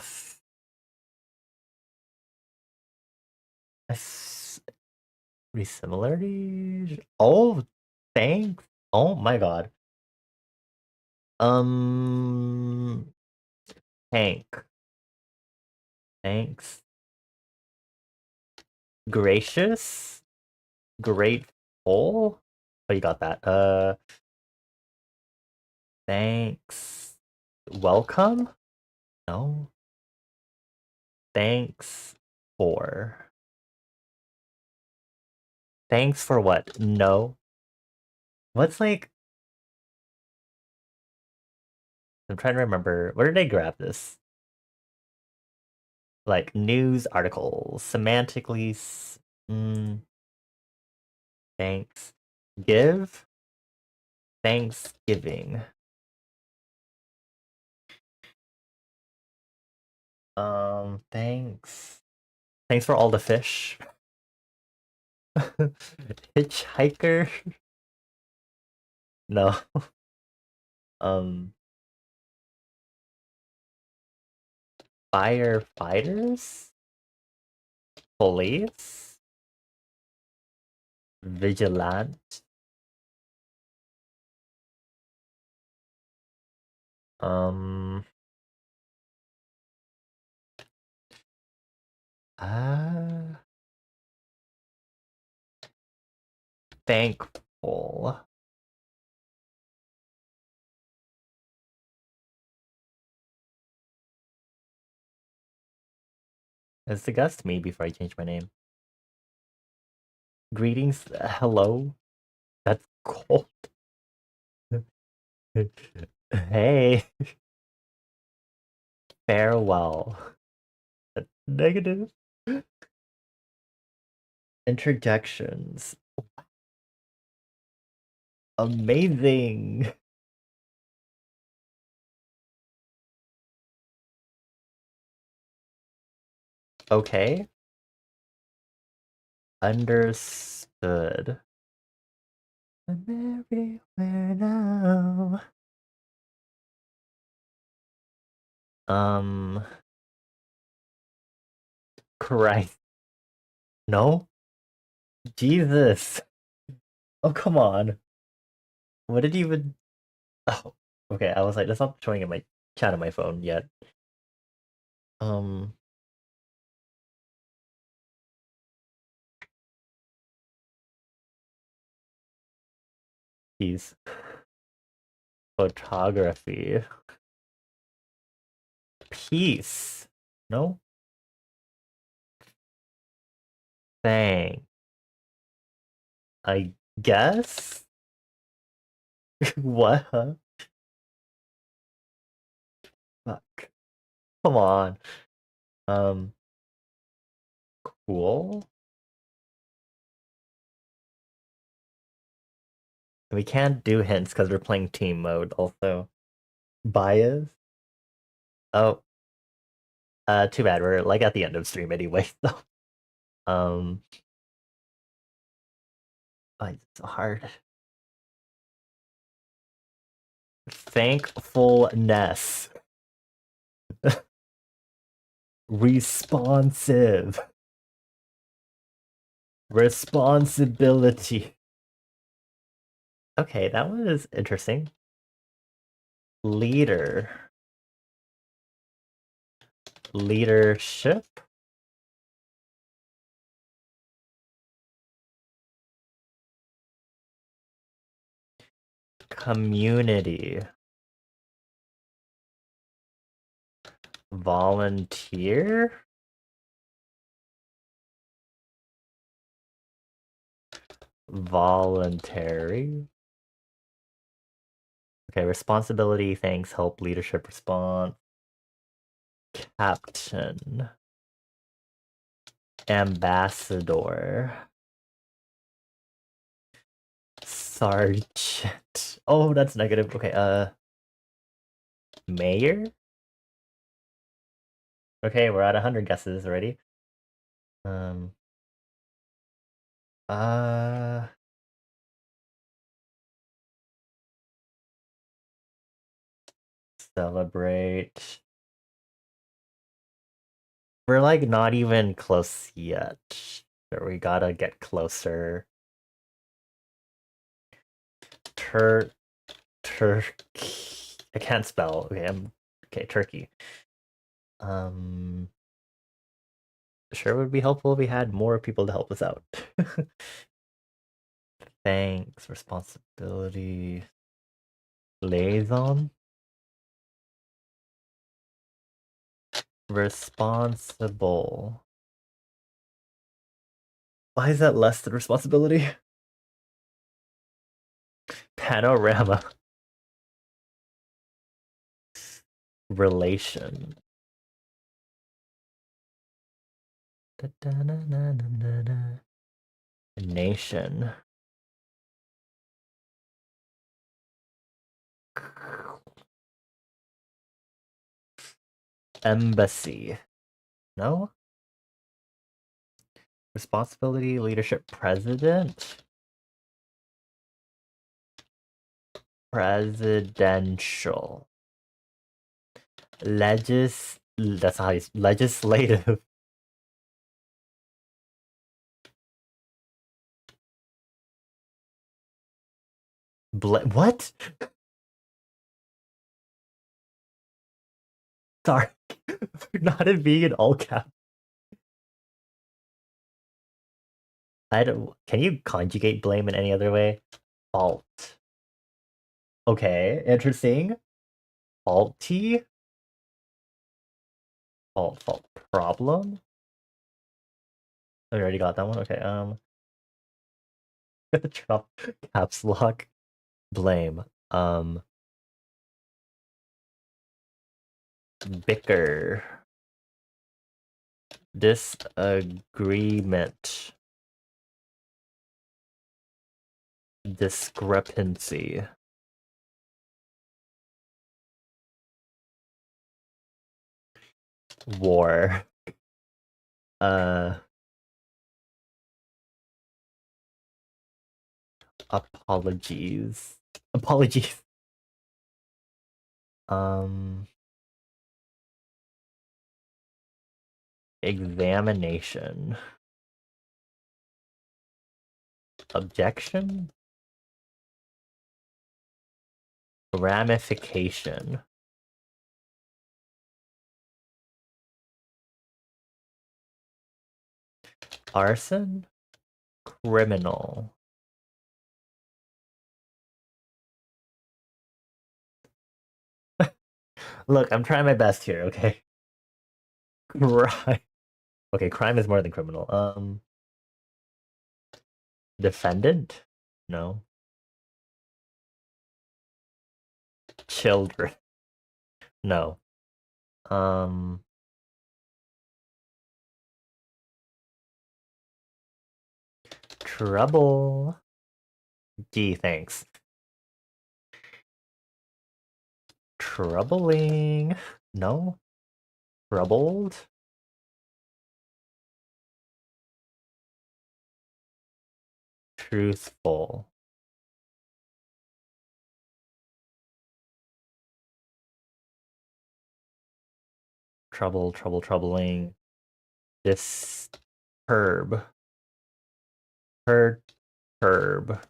Similarity? Oh, thanks. Oh my god. Um, Hank. Thanks. Gracious? Grateful? Oh, you got that. Thanks. Welcome? No. Thanks for. Thanks for what? No. What's like, I'm trying to remember. Where did I grab this? Like news articles, semantically. Thanks. Give. Thanksgiving. Thanks. Thanks for all the fish. Hitchhiker. No. Um, Firefighters? Police? Vigilant? Um... Uh... Thankful. It's disgust me before I change my name. Greetings, hello. That's cold. Hey, farewell. Negative. Interjections. Amazing. Okay. Understood. I'm everywhere now. Um, Christ. No? Jesus. Oh, come on. What did you even... Oh, okay, I was like, that's not showing in my chat on my phone yet. Um, Peace. Photography. Peace. No? Thing. I guess? What? Huh? Fuck. Come on. Um, cool. We can't do hints because we're playing team mode also. Bias? Oh, too bad. We're like at the end of stream anyway, so. Um, oh, it's so hard. Thankfulness. Responsive. Responsibility. Okay, that was interesting. Leader. Leadership. Community. Volunteer. Voluntary. Okay, responsibility, thanks, help, leadership, response. Captain. Ambassador. Sergeant. Oh, that's negative. Okay, mayor? Okay, we're at 100 guesses already. Um, uh, Celebrate. We're like not even close yet. But we gotta get closer. Turkey. I can't spell. Okay, okay, Turkey. Sure would be helpful if we had more people to help us out. Thanks, responsibility, liaison, responsible. Why is that less than responsibility? Panorama. Relation. Nation. Embassy. No? Responsibility, leadership, president? Presidential. That's how he's legislative. What? Sorry. Not it being in all caps. I don't. Can you conjugate blame in any other way? Fault. Okay, interesting. Faulty. Fault. Problem. Oh, you already got that one. Okay. Drop caps lock. Blame. Bicker. Disagreement. Discrepancy. War. Uh, apologies. Apologies. Um, examination. Objection. Ramification. Arson. Criminal. Look, I'm trying my best here, okay? Crime. Okay, crime is more than criminal. Defendant? No. Children? No. Um, trouble. Gee, thanks. Troubling. No. Troubled. Truthful. Troubling. Disturb. Perturb.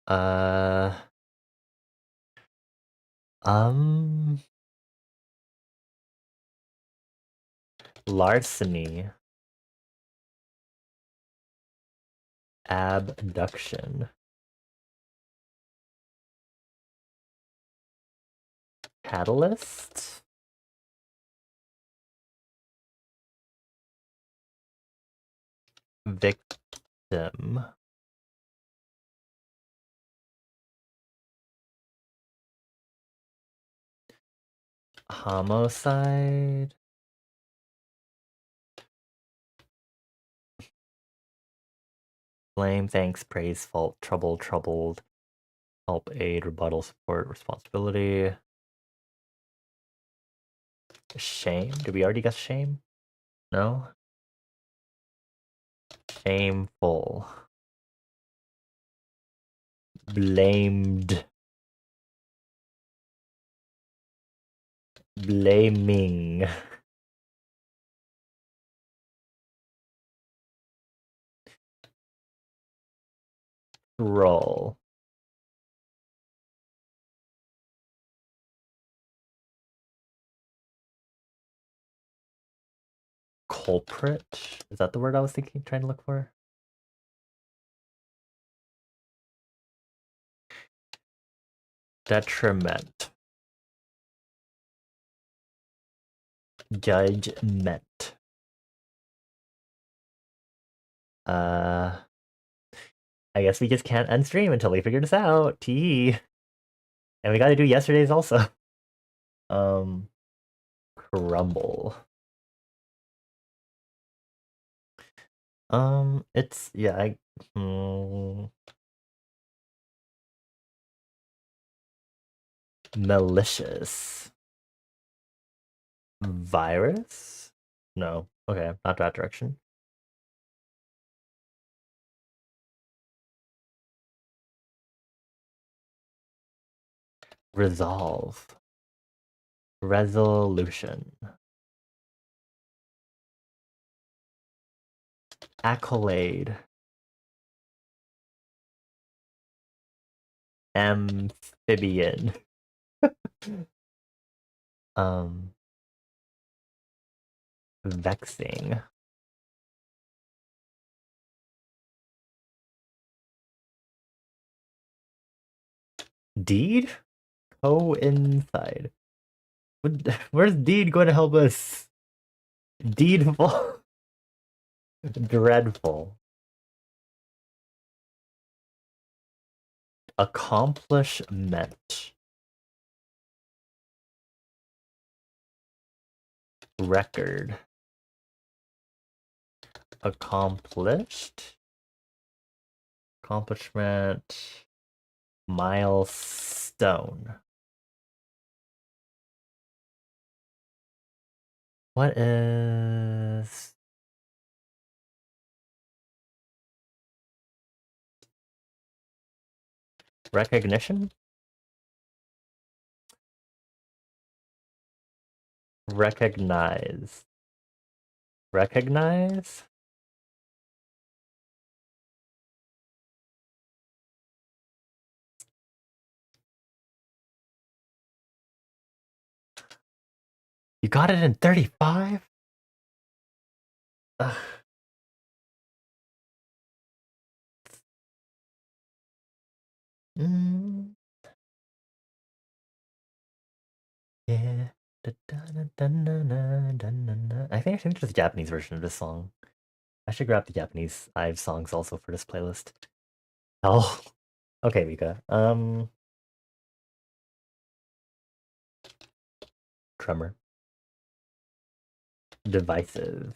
Uh, um, larceny. Abduction. Catalyst. Victim. Homicide. Blame, thanks, praise, fault, trouble, troubled, help, aid, rebuttal, support, responsibility. Shame? Did we already guess shame? No? Shameful. Blamed. Blaming. Roll. Culprit? Is that the word I was trying to look for? Detriment. Judgment. Uh, I guess we just can't end stream until we figure this out. T. And we gotta do yesterday's also. Um, crumble. It's yeah. Malicious. Virus? No. Okay, not that direction. Resolve. Resolution. Accolade. Amphibian. um Vexing. Deed? Coincide. Where's Deed going to help us? Deedful. Dreadful. Accomplishment. Record. Accomplished. Accomplishment. Milestone. What is recognition? Recognize. Recognize? You got it in 35? Ugh. Mm. Yeah. I think there's a Japanese version of this song. I should grab the Japanese IVE songs also for this playlist. Oh. Okay, Mika. Tremor. Divisive.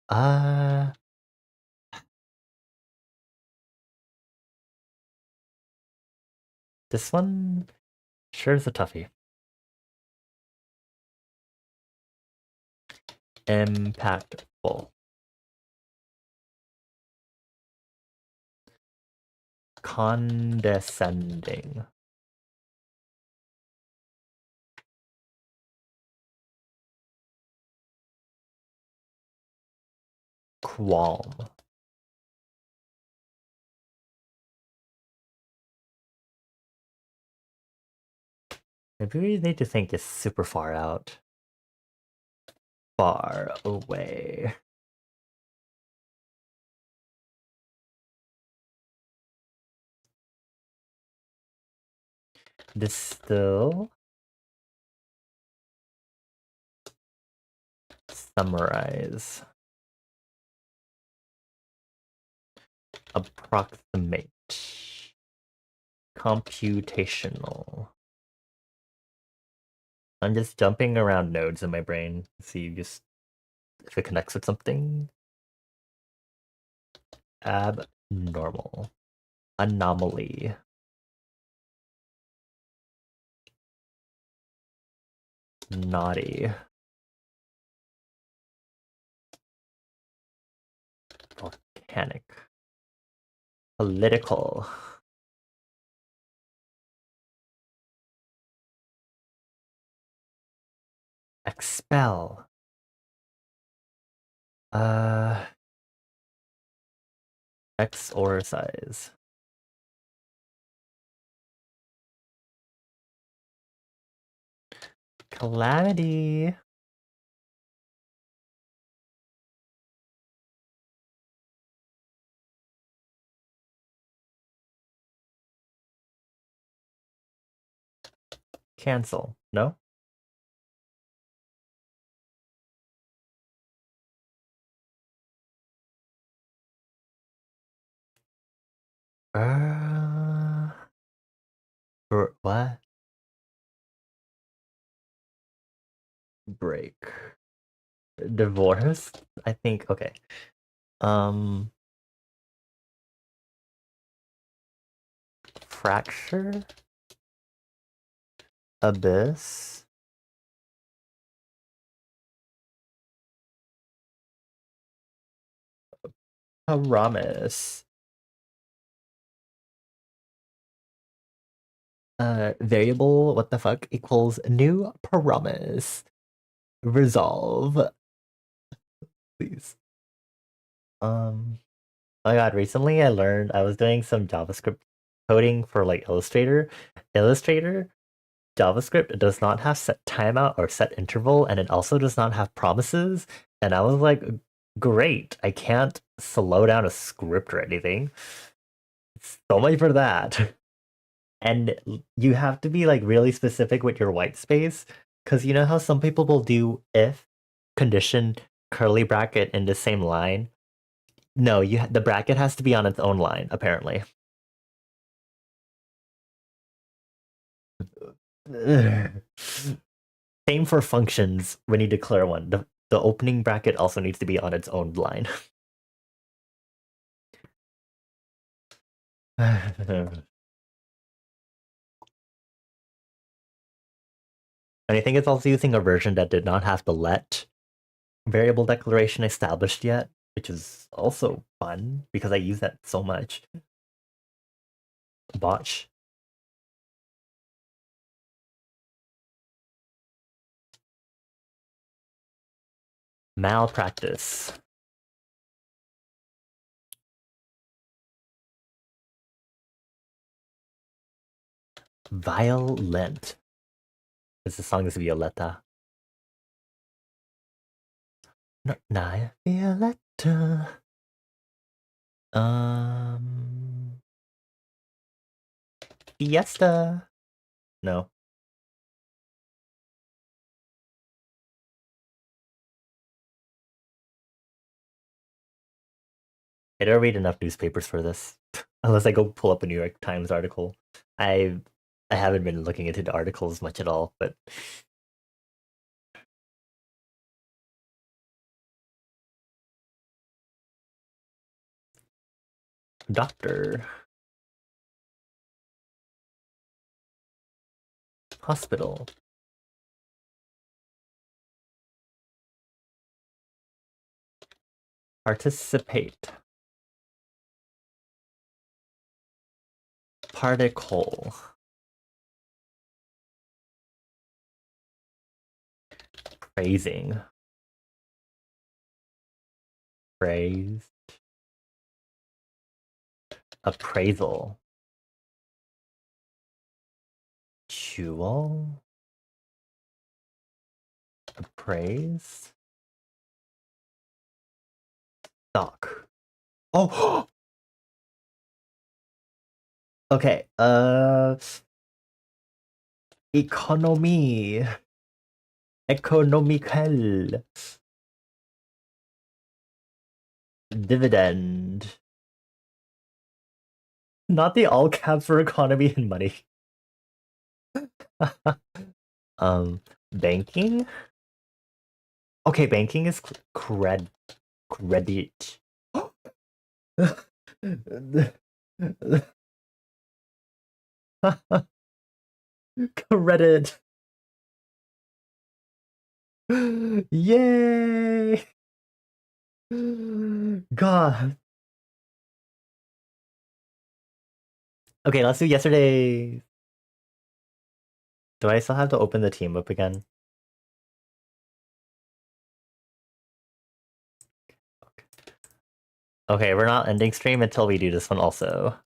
Uh this one sure is a toughie. Impactful. Condescending. Qualm. Maybe we need to think is super far out. Far away. Distill. Summarize. Approximate. Computational. I'm just jumping around nodes in my brain to see just if it connects with something. Abnormal. Anomaly. Naughty. Volcanic. Political. Expel. Uh, exorcise. Calamity. Cancel. No? Uh, what? Break. Divorce? I think, okay. Um, fracture? Abyss? Promise. Variable, what the fuck, equals new promise. Resolve, please. Oh my god, recently I learned I was doing some JavaScript coding for like Illustrator. Illustrator, JavaScript does not have set timeout or set interval, and it also does not have promises. And I was like, great, I can't slow down a script or anything. So much for that. And you have to be like really specific with your white space, because you know how some people will do if condition curly bracket in the same line. No, the bracket has to be on its own line, apparently. Same for functions when you declare one. The opening bracket also needs to be on its own line. And I think it's also using a version that did not have the let variable declaration established yet, which is also fun because I use that so much. Botch. Malpractice. Violent. This song is Violetta. No, not Violetta. Fiesta. No. I don't read enough newspapers for this. Unless I go pull up a New York Times article. I I haven't been looking into the articles much at all, but doctor, hospital, participate, particle, praising, praise, appraisal, jewel, appraise, stock. Oh, okay. Economy, economical, dividend. Not the all caps for economy and money. um, banking. Okay, banking is credit. Credit. Yay! God. Okay, let's do yesterday. Do I still have to open the team up again? Okay, we're not ending stream until we do this one also.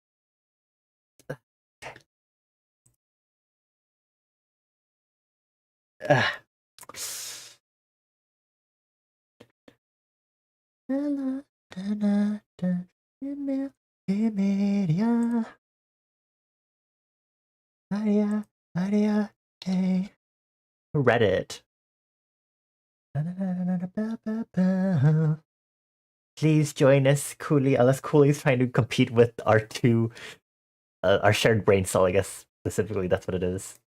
Reddit. Please join us, Cooley. Unless Cooley's trying to compete with our our shared brain cell, I guess specifically that's what it is.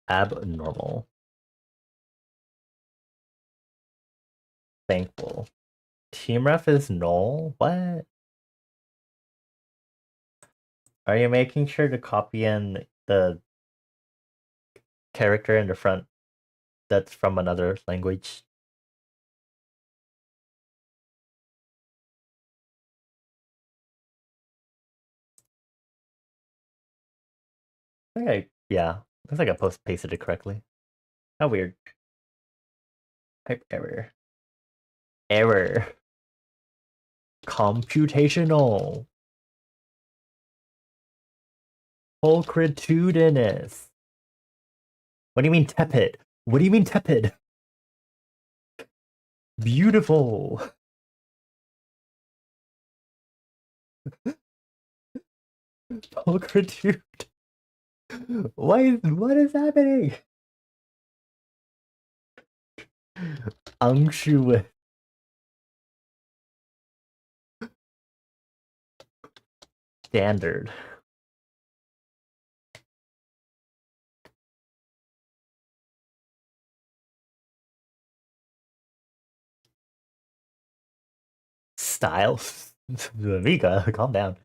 Abnormal. Thankful. Team ref is null? What? Are you making sure to copy in the character in the front that's from another language? Yeah, looks like I pasted it correctly. How weird. Type error. Error. Computational. Pulchritudinous. What do you mean tepid? What do you mean tepid? Beautiful. Pulchritude. What is happening? Unctuous. Standard. Style. Vika, calm down.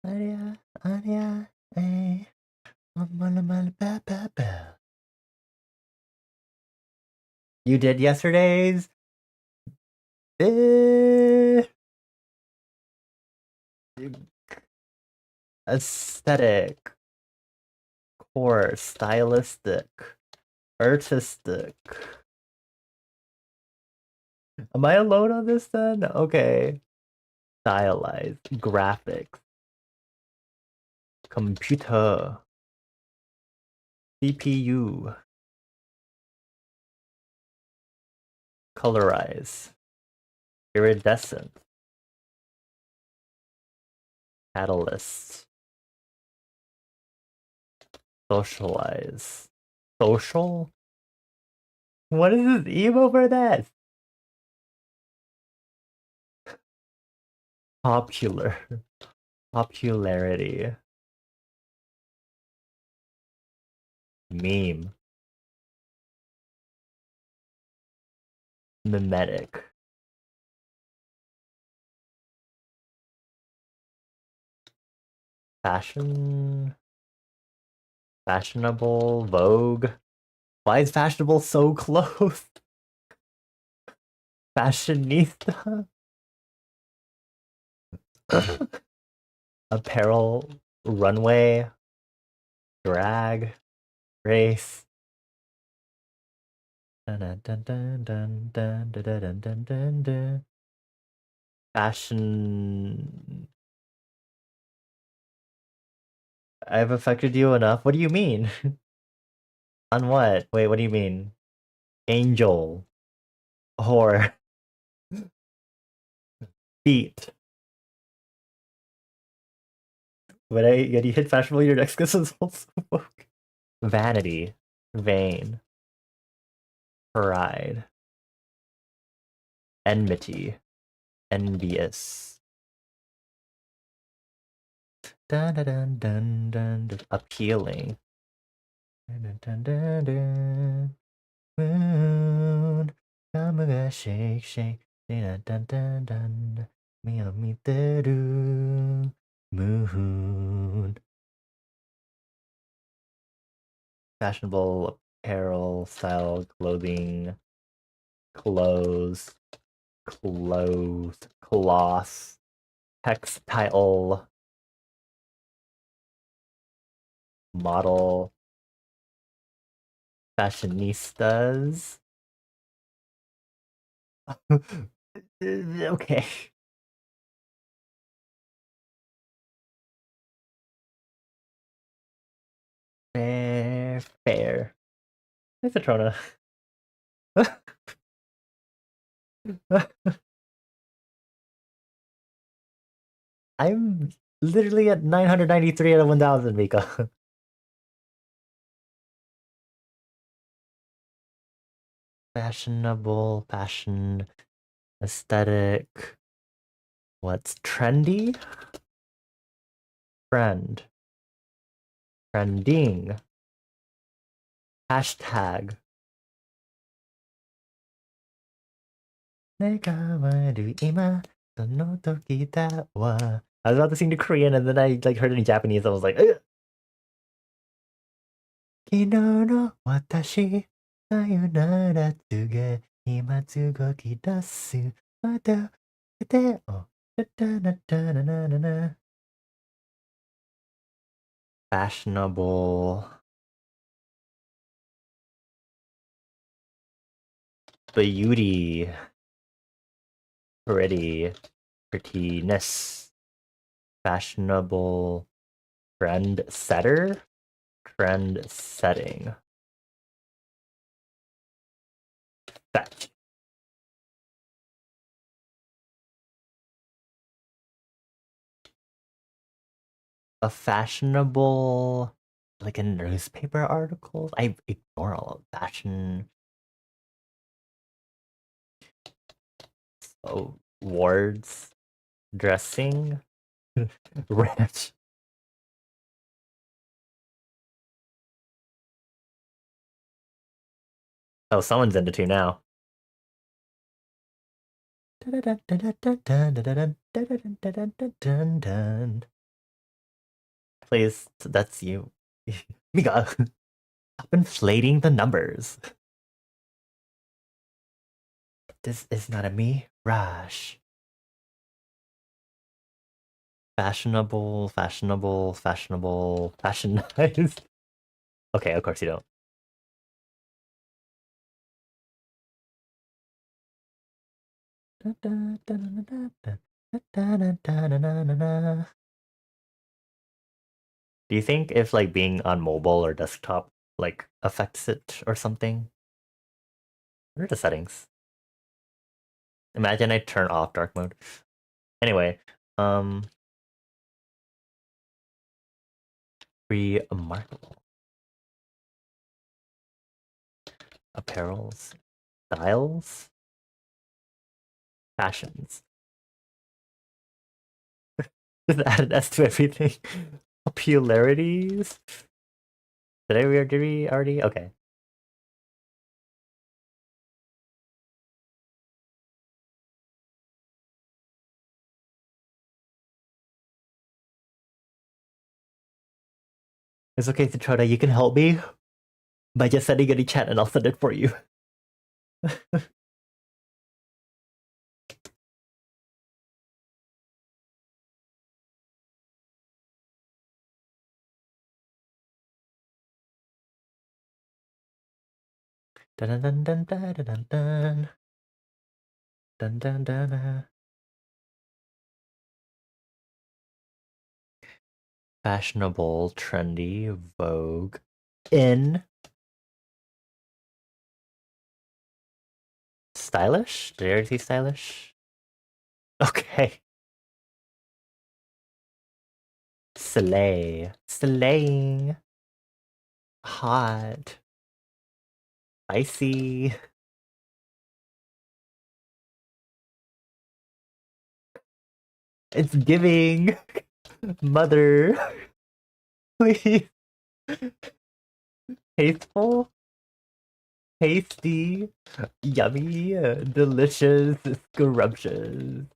Aria, aria, eh. You did yesterday's? Eh. Aesthetic. Core. Stylistic. Artistic. Am I alone on this then? Okay. Stylized. Graphics. Computer. CPU. Colorize. Iridescent. Catalyst. Socialize. Social? What is this emo for that? Popular. Popularity. Meme. Mimetic. Fashion. Fashionable. Vogue. Why is fashionable so close? Fashionista. Apparel. Runway. Drag. Race. Dun, dun, dun, dun, dun, dun, dun, dun, dun, dun, dun. Fashion. I've affected you enough. What do you mean? On what? Wait, what do you mean? Angel. Whore. Feet. When you hit fashionable, your next guess is also woke. Vanity. Vain. Pride. Enmity. Envious. Dun dun dun dun dun. Dun. Appealing. Dun, dun, dun, dun. Moon. Come shake shake. Dun dun dun dun. Miyamiteru. Moon. Fashionable apparel, style, clothing, clothes, cloth, textile, model, fashionistas. Okay. Fair, fair. Thanks, Atrona. I'm literally at 993 out of 1000, Mika. Fashionable, fashion, aesthetic. What's trendy? Trend. Trending. Hashtag. I was about to sing the Korean and then I heard it in Japanese. I was like, ugh. 昨日の私さよなら告げ Imatsu goki dasu. Mata kate o. Da da da da da da da da. Fashionable. Beauty. Pretty. Prettiness. Fashionable. Trend setter. Trend setting. Fetch. A fashionable, like a newspaper article. I ignore all of fashion. Oh, wards, dressing, ranch. Oh, someone's into two now. Please, that's you. Mika, stop inflating the numbers. This is not a me. Rush. Fashionable, fashionable, fashionable, fashionized. Okay, of course you don't. Do you think if like being on mobile or desktop like affects it or something? What are the settings? Imagine I turn off dark mode. Anyway, um, remarkable apparels, styles, fashions. Just add an S to everything. Popularities. Did we already? Okay. It's okay, Citroda. You can help me by just sending it in chat, and I'll send it for you. Dun dun dun dun dun dun dun dun dun dun. Dun. Fashionable, trendy, Vogue, in, stylish. Did I already say stylish? Okay. Slay, slaying, hot, spicy. It's giving. Mother, please. Tasteful, tasty, yummy, delicious, scrumptious.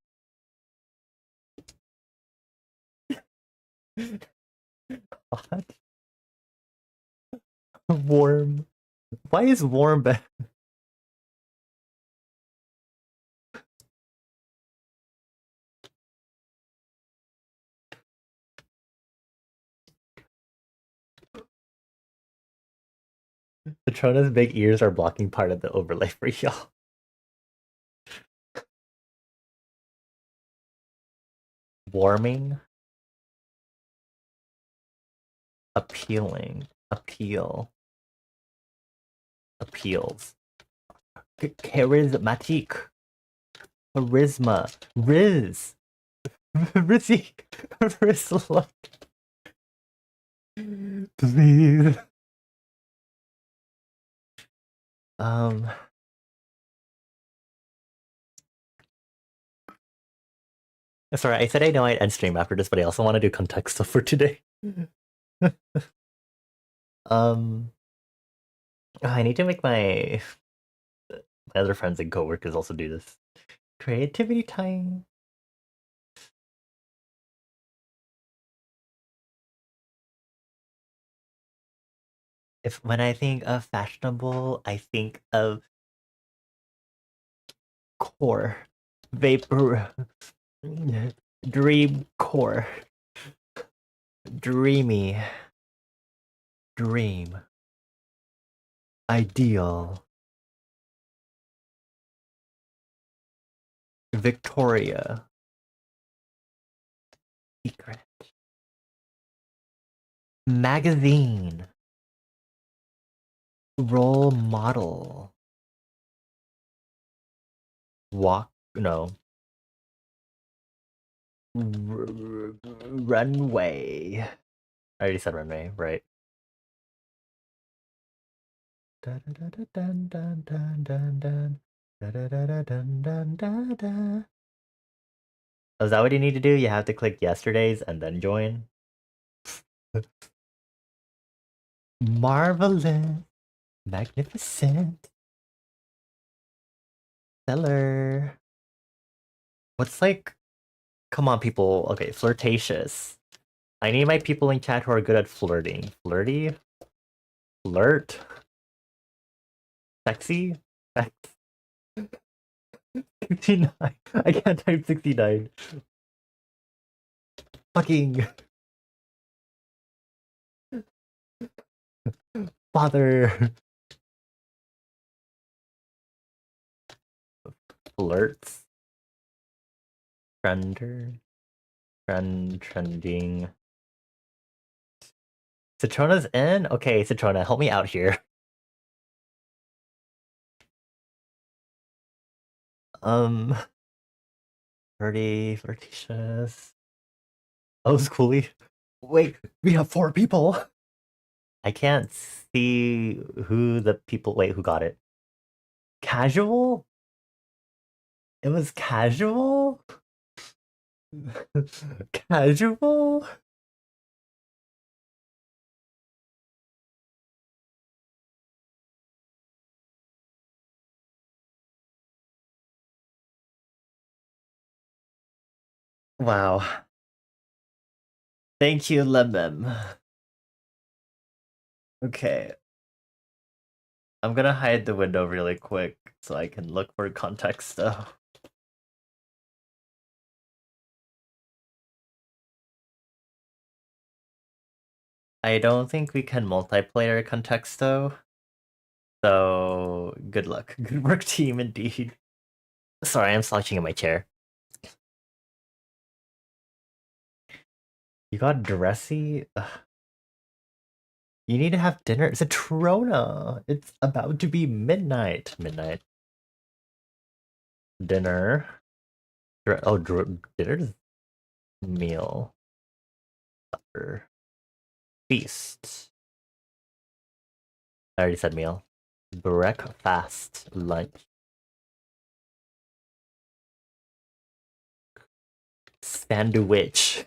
Hot, warm. Why is warm better? Patrona's big ears are blocking part of the overlay for y'all. Warming, appealing, appeal, appeals. Charismatic, charisma, Riz, Rizzy, Rizla. Please. Um, sorry, I said I know I'd end stream after this, but I also want to do context stuff for today. um, I need to make my other friends and coworkers also do this. Creativity time. If when I think of fashionable, I think of core, vapor, dream core, dreamy, dream, ideal, Victoria, secret, magazine, role model, walk, no, runway. I already said runway, right? Dun, dun, dun, dun, dun, dun, dun. Da, da, da, da, dun, dun, da, da. Oh, is that what you need to do? You have to click yesterday's and then join? Marvelous, magnificent, stellar. What's like, come on, people. Okay, flirtatious. I need my people in chat who are good at flirting. Flirty? Flirt? Sexy? 69. I can't type 69. Fucking father. Flirts. Trender. Trending. Citrona's in? Okay, Citrona, help me out here. Flirty, flirtatious. Oh, schooly. Wait, we have 4 people. I can't see who the people. Wait, who got it? Casual? It was casual? Casual? Wow. Thank you, Lemem. Okay. I'm gonna hide the window really quick so I can look for context though. I don't think we can multiplayer context though. So good luck. Good work, team, indeed. Sorry, I'm slouching in my chair. You got dressy? Ugh. You need to have dinner. It's a Trona. It's about to be midnight. Midnight. Dinner. Oh, dinner's meal. Supper. Feast. I already said meal. Breakfast. Lunch. Sandwich.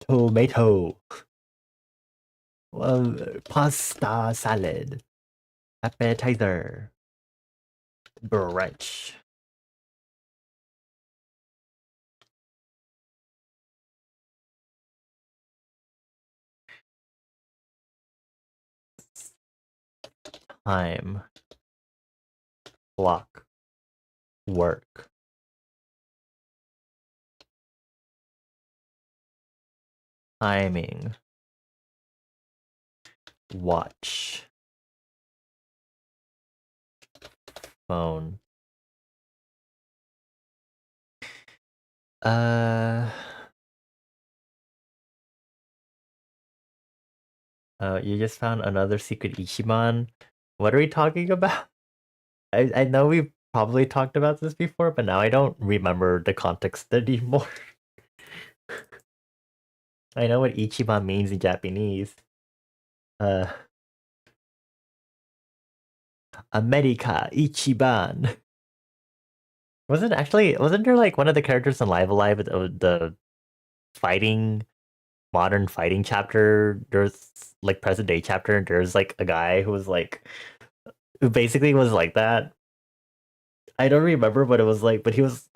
Tomato. Pasta salad. Appetizer. Brunch. Time. Clock. Work. Timing. Watch. Phone. You just found another secret Ichiban. What are we talking about? I know we probably talked about this before, but now I don't remember the context anymore. I know what Ichiban means in Japanese. America Ichiban. Wasn't there like one of the characters in Live Alive, the fighting modern fighting chapter? There's like present day chapter, and there's like a guy who was like who basically was like that. I don't remember what it was like, but he was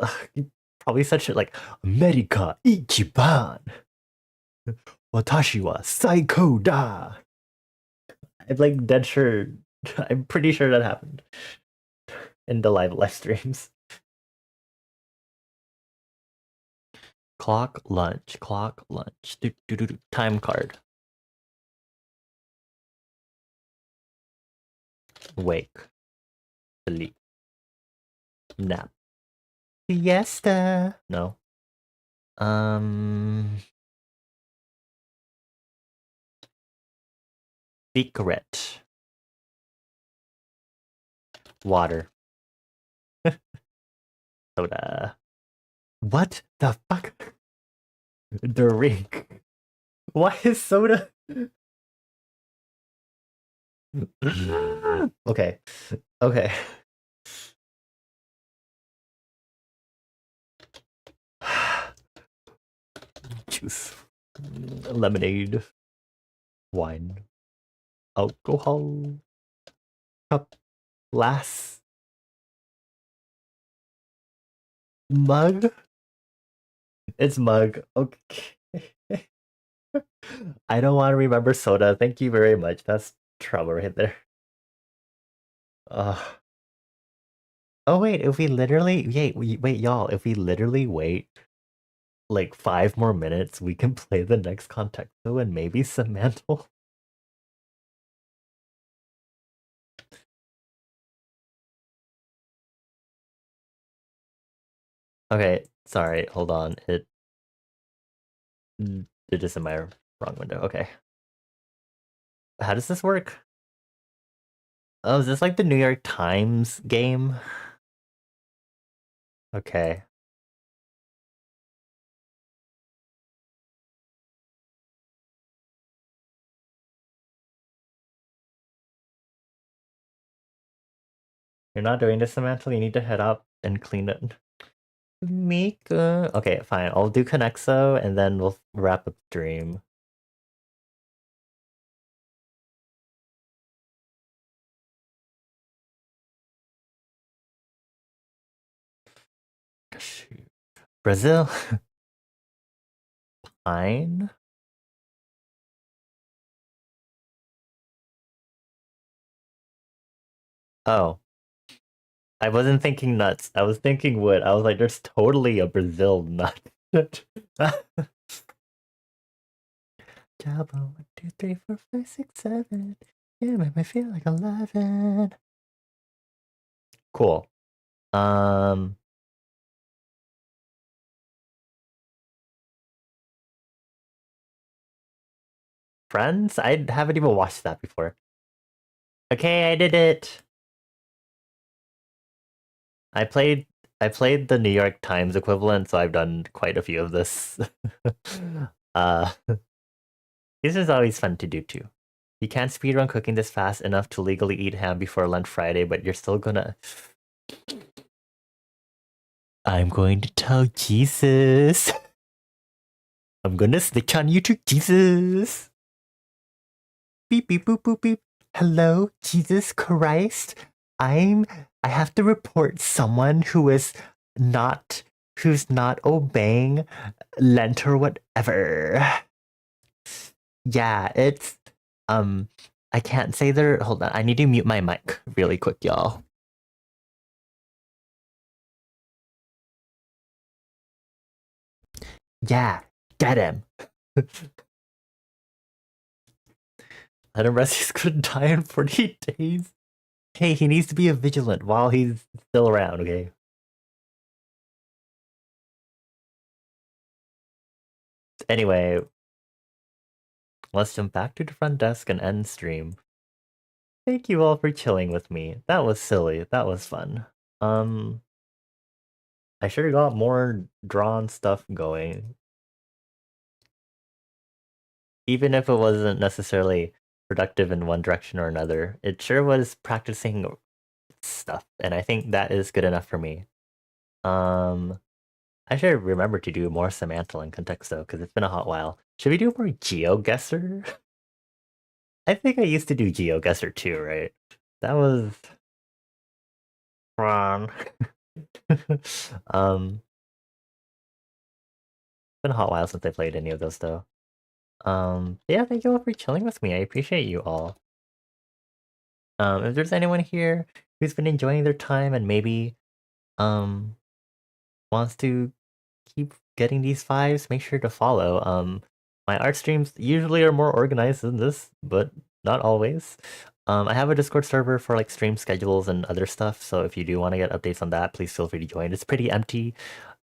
probably such a like America Ichiban. Watashi wa Saiko da. I'm like dead sure. I'm pretty sure that happened. in the live streams. Clock lunch. Time card. Wake. Sleep. Nap. Siesta. No. Secret. Water. Soda. What the fuck? Drink. Why is soda? Okay. Okay. Juice. Lemonade. Wine. Alcohol. Cup. Glass. Mug. It's mug. Okay. I don't want to remember soda. Thank you very much. That's trouble right there. Oh wait, if we literally wait, y'all, if we literally wait like 5 more minutes, we can play the next contexto and maybe some mantle. Okay, sorry, hold on. It just in my wrong window. Okay. How does this work? Oh, is this like the New York Times game? Okay. You're not doing this, Samantha. You need to head up and clean it. Mika. Okay, fine. I'll do Connexo and then we'll wrap up stream. Brazil. Pine. Oh. I wasn't thinking nuts. I was thinking wood. I was like, there's totally a Brazil nut. Jabo, 1, 2, 3, 4, 5, 6, 7. Yeah, make me feel like 11. Cool. Friends? I haven't even watched that before. Okay, I did it. I played the New York Times equivalent, so I've done quite a few of this. This is always fun to do too. You can't speedrun cooking this fast enough to legally eat ham before lunch Friday, but you're still gonna. I'm going to tell Jesus. I'm gonna snitch on you to Jesus. Beep beep boop boop beep. Hello, Jesus Christ. I have to report someone who's not obeying Lent or whatever. Yeah, it's I can't say they're hold on, I need to mute my mic really quick, y'all. Yeah, get him. Let him rest, he's gonna die in 40 days. Hey, he needs to be vigilant while he's still around, okay? Anyway, let's jump back to the front desk and end stream. Thank you all for chilling with me. That was silly. That was fun. I sure got more drawn stuff going. Even if it wasn't necessarily productive in one direction or another, it sure was practicing stuff, and I think that is good enough for me. I should remember to do more Samantha and Contexto because it's been a hot while. Should we do more GeoGuessr? I think I used to do GeoGuessr too, right? That was fun. It's been a hot while since I played any of those though. Yeah, thank you all for chilling with me. I appreciate you all. If there's anyone here who's been enjoying their time and maybe um wants to keep getting these vibes, make sure to follow. My art streams usually are more organized than this, but not always. I have a Discord server for like stream schedules and other stuff, so if you do want to get updates on that, please feel free to join. It's pretty empty.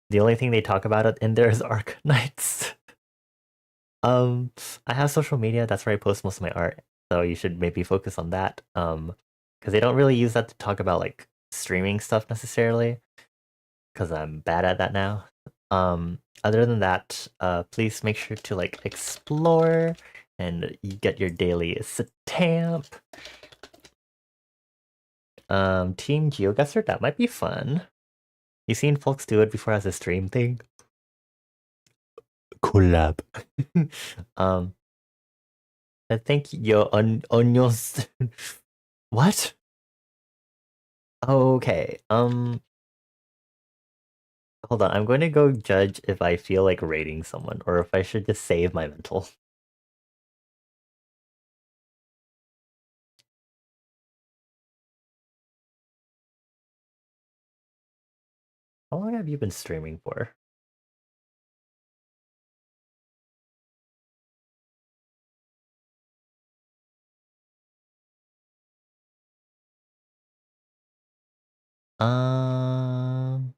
The only thing they talk about it in there is Arc Nights. um, I have social media. That's where I post most of my art, so you should maybe focus on that. Because they don't really use that to talk about like streaming stuff necessarily, because I'm bad at that now. Other than that, please make sure to like explore and you get your daily stamp. Team GeoGuessr, that might be fun. You seen folks do it before as a stream thing? Collab. um, I think your onions. What? Okay. Hold on. I'm going to go judge if I feel like rating someone or if I should just save my mental. How long have you been streaming for? Um,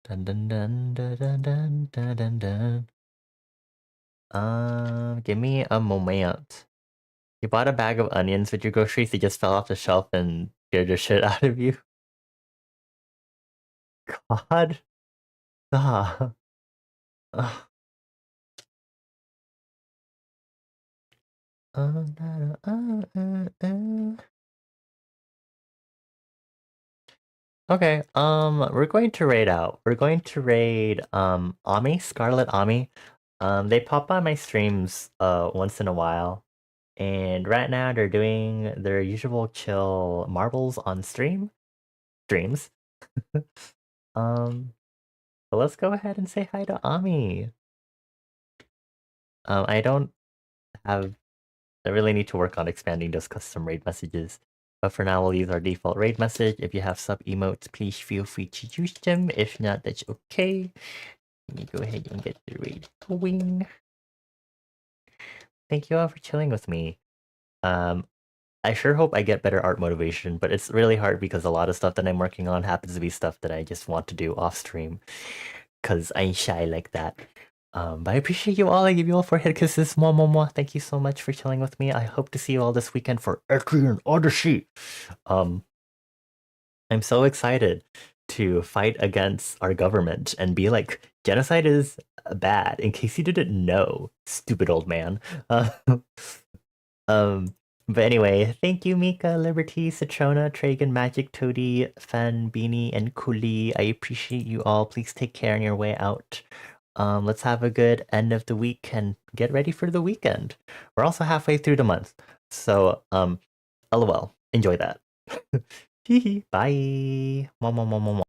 dun dun dun dun dun dun dun dun dun. Give me a moment. You bought a bag of onions with your groceries, they just fell off the shelf and scared the shit out of you. God. Ah. Ugh. Okay, we're going to raid out. We're going to raid Ami, Scarlet Ami. They pop by my streams once in a while. And right now they're doing their usual chill marbles on streams. So let's go ahead and say hi to Ami. I don't have I really need to work on expanding those custom raid messages. But for now, we'll use our default raid message. If you have sub emotes, please feel free to use them. If not, that's okay. Let me go ahead and get the raid going. Thank you all for chilling with me. I sure hope I get better art motivation, but it's really hard because a lot of stuff that I'm working on happens to be stuff that I just want to do off stream. Cause I'm shy like that. But I appreciate you all. I give you all 4 head kisses. Mwah, mwah, mwah. Thank you so much for chilling with me. I hope to see you all this weekend for Etrian Odyssey. Um, I'm so excited to fight against our government and be like, genocide is bad. In case you didn't know, stupid old man. Um, but anyway, thank you, Mika, Liberty, Citrona, Tragan, Magic, Toady, Fan, Beanie, and Kuli. I appreciate you all. Please take care on your way out. Let's have a good end of the week and get ready for the weekend. We're also halfway through the month. So, LOL. Enjoy that. Bye. Mwah, mwah, mwah, mwah, mwah.